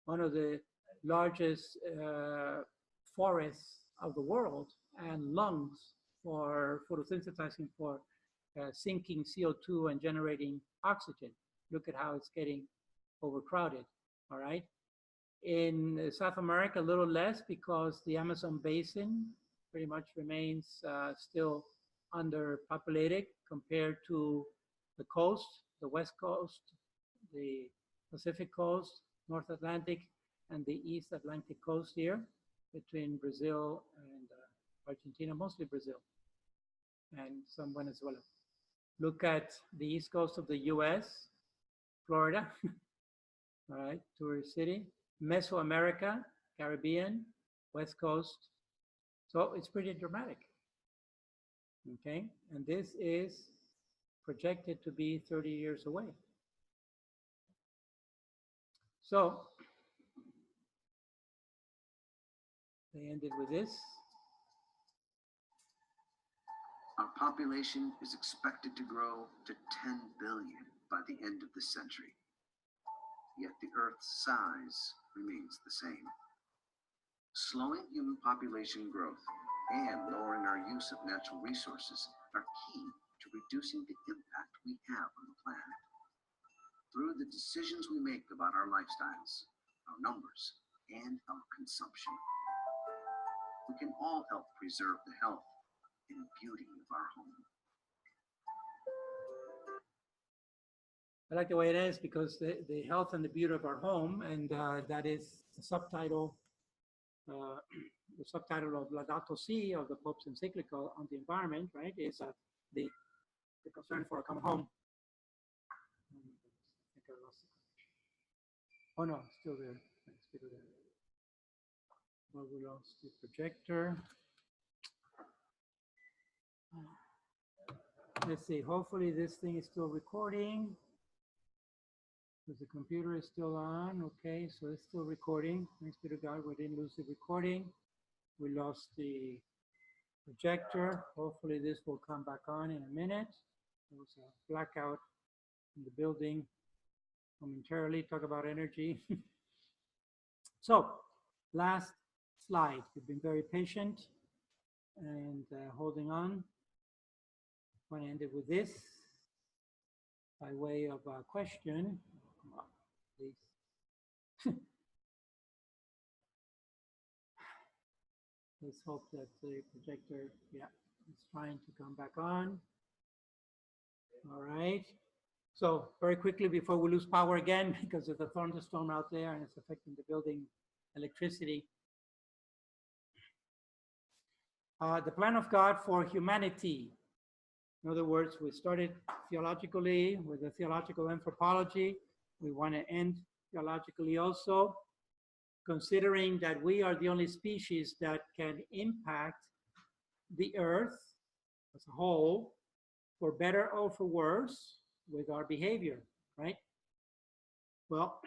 One of the largest forests of the world and lungs for photosynthesizing, for sinking CO2 and generating oxygen. Look at how it's getting overcrowded, all right? In South America, a little less because the Amazon basin pretty much remains still underpopulated compared to the coast, the West Coast, the Pacific Coast, North Atlantic, and the East Atlantic coast here between Brazil and Argentina, mostly Brazil, and some Venezuela. Look at the East Coast of the US, Florida, all right, tourist city. Mesoamerica, Caribbean, West Coast. So it's pretty dramatic, okay? And this is projected to be 30 years away. So they ended with this. Our population is expected to grow to 10 billion by the end of the century. Yet the Earth's size remains the same. Slowing human population growth and lowering our use of natural resources are key to reducing the impact we have on the planet. Through the decisions we make about our lifestyles, our numbers, and our consumption, we can all help preserve the health and beauty of our home. I like the way it is because the health and the beauty of our home, and that is the subtitle of Laudato Si of the Pope's encyclical on the environment, right? Is the concern for a common home. I think I lost it. Oh no, it's still there. It's still there. Well, we lost the projector. Let's see. Hopefully this thing is still recording. Because the computer is still on. Okay, so it's still recording. Thanks be to God, we didn't lose the recording. We lost the projector. Hopefully this will come back on in a minute. There was a blackout in the building momentarily. Talk about energy. So, last slide. You've been very patient and holding on. I want to end it with this by way of a question. Come on, please. Let's hope that the projector, yeah, is trying to come back on. All right. So very quickly before we lose power again, because of the thunderstorm out there and it's affecting the building electricity. The plan of God for humanity. In other words, we started theologically with the theological anthropology. We want to end theologically also, considering that we are the only species that can impact the earth as a whole, for better or for worse, with our behavior, right? Well,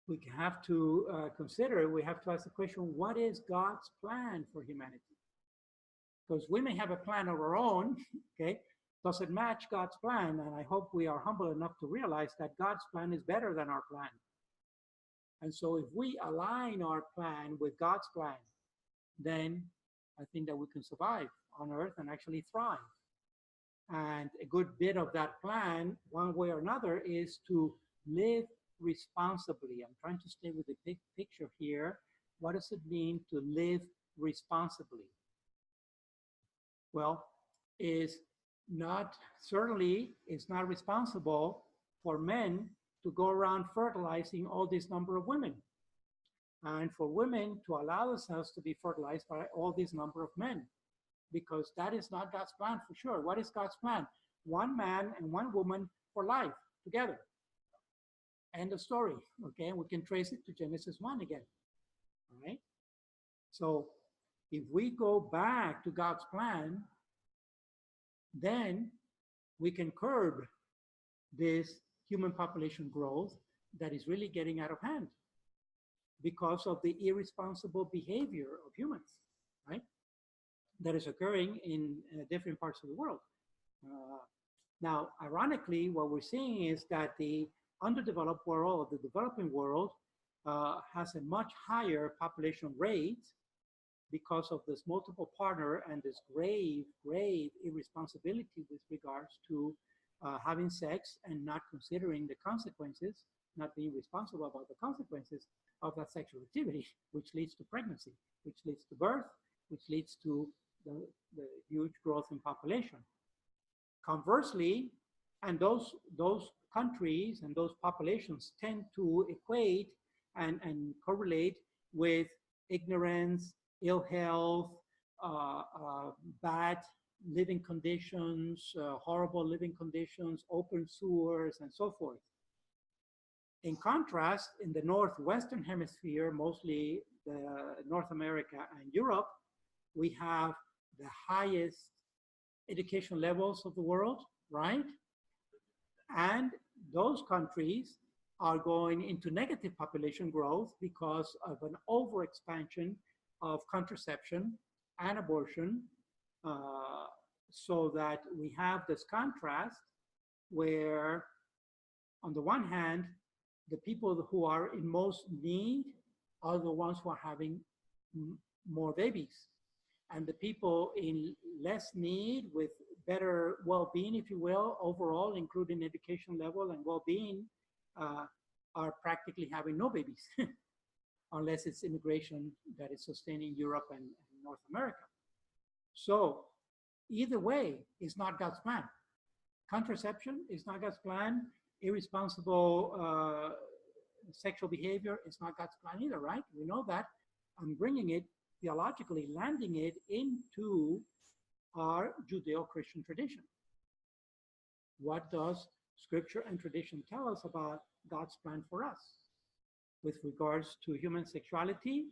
we have to consider, we have to ask the question, what is God's plan for humanity? Because we may have a plan of our own, okay? Does it match God's plan? And I hope we are humble enough to realize that God's plan is better than our plan. And so if we align our plan with God's plan, then I think that we can survive on Earth and actually thrive. And a good bit of that plan, one way or another, is to live responsibly. I'm trying to stay with the big picture here. What does it mean to live responsibly? Well, certainly it's not responsible for men to go around fertilizing all this number of women, and for women to allow themselves to be fertilized by all this number of men, because that is not God's plan for sure. What is God's plan? One man and one woman for life together. End of story. Okay, we can trace it to Genesis 1 again. All right. So if we go back to God's plan, then we can curb this human population growth that is really getting out of hand. because of the irresponsible behavior of humans, right? That is occurring in different parts of the world. Now, ironically, what we're seeing is that the underdeveloped world, the developing world, has a much higher population rate because of this multiple partner and this grave irresponsibility with regards to having sex and not considering the consequences, not being responsible about the consequences of that sexual activity, which leads to pregnancy, which leads to birth, which leads to the huge growth in population. Conversely, and those countries and those populations tend to equate and correlate with ignorance, ill health, bad living conditions, horrible living conditions, open sewers, and so forth. In contrast, in the northwestern hemisphere, mostly North America and Europe, we have the highest education levels of the world, right? And those countries are going into negative population growth because of an overexpansion of contraception and abortion, so that we have this contrast where, on the one hand, the people who are in most need are the ones who are having more babies. And the people in less need, with better well-being, if you will, overall, including education level and well-being, are practically having no babies, unless it's immigration that is sustaining Europe and North America. So either way, it's not God's plan. Contraception is not God's plan. Irresponsible sexual behavior is not God's plan either, right? We know that. I'm bringing it theologically, landing it into our Judeo-Christian tradition. What does Scripture and tradition tell us about God's plan for us? With regards to human sexuality,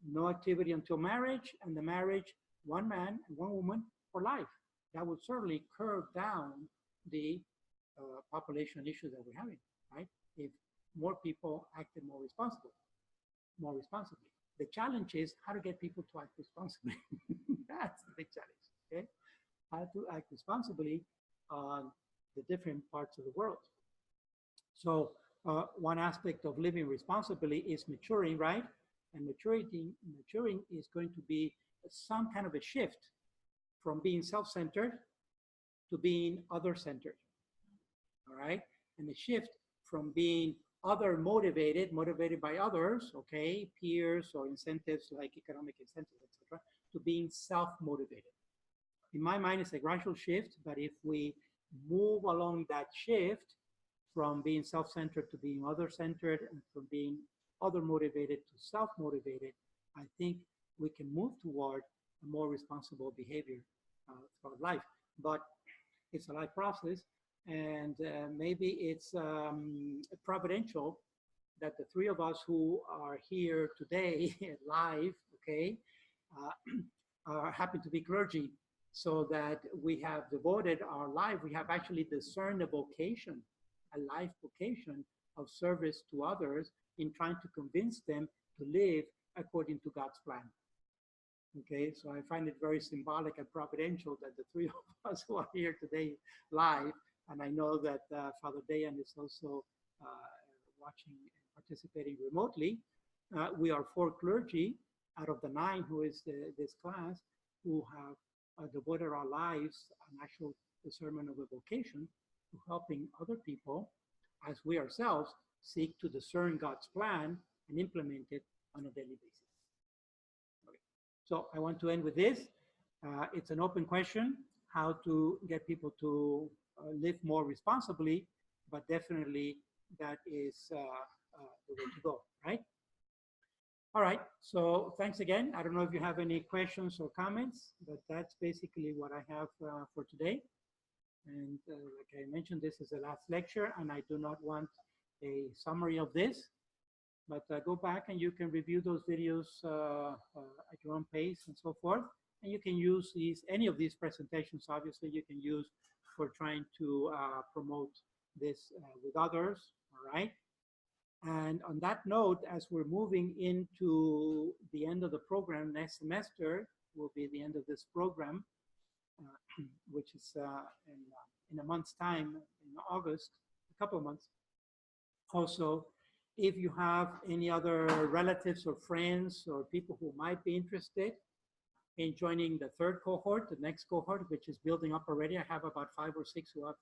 no activity until marriage, and the marriage, one man and one woman for life. That would certainly curb down the population issue that we're having, right? If more people acted more responsibly. The challenge is how to get people to act responsibly. That's the big challenge, okay? How to act responsibly on the different parts of the world. So one aspect of living responsibly is maturing, right? And maturing is going to be some kind of a shift from being self-centered to being other-centered, all right? And the shift from being other-motivated, motivated by others, okay, peers or incentives like economic incentives, etc., to being self-motivated. In my mind, it's a gradual shift, but if we move along that shift from being self-centered to being other-centered and from being other-motivated to self-motivated, I think we can move toward a more responsible behavior throughout life. But it's a life process, and maybe it's providential that the three of us who are here today live, okay, happen to be clergy, so that we have devoted our life, we have actually discerned a vocation, a life vocation of service to others in trying to convince them to live according to God's plan. Okay, so I find it very symbolic and providential that the three of us who are here today live, and I know that Father Dayan is also watching and participating remotely. We are 4 clergy out of the 9 who is this class who have devoted our lives an actual discernment of a vocation to helping other people as we ourselves seek to discern God's plan and implement it on a daily basis. Okay. So I want to end with this. It's an open question, how to get people to live more responsibly, but definitely that is the way to go, right? All right, so thanks again. I don't know if you have any questions or comments, but that's basically what I have for today. And like I mentioned, this is the last lecture, and I do not want a summary of this, but go back and you can review those videos at your own pace and so forth. And you can use any of these presentations, obviously, you can use for trying to promote this with others, all right? And on that note, as we're moving into the end of the program, next semester will be the end of this program, which is in a month's time, in August, a couple of months. Also, if you have any other relatives or friends or people who might be interested in joining the third cohort, the next cohort, which is building up already, I have about 5 or 6 who have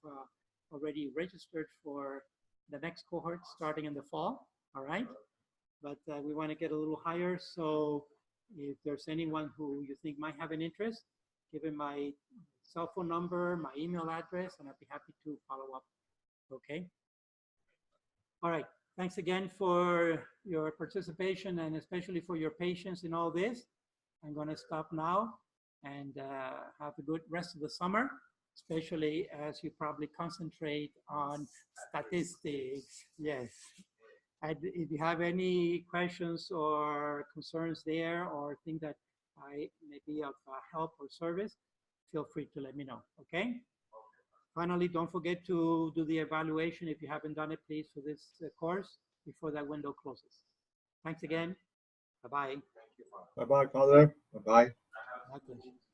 already registered for the next cohort starting in the fall, all right? But we want to get a little higher, so if there's anyone who you think might have an interest, give him my cell phone number, my email address, and I'd be happy to follow up, okay? All right, thanks again for your participation and especially for your patience in all this. I'm gonna stop now and have a good rest of the summer, especially as you probably concentrate on statistics. Yes. And if you have any questions or concerns there or think that I may be of help or service, feel free to let me know, okay? Finally, don't forget to do the evaluation if you haven't done it, please, for this course before that window closes. Thanks again. Bye-bye. Bye-bye, Father. Bye-bye. My pleasure.